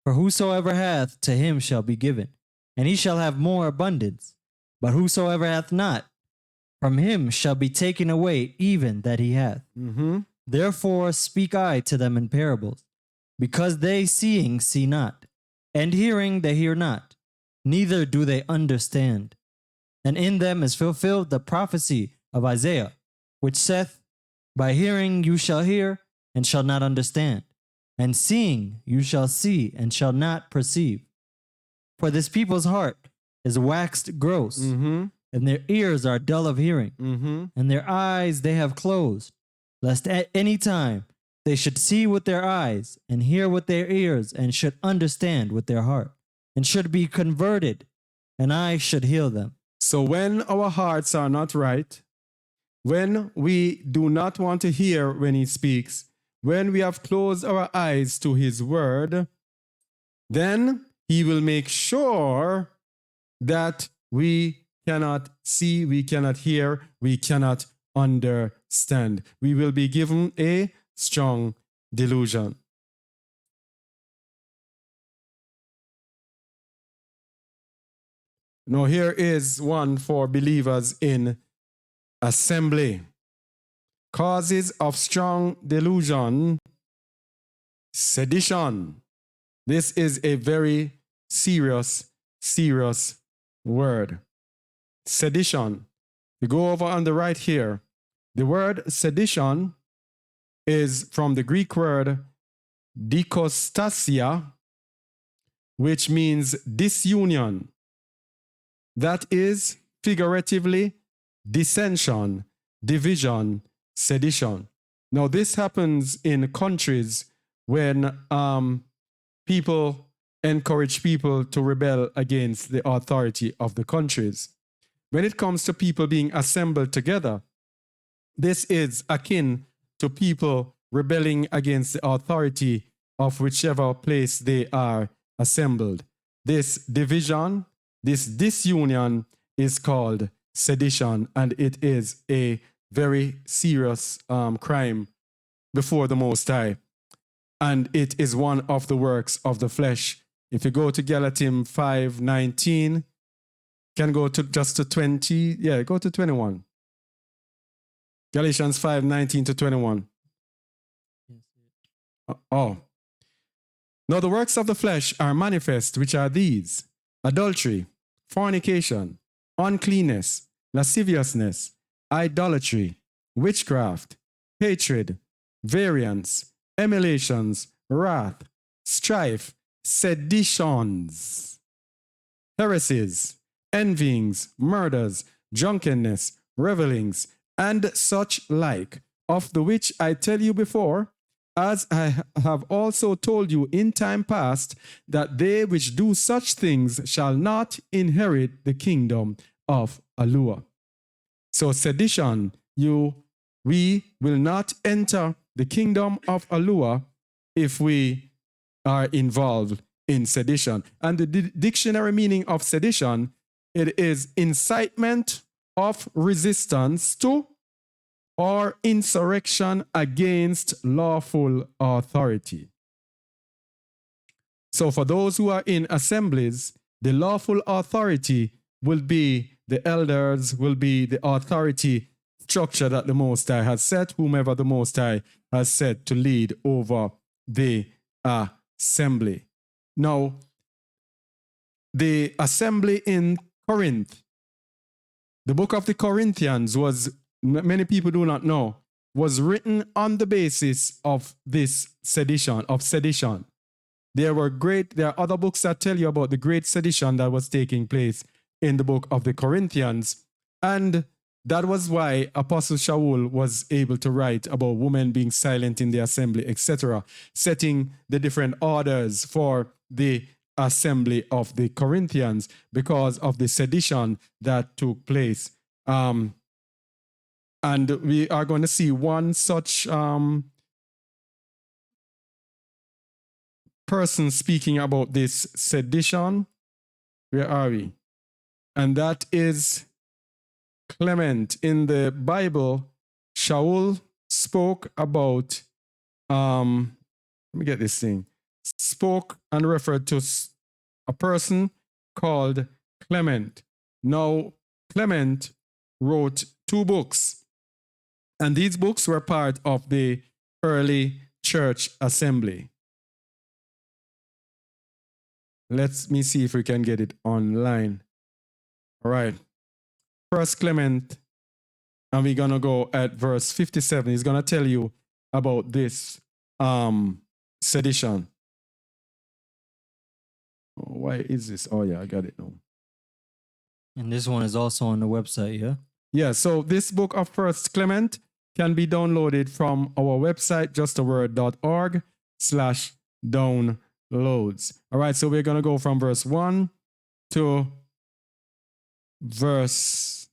For whosoever hath, to him shall be given, and he shall have more abundance. But whosoever hath not, from him shall be taken away even that he hath. Therefore speak I to them in parables, because they seeing see not, and hearing they hear not, neither do they understand. And in them is fulfilled the prophecy of Isaiah, which saith, By hearing you shall hear, and shall not understand, and seeing you shall see, and shall not perceive. For this people's heart is waxed gross, and their ears are dull of hearing, and their eyes they have closed, lest at any time they should see with their eyes, and hear with their ears, and should understand with their heart, and should be converted, and I should heal them. So when our hearts are not right, when we do not want to hear when he speaks, when we have closed our eyes to his word, then he will make sure that we cannot see, we cannot hear, we cannot understand. We will be given a strong delusion. Now, here is one for believers in assembly. Causes of strong delusion, sedition. This is a very serious word. Sedition. We go over on the right here. The word sedition is from the Greek word dikostasia, which means disunion. That is figuratively dissension, division, sedition. Now, this happens in countries when people encourage people to rebel against the authority of the countries. When it comes to people being assembled together, this is akin to people rebelling against the authority of whichever place they are assembled. This division, this disunion is called sedition, and it is a very serious crime before the Most High. And it is one of the works of the flesh. If you go to Galatians 5:19, can go to just to 20, go to 21. Galatians 5:19 to 21. Now the works of the flesh are manifest, which are these: adultery, fornication, uncleanness, lasciviousness, idolatry, witchcraft, hatred, variance, emulations, wrath, strife, seditions, heresies, envyings, murders, drunkenness, revelings, and such like, of the which I tell you before, as I have also told you in time past, that they which do such things shall not inherit the kingdom of Yahuwah. So sedition, we will not enter the kingdom of Yahuwah if we are involved in sedition. And the dictionary meaning of sedition, it is incitement of resistance to or insurrection against lawful authority. So for those who are in assemblies, the lawful authority will be the elders, will be the authority structure that the Most High has set, whomever the Most High has set to lead over the assembly. Now, the assembly in Corinth, the book of the Corinthians was, many people do not know, was written on the basis of this sedition. There are other books that tell you about the great sedition that was taking place in the book of the Corinthians. And that was why Apostle Shaul was able to write about women being silent in the assembly, etc., setting the different orders for the assembly of the Corinthians because of the sedition that took place. And we are going to see one such person speaking about this sedition. Where are we? And that is Clement. In the Bible, Shaul spoke about, let me get this thing, spoke and referred to a person called Clement. Now, Clement wrote 2 books, and these books were part of the early church assembly. Let me see if we can get it online. All right. First Clement, and we're going to go at verse 57. He's going to tell you about this sedition. Oh, why is this? Oh, yeah, I got it now. And this one is also on the website, yeah? Yeah, so this book of First Clement can be downloaded from our website, justaword.org/downloads. All right, so we're going to go from verse 1 to verse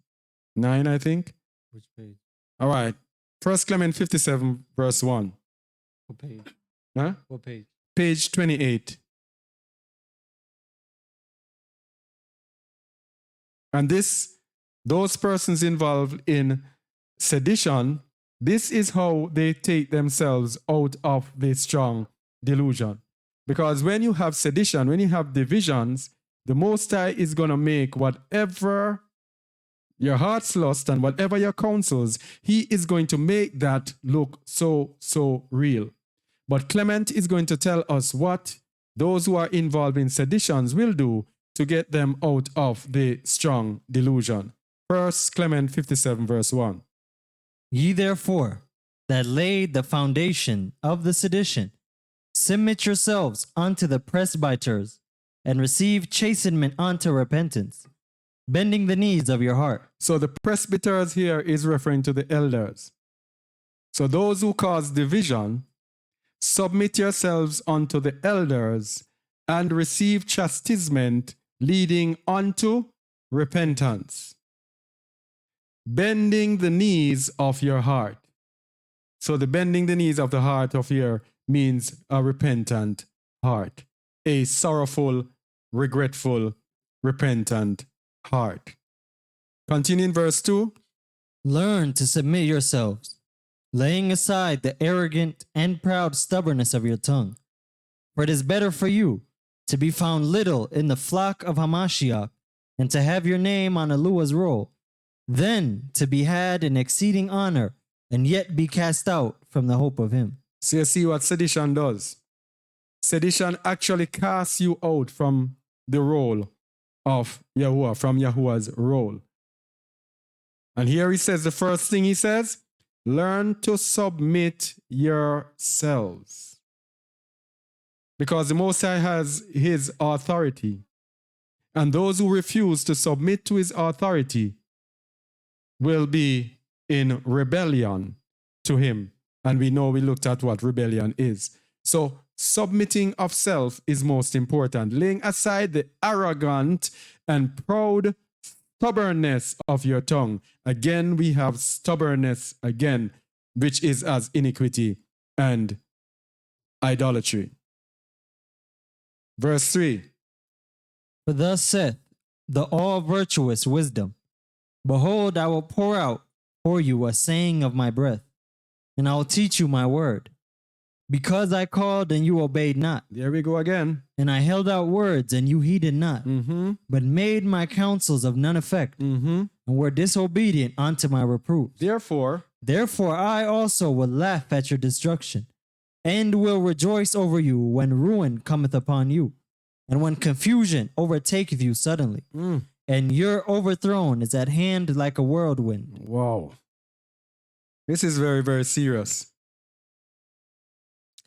9, I think. Which page? All right. First Clement 57, verse 1. What page? Huh? What page? Page 28. And those persons involved in sedition, this is how they take themselves out of the strong delusion. Because when you have sedition, when you have divisions, the Most High is going to make whatever your heart's lust and whatever your counsels, he is going to make that look so real. But Clement is going to tell us what those who are involved in seditions will do to get them out of the strong delusion. First Clement 57, verse 1. Ye therefore that laid the foundation of the sedition, submit yourselves unto the presbyters, and receive chastenment unto repentance, bending the knees of your heart. So the presbyters here is referring to the elders. So those who cause division, submit yourselves unto the elders and receive chastisement leading unto repentance, bending the knees of your heart. So the bending the knees of the heart of here means a repentant heart, a sorrowful, regretful, repentant heart. Continue in verse 2. Learn to submit yourselves, laying aside the arrogant and proud stubbornness of your tongue. For it is better for you to be found little in the flock of Hamashiach, and to have your name on Yahuwah's roll, than to be had in exceeding honor, and yet be cast out from the hope of him. So you see what sedition does. Sedition actually casts you out from the role of Yahuwah, from Yahuwah's role. And here he says, the first thing he says, learn to submit yourselves. Because the Most High has his authority. And those who refuse to submit to his authority will be in rebellion to him. And we know we looked at what rebellion is. So submitting of self is most important. Laying aside the arrogant and proud stubbornness of your tongue. Again, we have stubbornness again, which is as iniquity and idolatry. Verse 3. For thus saith the all-virtuous wisdom, behold, I will pour out for you a saying of my breath, and I will teach you my word. Because I called and you obeyed not. There we go again. And I held out words and you heeded not, but made my counsels of none effect, and were disobedient unto my reproof. Therefore I also will laugh at your destruction, and will rejoice over you when ruin cometh upon you, and when confusion overtaketh you suddenly, and your overthrown is at hand like a whirlwind. Wow. This is very, very serious.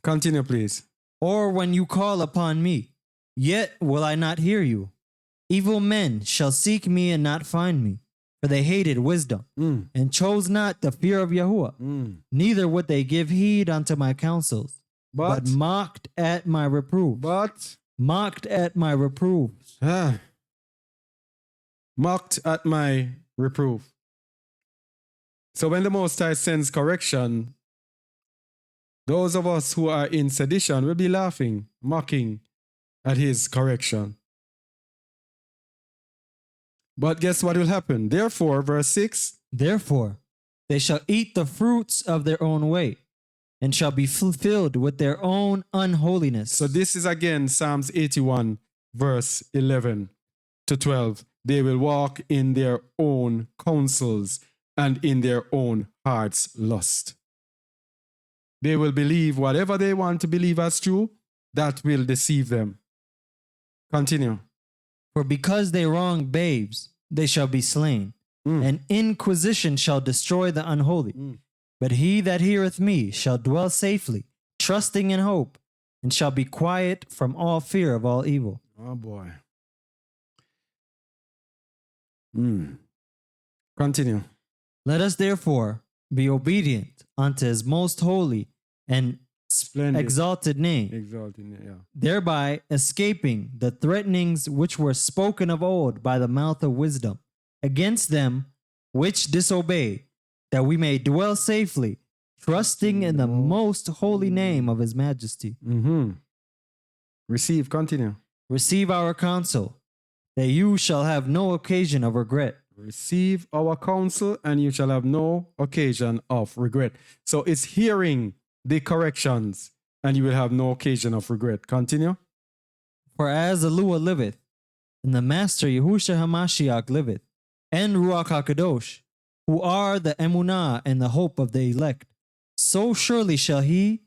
Continue, please. Or when you call upon me, yet will I not hear you. Evil men shall seek me and not find me, for they hated wisdom, and chose not the fear of Yahuwah. Neither would they give heed unto my counsels, but mocked at my reproof. Mocked at my reproofs. Mocked at my reproof. So when the Most High sends correction, those of us who are in sedition will be laughing, mocking at his correction. But guess what will happen? Therefore, verse 6. Therefore, they shall eat the fruits of their own way, and shall be fulfilled with their own unholiness. So this is again Psalms 81, verse 11 to 12. They will walk in their own counsels and in their own heart's lust. They will believe whatever they want to believe as true, that will deceive them. Continue. For because they wrong babes, they shall be slain, and inquisition shall destroy the unholy. But he that heareth me shall dwell safely, trusting in hope, and shall be quiet from all fear of all evil. Oh boy. Continue. Let us therefore be obedient unto his most holy and Splendid. exalted name, thereby escaping the threatenings which were spoken of old by the mouth of wisdom against them which disobey, that we may dwell safely, trusting in the most holy name of his majesty. Receive, continue. Receive our counsel, that you shall have no occasion of regret. Receive our counsel, and you shall have no occasion of regret. So it's hearing the corrections, and you will have no occasion of regret. Continue. For as Yahuwah liveth, and the Master Yahusha HaMashiach liveth, and Ruach HaKadosh, who are the emunah and the hope of the elect, so surely shall he,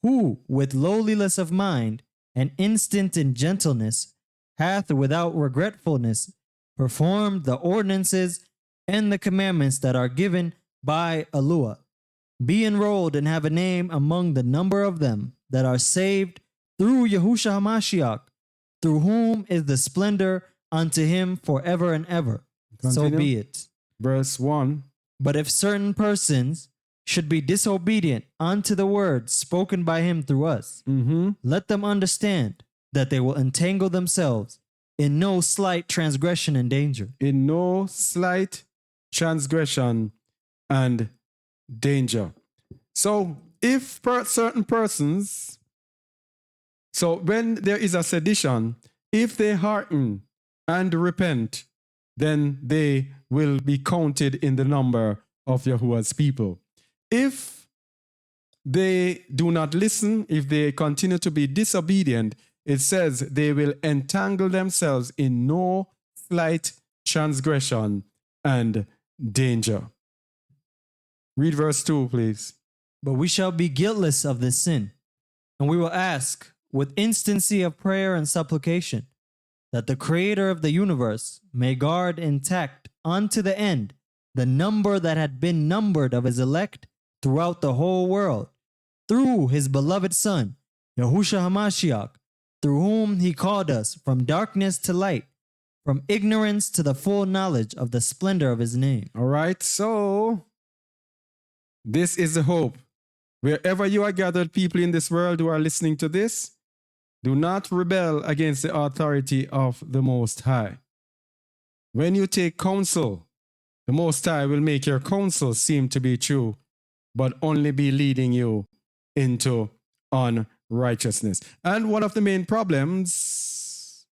who with lowliness of mind and instant in gentleness hath without regretfulness performed the ordinances and the commandments that are given by Yahuwah, be enrolled and have a name among the number of them that are saved through Yahusha HaMashiach, through whom is the splendor unto him forever and ever. Continue. So be it. Verse 1. But if certain persons should be disobedient unto the words spoken by him through us, let them understand that they will entangle themselves in no slight transgression and danger. In no slight transgression and danger. So if certain persons, so when there is a sedition, if they hearken and repent, then they will be counted in the number of Yahuwah's people. If they do not listen, if they continue to be disobedient, it says they will entangle themselves in no slight transgression and danger. Read verse 2, please. But we shall be guiltless of this sin, and we will ask, with instancy of prayer and supplication, that the Creator of the universe may guard intact unto the end the number that had been numbered of his elect throughout the whole world, through his beloved Son, Yahusha HaMashiach, through whom he called us from darkness to light, from ignorance to the full knowledge of the splendor of his name. All right, so this is the hope. Wherever you are gathered, people in this world who are listening to this, do not rebel against the authority of the Most High. When you take counsel, the Most High will make your counsel seem to be true, but only be leading you into unrighteousness. And one of the main problems,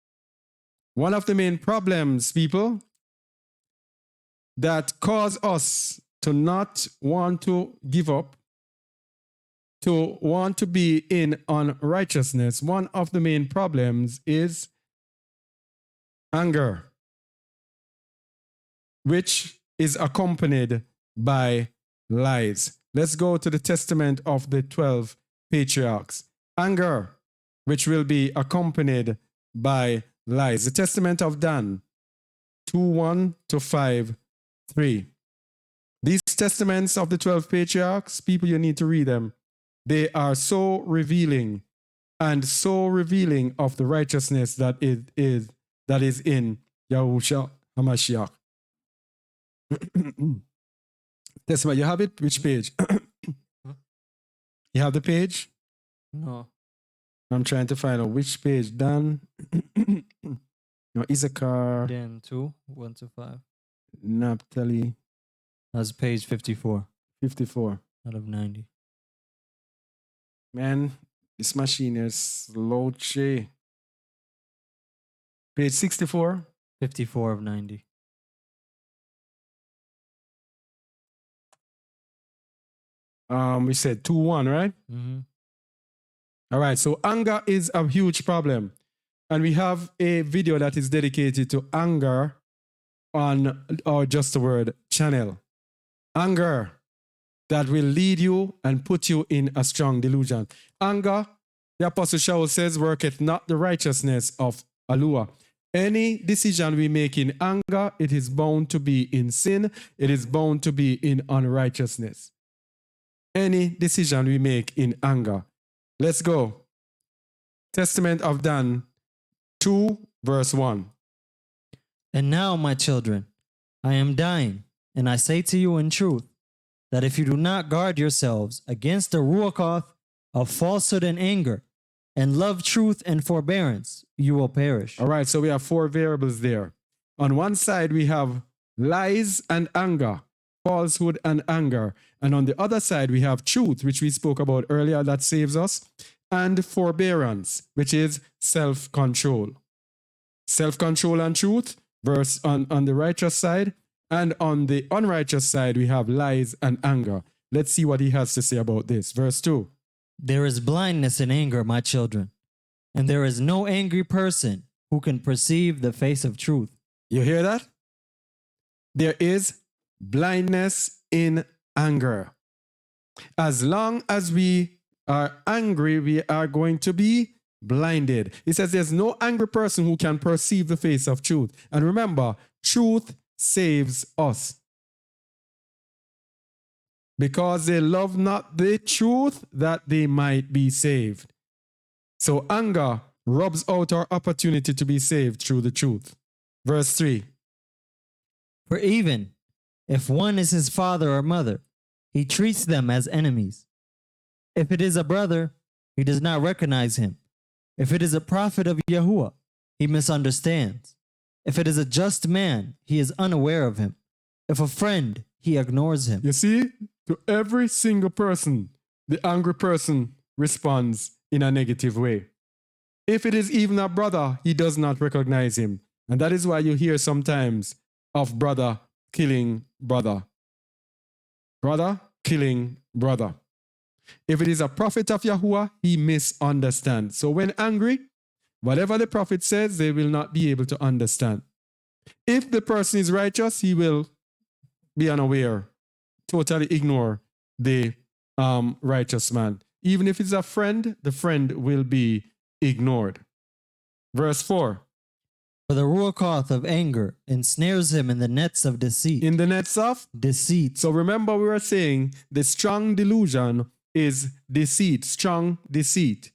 people, that cause us to not want to give up, to want to be in unrighteousness, one of the main problems is anger, which is accompanied by lies. Let's go to the testament of the 12 patriarchs. Anger, which will be accompanied by lies. The testament of Dan, 2:1 to 5:3. These testaments of the 12 patriarchs, people, you need to read them. They are so revealing and so revealing of the righteousness that is in Yahusha HaMashiach. Testament, you have it? Which page? You have the page? No. I'm trying to find out which page. Dan. No, Issachar. Dan 2, 1 to 5. Naphtali. That's page 54 54. out of 90. Man, this machine is slow. Page 64. 54 of 90. We said 2:1, right? Mm-hmm. All right, so anger is a huge problem. And we have a video that is dedicated to anger on our Just the Word channel. Anger that will lead you and put you in a strong delusion. Anger, the Apostle Shaul says, worketh not the righteousness of Alua. Any decision we make in anger, it is bound to be in sin. It is bound to be in unrighteousness. Any decision we make in anger. Let's go. Testament of Dan 2, verse 1. And now, my children, I am dying, and I say to you in truth, that if you do not guard yourselves against the ruach of falsehood and anger, and love truth and forbearance, you will perish. All right, so we have 4 variables there. On one side, we have lies and anger, falsehood and anger. And on the other side, we have truth, which we spoke about earlier, that saves us, and forbearance, which is self-control. Self-control and truth, verse on the righteous side. And on the unrighteous side, we have lies and anger. Let's see what he has to say about this. Verse 2. There is blindness in anger, my children, and there is no angry person who can perceive the face of truth. You hear that? There is blindness in anger. As long as we are angry, we are going to be blinded. It says there's no angry person who can perceive the face of truth. And remember, truth saves us. Because they love not the truth, that they might be saved. So anger robs out our opportunity to be saved through the truth. Verse 3. For even if one is his father or mother, he treats them as enemies. If it is a brother, he does not recognize him. If it is a prophet of Yahuwah, he misunderstands. If it is a just man, he is unaware of him. If a friend, he ignores him. You see, to every single person, the angry person responds in a negative way. If it is even a brother, he does not recognize him. And that is why you hear sometimes of brother killing brother. Brother killing brother. If it is a prophet of Yahuwah, he misunderstands. So when angry, whatever the prophet says, they will not be able to understand. If the person is righteous, he will be unaware, totally ignore the righteous man. Even if it's a friend, the friend will be ignored. Verse 4. For the ruach of anger ensnares him in the nets of deceit. In the nets of Deceit. So remember, we were saying the strong delusion is deceit, strong deceit.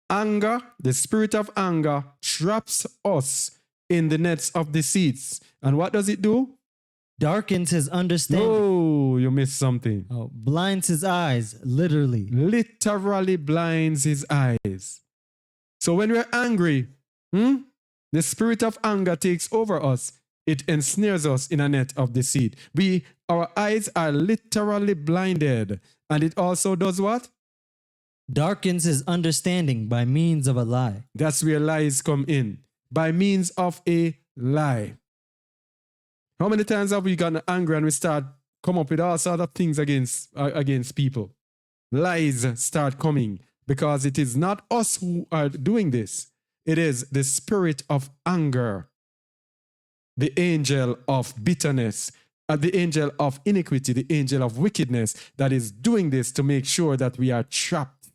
Anger, the spirit of anger, traps us in the nets of deceits. And what does it do? Darkens his understanding. Oh, you missed something. Oh, blinds his eyes, literally. Literally blinds his eyes. So when we're angry, the spirit of anger takes over us. It ensnares us in a net of deceit. Our eyes are literally blinded. And it also does what? Darkens his understanding by means of a lie. That's where lies come in. By means of a lie. How many times have we gotten angry and we start come up with all sorts of things against people? Lies start coming because it is not us who are doing this. It is the spirit of anger, the angel of bitterness, the angel of iniquity, the angel of wickedness that is doing this to make sure that we are trapped.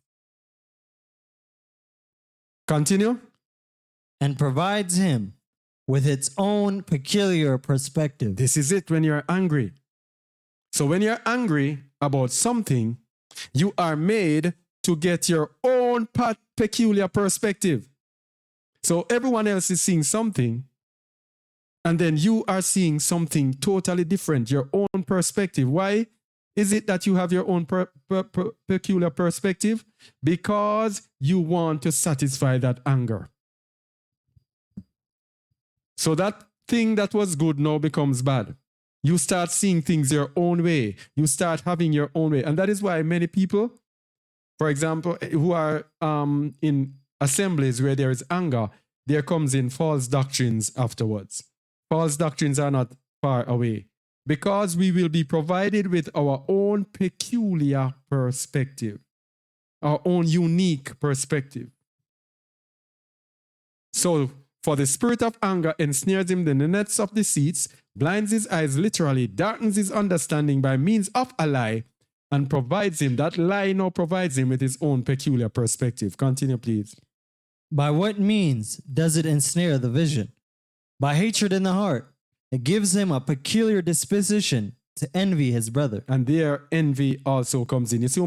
Continue. And provides him with its own peculiar perspective. This is it when you're angry. So when you're angry about something, you are made to get your own peculiar perspective. So everyone else is seeing something, and then you are seeing something totally different, your own perspective. Why is it that you have your own peculiar perspective? Because you want to satisfy that anger. So that thing that was good now becomes bad. You start seeing things your own way. You start having your own way. And that is why many people, for example, who are in assemblies where there is anger, there comes in false doctrines afterwards. False doctrines are not far away because we will be provided with our own peculiar perspective, our own unique perspective. So, for the spirit of anger ensnares him in the nets of deceits, blinds his eyes literally, darkens his understanding by means of a lie, and provides him, that lie now provides him with his own peculiar perspective. Continue, please. By what means does it ensnare the vision? By hatred in the heart. It gives him a peculiar disposition to envy his brother. And there envy also comes in. You see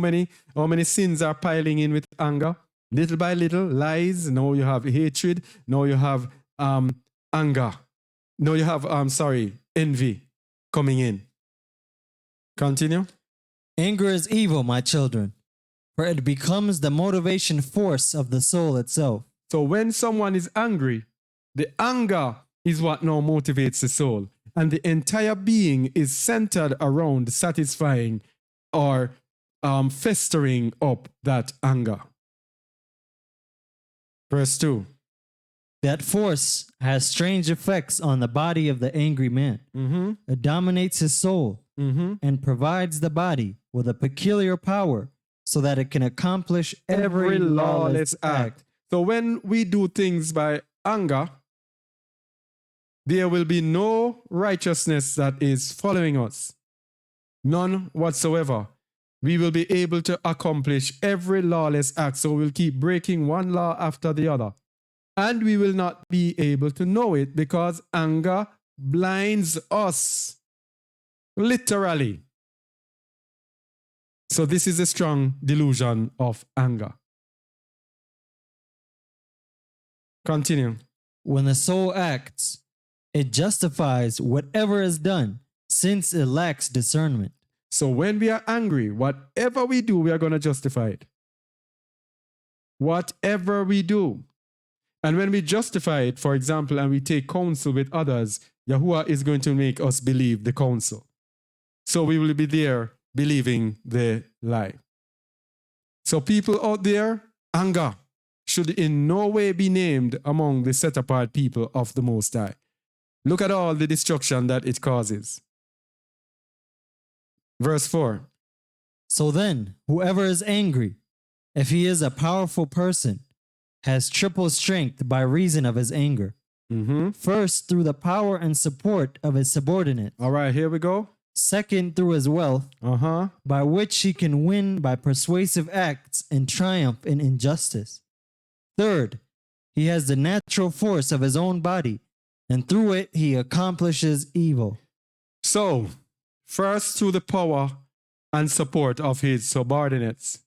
how many sins are piling in with anger? Little by little, lies. Now you have hatred. Now you have anger. Now you have, envy coming in. Continue. Anger is evil, my children, for it becomes the motivation force of the soul itself. So when someone is angry, the anger is what now motivates the soul. And the entire being is centered around satisfying or festering up that anger. Verse 2. That force has strange effects on the body of the angry man. It dominates his soul and provides the body with a peculiar power so that it can accomplish every lawless act. So when we do things by anger, there will be no righteousness that is following us. None whatsoever. We will be able to accomplish every lawless act. So we'll keep breaking one law after the other. And we will not be able to know it because anger blinds us. Literally. So this is a strong delusion of anger. Continue. When the soul acts, it justifies whatever is done since it lacks discernment. So when we are angry, whatever we do, we are going to justify it. Whatever we do. And when we justify it, for example, and we take counsel with others, Yahuwah is going to make us believe the counsel. So we will be there believing the lie. So people out there, anger should in no way be named among the set-apart people of the Most High. Look at all the destruction that it causes. Verse 4. So then, whoever is angry, if he is a powerful person, has triple strength by reason of his anger. First, through the power and support of his subordinates. All right, here we go. Second, through his wealth, by which he can win by persuasive acts and triumph in injustice. Third, he has the natural force of his own body, and through it he accomplishes evil. So, first through the power and support of his subordinates.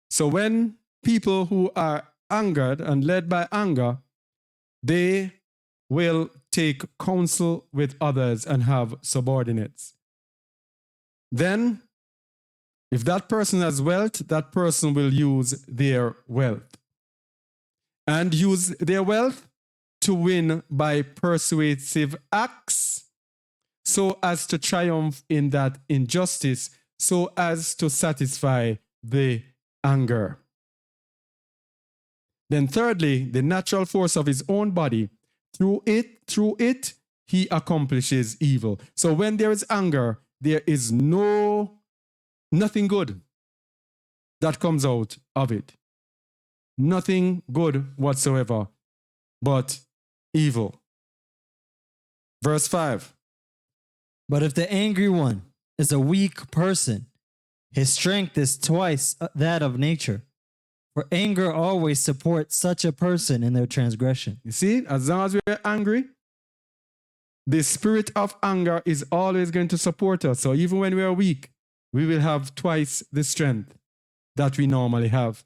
So when people who are angered and led by anger, they will take counsel with others and have subordinates. Then, if that person has wealth, that person will use their wealth. And use their wealth to win by persuasive acts so as to triumph in that injustice, so as to satisfy the anger. Then thirdly, the natural force of his own body, through it, he accomplishes evil. So when there is anger, there is nothing good that comes out of it. Nothing good whatsoever, but evil. Verse 5. But if the angry one is a weak person, his strength is twice that of nature. For anger always supports such a person in their transgression. You see, as long as we're angry, the spirit of anger is always going to support us. So even when we are weak, we will have twice the strength that we normally have.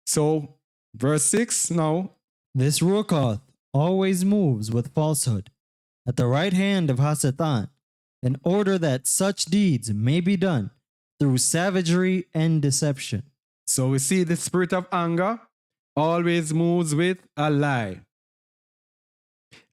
So, verse 6 now. This Ruach always moves with falsehood at the right hand of Hasatan, in order that such deeds may be done through savagery and deception. So we see the spirit of anger always moves with a lie.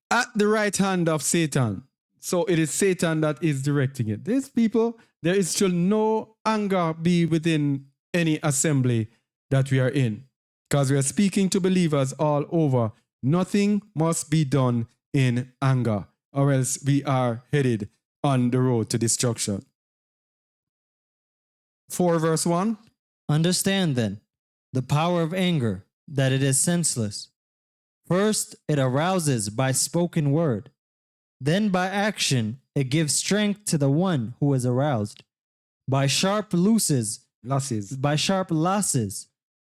At the right hand of Satan. So it is Satan that is directing it. These people, there is still no anger be within any assembly that we are in. Because we are speaking to believers all over. Nothing must be done in anger, or else we are headed on the road to destruction. 4 verse 1. Understand then the power of anger, that it is senseless. First, it arouses by spoken word. Then by action, it gives strength to the one who is aroused. By sharp losses,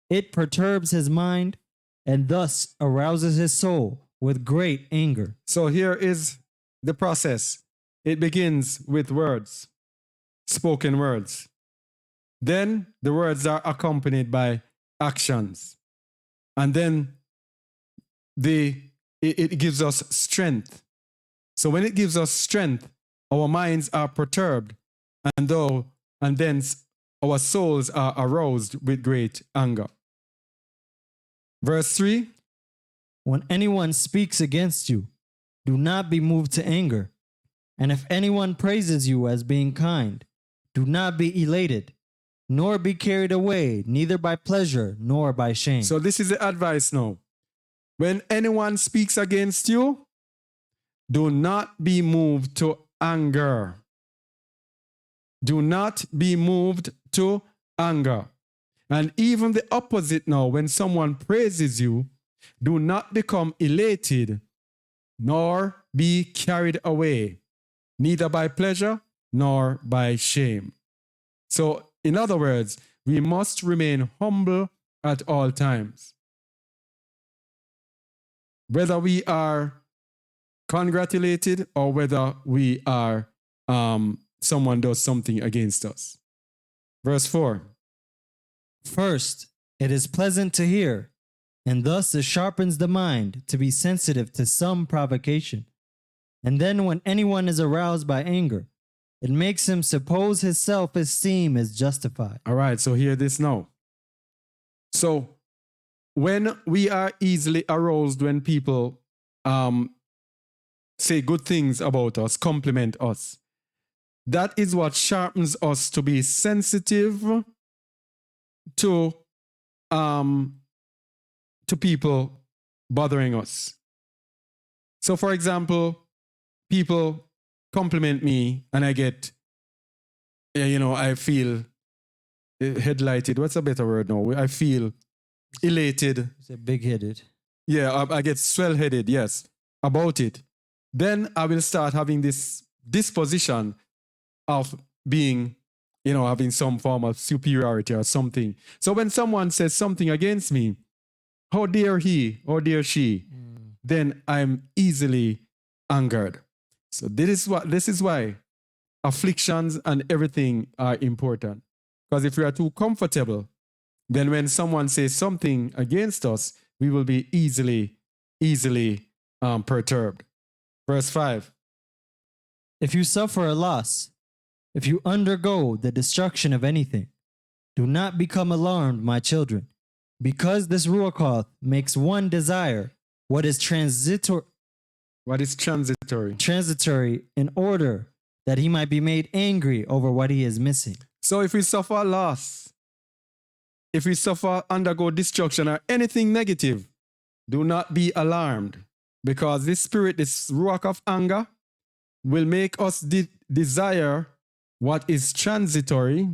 it perturbs his mind and thus arouses his soul with great anger. So here is the process. It begins with words, spoken words. Then the words are accompanied by actions. And then it gives us strength. So when it gives us strength, our minds are perturbed, and thence our souls are aroused with great anger. Verse 3. When anyone speaks against you, do not be moved to anger. And if anyone praises you as being kind, do not be elated, nor be carried away, neither by pleasure nor by shame. So this is the advice now. When anyone speaks against you, do not be moved to anger. Do not be moved to anger. And even the opposite now, when someone praises you, do not become elated, nor be carried away, neither by pleasure nor by shame. So, in other words, we must remain humble at all times. Whether we are congratulated or whether we are someone does something against us. Verse 4. First, it is pleasant to hear, and thus it sharpens the mind to be sensitive to some provocation. And then when anyone is aroused by anger, it makes him suppose his self-esteem is justified. All right, so hear this now. So when we are easily aroused, when people say good things about us, compliment us, that is what sharpens us to be sensitive to people bothering us. So, for example, people compliment me and I get, I feel headlighted. What's a better word now? I feel elated. It's a big-headed. Yeah, I get swell-headed, yes, about it. Then I will start having this disposition of being, having some form of superiority or something. So when someone says something against me, how dare he, how dare she, then I'm easily angered. So this is why afflictions and everything are important. Because if we are too comfortable, then when someone says something against us, we will be easily perturbed. Verse 5. If you suffer a loss, if you undergo the destruction of anything, do not become alarmed, my children, because this ruach makes one desire what is transitory in order that he might be made angry over what he is missing. So if we suffer loss, if we undergo destruction or anything negative, do not be alarmed, because this spirit, this ruach of anger, will make us desire what is transitory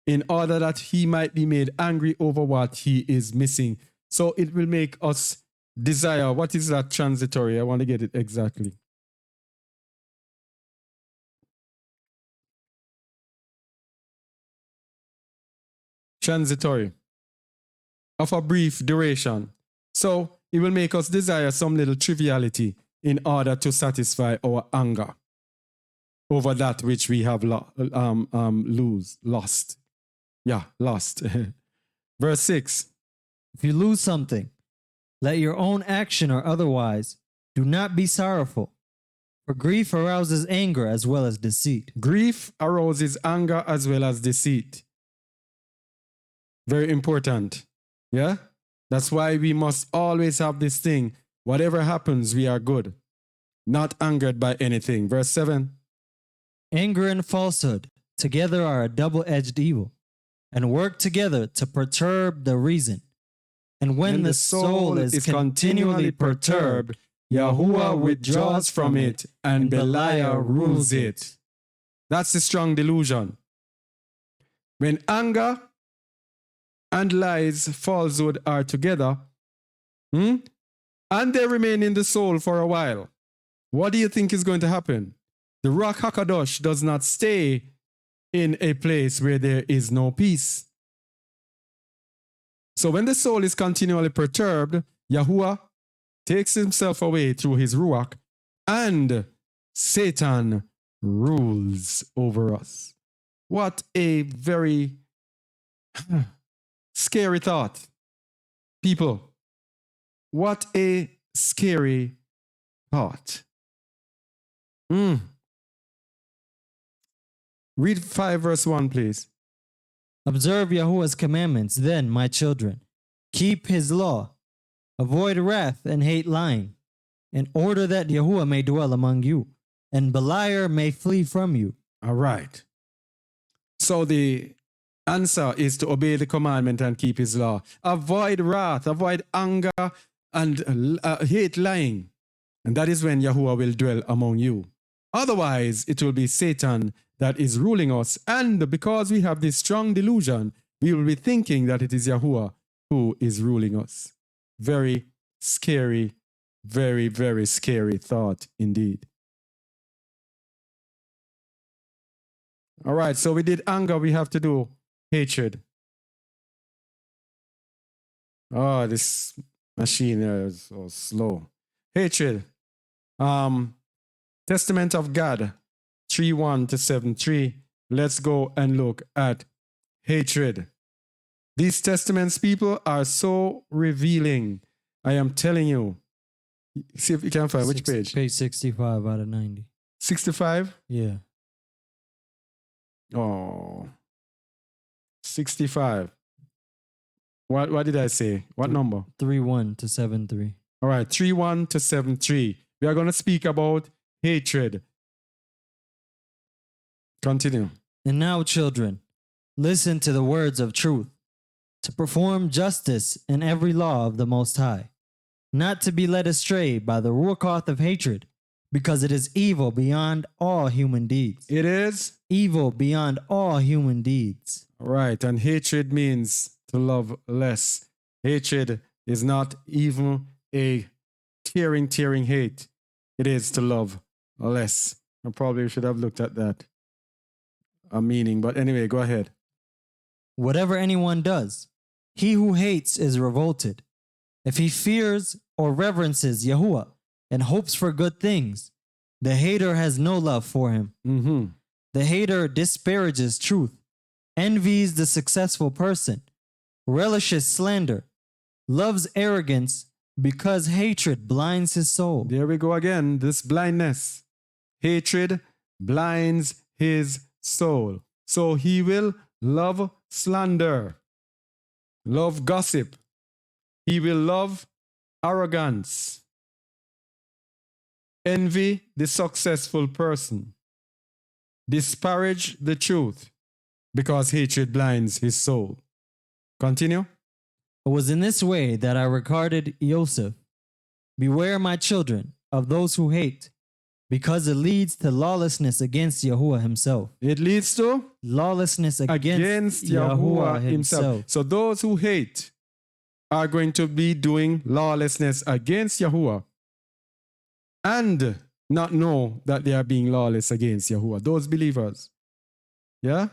in order that he might be made angry over what he is missing. So it will make us desire. What is that transitory? I want to get it exactly. Transitory. Of a brief duration. So it will make us desire some little triviality in order to satisfy our anger over that which we have lost. Yeah, lost. Verse 6. If you lose something, let your own action or otherwise, do not be sorrowful. For grief arouses anger as well as deceit. Grief arouses anger as well as deceit. Very important. Yeah? That's why we must always have this thing. Whatever happens, we are good. Not angered by anything. Verse 7. Anger and falsehood together are a double-edged evil, and work together to perturb the reason. And when the soul is continually perturbed, Yahuwah withdraws from it, and Belial rules it. That's the strong delusion. When anger and lies, falsehood are together, and they remain in the soul for a while, what do you think is going to happen? The Ruach HaKadosh does not stay in a place where there is no peace. So when the soul is continually perturbed, Yahuwah takes himself away through his Ruach, and Satan rules over us. What a very scary thought. People, what a scary thought. Read 5 verse 1, please. Observe Yahuwah's commandments, then, my children. Keep his law. Avoid wrath and hate lying, in order that Yahuwah may dwell among you, and Belial may flee from you. All right. So the answer is to obey the commandment and keep his law. Avoid wrath, avoid anger, and hate lying. And that is when Yahuwah will dwell among you. Otherwise, it will be Satan that is ruling us. And because we have this strong delusion, we will be thinking that it is Yahuwah who is ruling us. Very scary, very, very scary thought indeed. All right, so we did anger, we have to do hatred. Oh, this machine is so slow. Hatred. Testament of God, 3:1 to 7:3. Let's go and look at hatred. These testaments, people, are so revealing. I am telling you. See if you can find which page. Page 65 out of 90. 65? Yeah. Oh. 65. What did I say? What number? 3:1 to 7:3. All right, 3:1 to 7:3. We are going to speak about hatred. Continue. And now, children, listen to the words of truth, to perform justice in every law of the Most High, not to be led astray by the ruach of hatred, because it is evil beyond all human deeds. It is evil beyond all human deeds. All right, and hatred means to love less. Hatred is not even a tearing hate. It is to love less. I probably should have looked at that meaning, but anyway, go ahead. Whatever anyone does, he who hates is revolted, If he fears or reverences Yahuwah and hopes for good things, the hater has no love for him. Mm-hmm. The hater disparages truth, envies the successful person, relishes slander, loves arrogance because hatred blinds his soul. There we go again, this blindness. Hatred blinds his soul. So he will love slander, love gossip. He will love arrogance, envy the successful person, disparage the truth, because hatred blinds his soul. Continue. It was in this way that I regarded Joseph. Beware, my children, of those who hate, because it leads to lawlessness against Yahuwah himself. It leads to Lawlessness against Yahuwah himself. So those who hate are going to be doing lawlessness against Yahuwah and not know that they are being lawless against Yahuwah. Those believers. Yeah?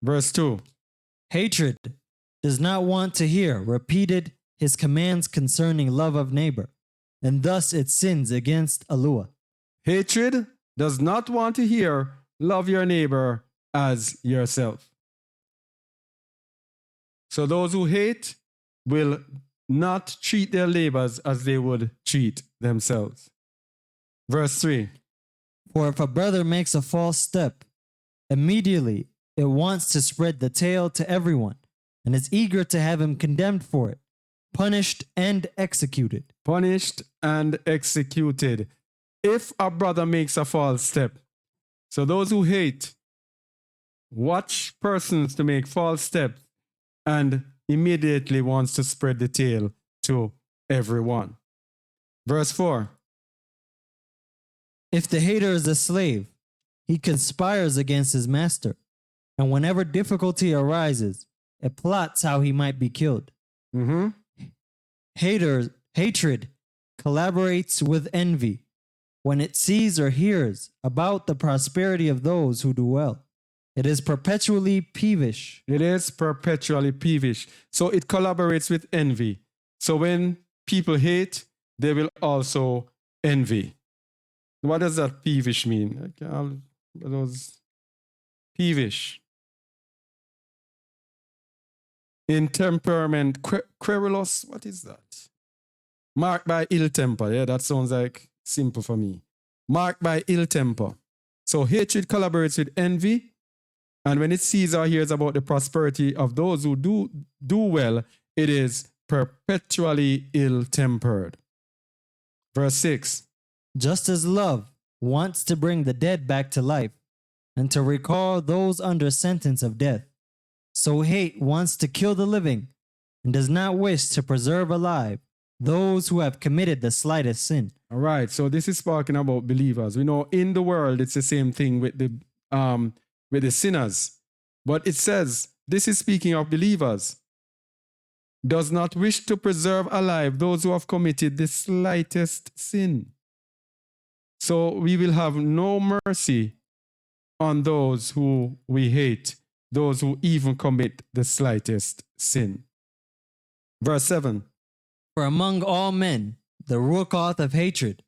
Verse 2. Hatred does not want to hear repeated his commands concerning love of neighbor, and thus it sins against Yahuwah. Hatred does not want to hear love your neighbor as yourself. So those who hate will not treat their neighbors as they would treat themselves. Verse 3. For if a brother makes a false step, immediately it wants to spread the tale to everyone, and is eager to have him condemned for it, punished and executed. Punished and executed. If a brother makes a false step. So those who hate watch persons to make false steps and immediately wants to spread the tale to everyone. Verse 4. If the hater is a slave, he conspires against his master, and whenever difficulty arises, it plots how he might be killed. Mm-hmm. Hatred collaborates with envy when it sees or hears about the prosperity of those who do well. It is perpetually peevish. It is perpetually peevish. So it collaborates with envy. So when people hate, they will also envy. What does that peevish mean? Those peevish. In temperament, querulous, what is that? Marked by ill temper. Yeah, that sounds like simple for me. Marked by ill temper. So hatred collaborates with envy. And when it sees or hears about the prosperity of those who do well, it is perpetually ill-tempered. Verse 6. Just as love wants to bring the dead back to life and to recall those under sentence of death, so hate wants to kill the living and does not wish to preserve alive those who have committed the slightest sin. All right, so this is talking about believers. We know in the world it's the same thing with the sinners. But it says, this is speaking of believers, does not wish to preserve alive those who have committed the slightest sin. So we will have no mercy on those who we hate, those who even commit the slightest sin. Verse 7. For among all men, the ruach of hatred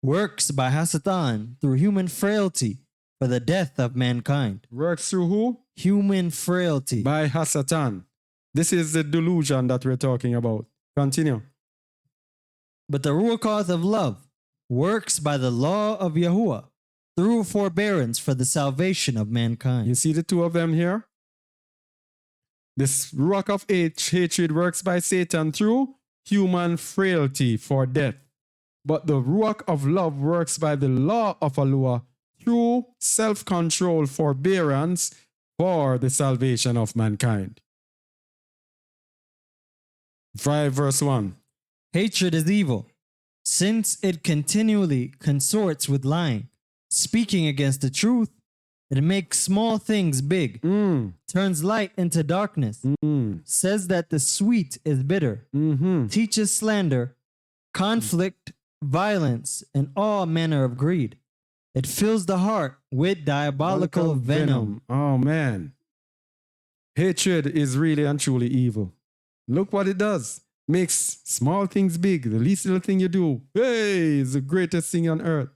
works by Hasatan through human frailty for the death of mankind. Works through who? Human frailty. By Hasatan. This is the delusion that we're talking about. Continue. But the ruach of love works by the law of Yahuwah through forbearance for the salvation of mankind. You see the two of them here? This ruach of hatred works by Satan through human frailty for death. But the ruach of love works by the law of Yahuwah through self-control, forbearance for the salvation of mankind. 5 verse 1. Hatred is evil, since it continually consorts with lying, speaking against the truth. It makes small things big, turns light into darkness, says that the sweet is bitter, teaches slander, conflict, violence, and all manner of greed. It fills the heart with diabolical venom. Oh man. Hatred is really and truly evil. Look what it does. makes small things big. The least little thing you do, hey, is the greatest thing on earth.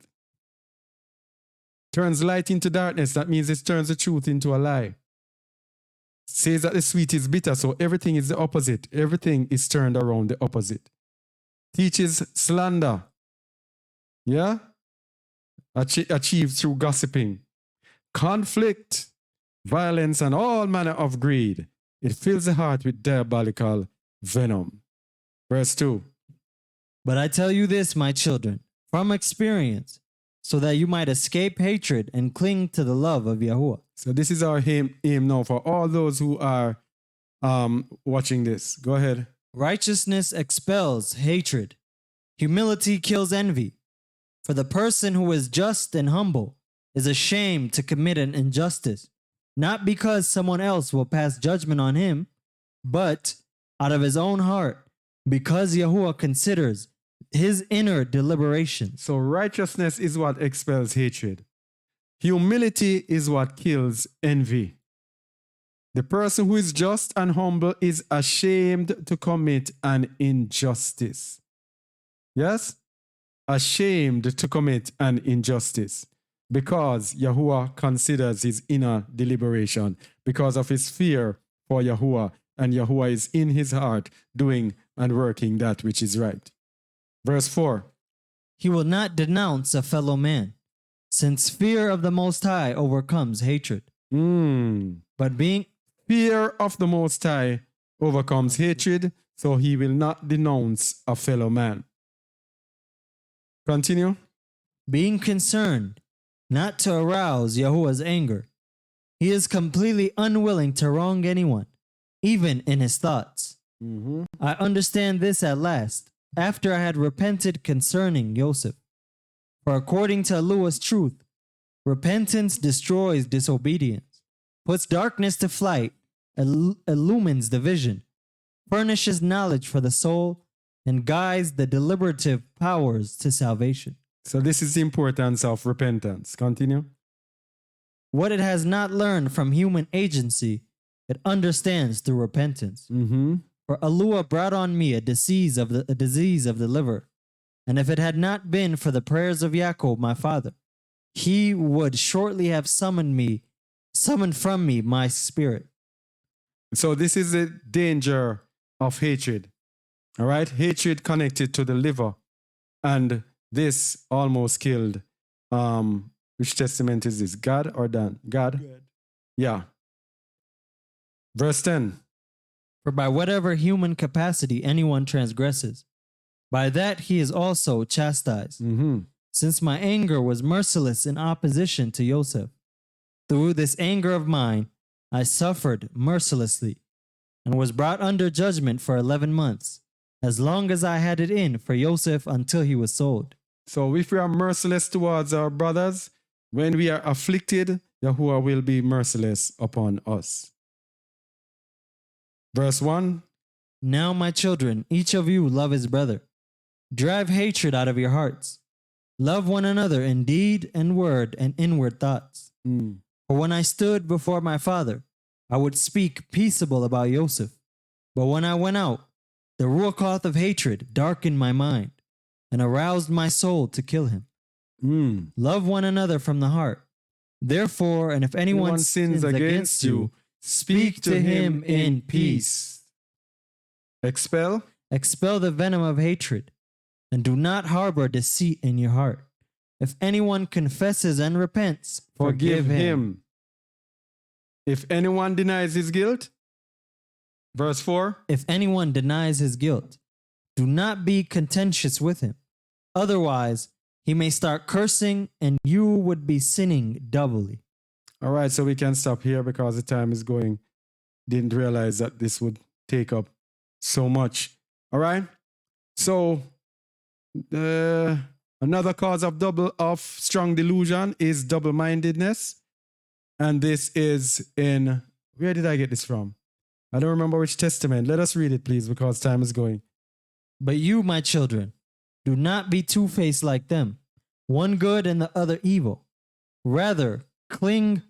Turns light into darkness. That means it turns the truth into a lie. Says that the sweet is bitter, so everything is the opposite. Everything is turned around the opposite. Teaches slander. Yeah? Achieved through gossiping. Conflict, violence, and all manner of greed. It fills the heart with diabolical venom. Verse 2. But I tell you this, my children, from experience, so that you might escape hatred and cling to the love of Yahuwah. So this is our aim now for all those who are watching this. Go ahead. Righteousness expels hatred. Humility kills envy. For the person who is just and humble is ashamed to commit an injustice, not because someone else will pass judgment on him, but out of his own heart, because Yahuwah considers his inner deliberations. So righteousness is what expels hatred. Humility is what kills envy. The person who is just and humble is ashamed to commit an injustice. Yes? Ashamed to commit an injustice because Yahuwah considers his inner deliberation, because of his fear for Yahuwah, and Yahuwah is in his heart doing and working that which is right. Verse 4. He will not denounce a fellow man, since fear of the Most High overcomes hatred. But being fear of the Most High overcomes hatred, so he will not denounce a fellow man. Continue. Being concerned not to arouse Yahuwah's anger, he is completely unwilling to wrong anyone, even in his thoughts. I understand this at last, after I had repented concerning Joseph. For according to Elua's truth, repentance destroys disobedience, puts darkness to flight, illumines the vision, furnishes knowledge for the soul, and guides the deliberative powers to salvation. So this is the importance of repentance. Continue. What it has not learned from human agency, it understands through repentance. For Elua brought on me a disease of the liver, and if it had not been for the prayers of Yaakov my father, he would shortly have summoned from me my spirit. So this is the danger of hatred. All right? Hatred connected to the liver. And this almost killed, which testament is this? God or Dan? God? Yeah. Verse 10. For by whatever human capacity anyone transgresses, by that he is also chastised. Since my anger was merciless in opposition to Joseph, through this anger of mine, I suffered mercilessly and was brought under judgment for 11 months, as long as I had it in for Joseph until he was sold. So if we are merciless towards our brothers, when we are afflicted, Yahuwah will be merciless upon us. Verse 1. Now, my children, each of you love his brother. Drive hatred out of your hearts. Love one another in deed and word and inward thoughts. For when I stood before my father, I would speak peaceable about Joseph. But when I went out, the ruach of hatred darkened my mind and aroused my soul to kill him. Love one another from the heart. Therefore, and if anyone sins against you, speak to him in peace. Expel the venom of hatred, and do not harbor deceit in your heart. If anyone confesses and repents, forgive him. If anyone denies his guilt, verse 4. If anyone denies his guilt, do not be contentious with him. Otherwise, he may start cursing and you would be sinning doubly. All right, so we can stop here because the time is going. Didn't realize that this would take up so much. All right. So another cause of strong delusion is double-mindedness. And this is in, where did I get this from? I don't remember which testament. Let us read it, please, because time is going. But you, my children, do not be two-faced like them, one good and the other evil. Rather, cling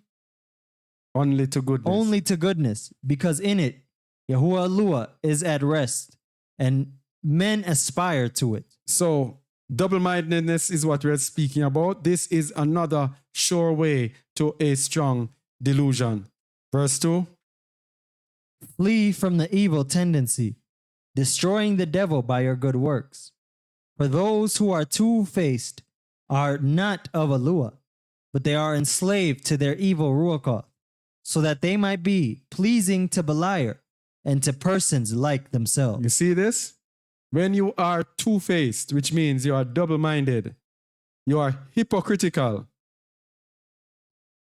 only to goodness. Because in it, Yahuwah Elua is at rest. and men aspire to it. So, double-mindedness is what we're speaking about. This is another sure way to a strong delusion. Verse 2. Flee from the evil tendency, destroying the devil by your good works. For those who are two-faced are not of Alua, but they are enslaved to their evil ruakoth, so that they might be pleasing to Beliar and to persons like themselves. You see this? When you are two-faced, which means you are double-minded, you are hypocritical,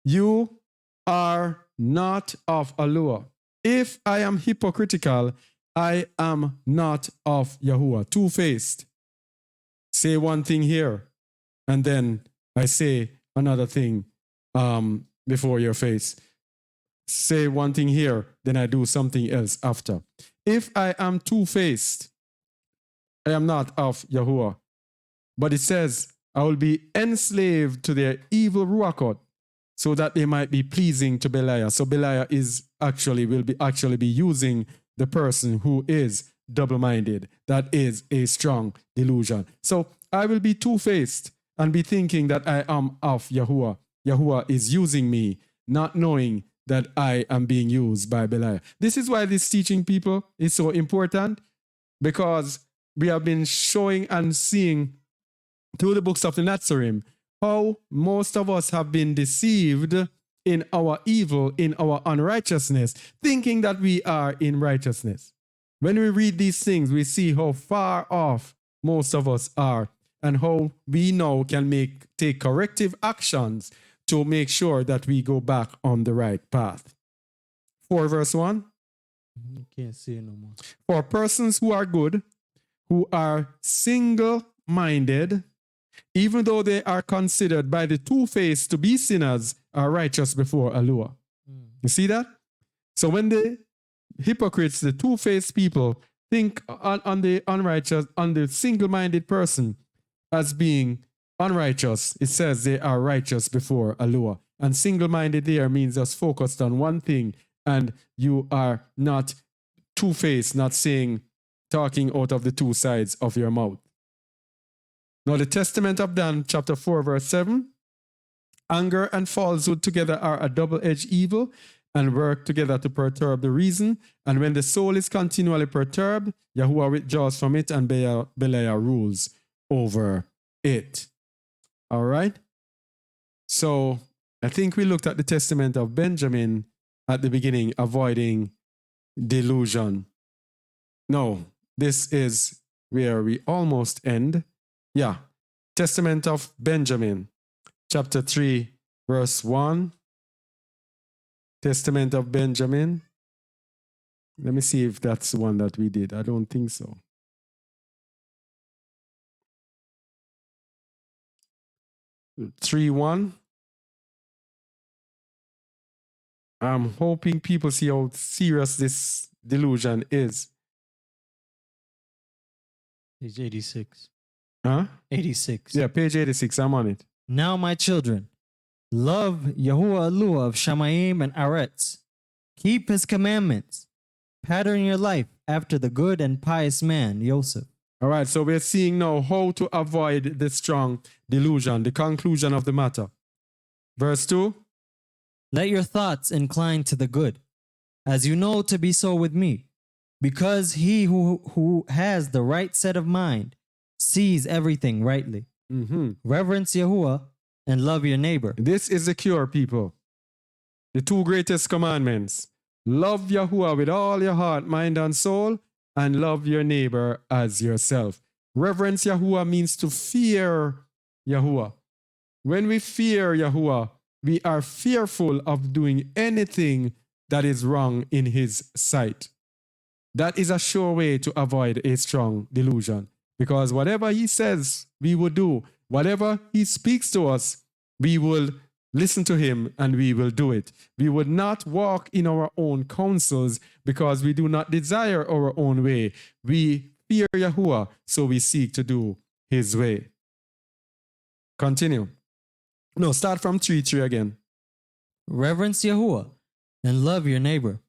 you are not of Alua. If I am hypocritical, I am not of Yahuwah. Two-faced. Say one thing here, and then I say another thing before your face. Say one thing here, then I do something else after. If I am two-faced, I am not of Yahuwah. But it says, I will be enslaved to their evil ruakot, so that they might be pleasing to Beliar. So Beliar will be using the person who is double-minded. That is a strong delusion. So I will be two-faced and be thinking that I am of Yahuwah. Yahuwah is using me, not knowing that I am being used by Beliar. This is why this teaching, people, is so important, because we have been showing and seeing through the books of the Nazarene how most of us have been deceived in our evil, in our unrighteousness, thinking that we are in righteousness. When we read these things, we see how far off most of us are and how we now can take corrective actions to make sure that we go back on the right path. 4 verse 1. You can't see it no more. For persons who are good, who are single-minded, even though they are considered by the two-faced to be sinners, are righteous before Alua. You see that? So when the hypocrites, the two-faced people, think on the unrighteous, on the single-minded person as being unrighteous, it says they are righteous before Alua. And single-minded there means just focused on one thing, and you are not two-faced, not talking out of the two sides of your mouth. Now, the Testament of Dan, chapter 4, verse 7, anger and falsehood together are a double-edged evil and work together to perturb the reason. And when the soul is continually perturbed, Yahuwah withdraws from it and Beliar rules over it. All right? So, I think we looked at the Testament of Benjamin at the beginning, avoiding delusion. No, this is where we almost end. Yeah, Testament of Benjamin, chapter 3, verse 1. Testament of Benjamin. Let me see if that's the one that we did. I don't think so. Three 1. I'm hoping people see how serious this delusion is. Page 86. Huh? 86. Yeah, page 86. I'm on it. Now, my children, love Yahuwah Alua of Shamayim and Aretz. Keep his commandments. Pattern your life after the good and pious man, Yosef. All right, so we're seeing now how to avoid the strong delusion, the conclusion of the matter. Verse 2. Let your thoughts incline to the good, as you know to be so with me, because he who has the right set of mind sees everything rightly. Reverence Yahuwah and love your neighbor. This is the cure, people. The 2 greatest commandments. Love Yahuwah with all your heart, mind, and soul, and love your neighbor as yourself. Reverence Yahuwah means to fear Yahuwah. When we fear Yahuwah, we are fearful of doing anything that is wrong in his sight. That is a sure way to avoid a strong delusion. Because whatever he says, we will do. Whatever he speaks to us, we will listen to him and we will do it. We would not walk in our own counsels because we do not desire our own way. We fear Yahuwah, so we seek to do his way. Continue. No, start from 3 again. Reverence Yahuwah and love your neighbor.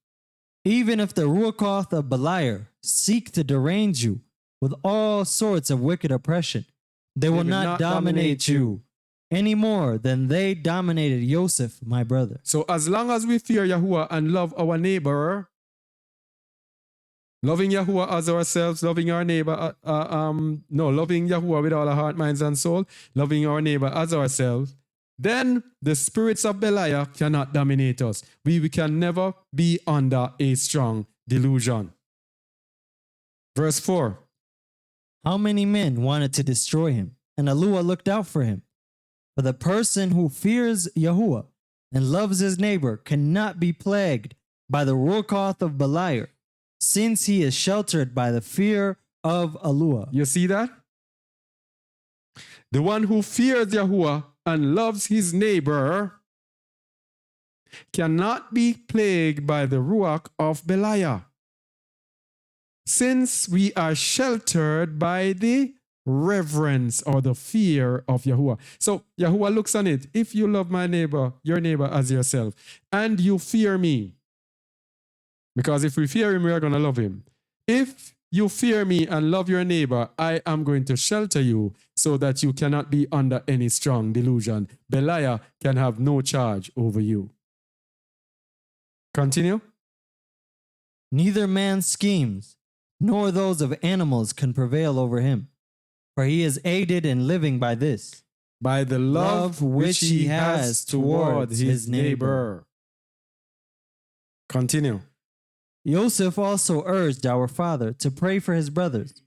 Even if the ruakoth of Beliar seek to derange you with all sorts of wicked oppression. They will not dominate you any more than they dominated Joseph, my brother. So as long as we fear Yahuwah and love our neighbor, loving Yahuwah as ourselves, loving our neighbor, loving Yahuwah with all our heart, minds, and soul, loving our neighbor as ourselves, then the spirits of Belial cannot dominate us. We can never be under a strong delusion. Verse 4. How many men wanted to destroy him, and Yahuwah looked out for him? For the person who fears Yahuwah and loves his neighbor cannot be plagued by the Ruach of Belial, since he is sheltered by the fear of Yahuwah. You see that? The one who fears Yahuwah and loves his neighbor cannot be plagued by the Ruach of Belial, since we are sheltered by the reverence or the fear of Yahuwah. So Yahuwah looks on it. If you love my neighbor, your neighbor as yourself, and you fear me, because if we fear him, we are going to love him. If you fear me and love your neighbor, I am going to shelter you so that you cannot be under any strong delusion. Belial can have no charge over you. Continue. Neither man's schemes nor those of animals can prevail over him, for he is aided in living by this, by the love which he has towards his neighbor. Continue. Joseph also urged our father to pray for his brothers,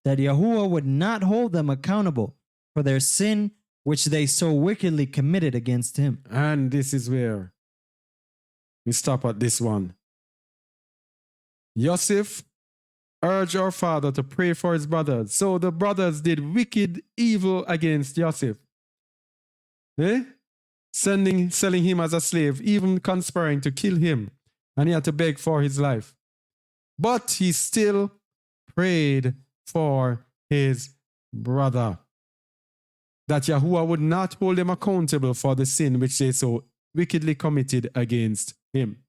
that Yahuwah would not hold them accountable for their sin which they so wickedly committed against him. And this is where we stop at this one. Joseph urged our father to pray for his brothers. So the brothers did wicked evil against Joseph. Selling him as a slave, even conspiring to kill him. And he had to beg for his life. But he still prayed for his brother, that Yahuwah would not hold them accountable for the sin which they so wickedly committed against him.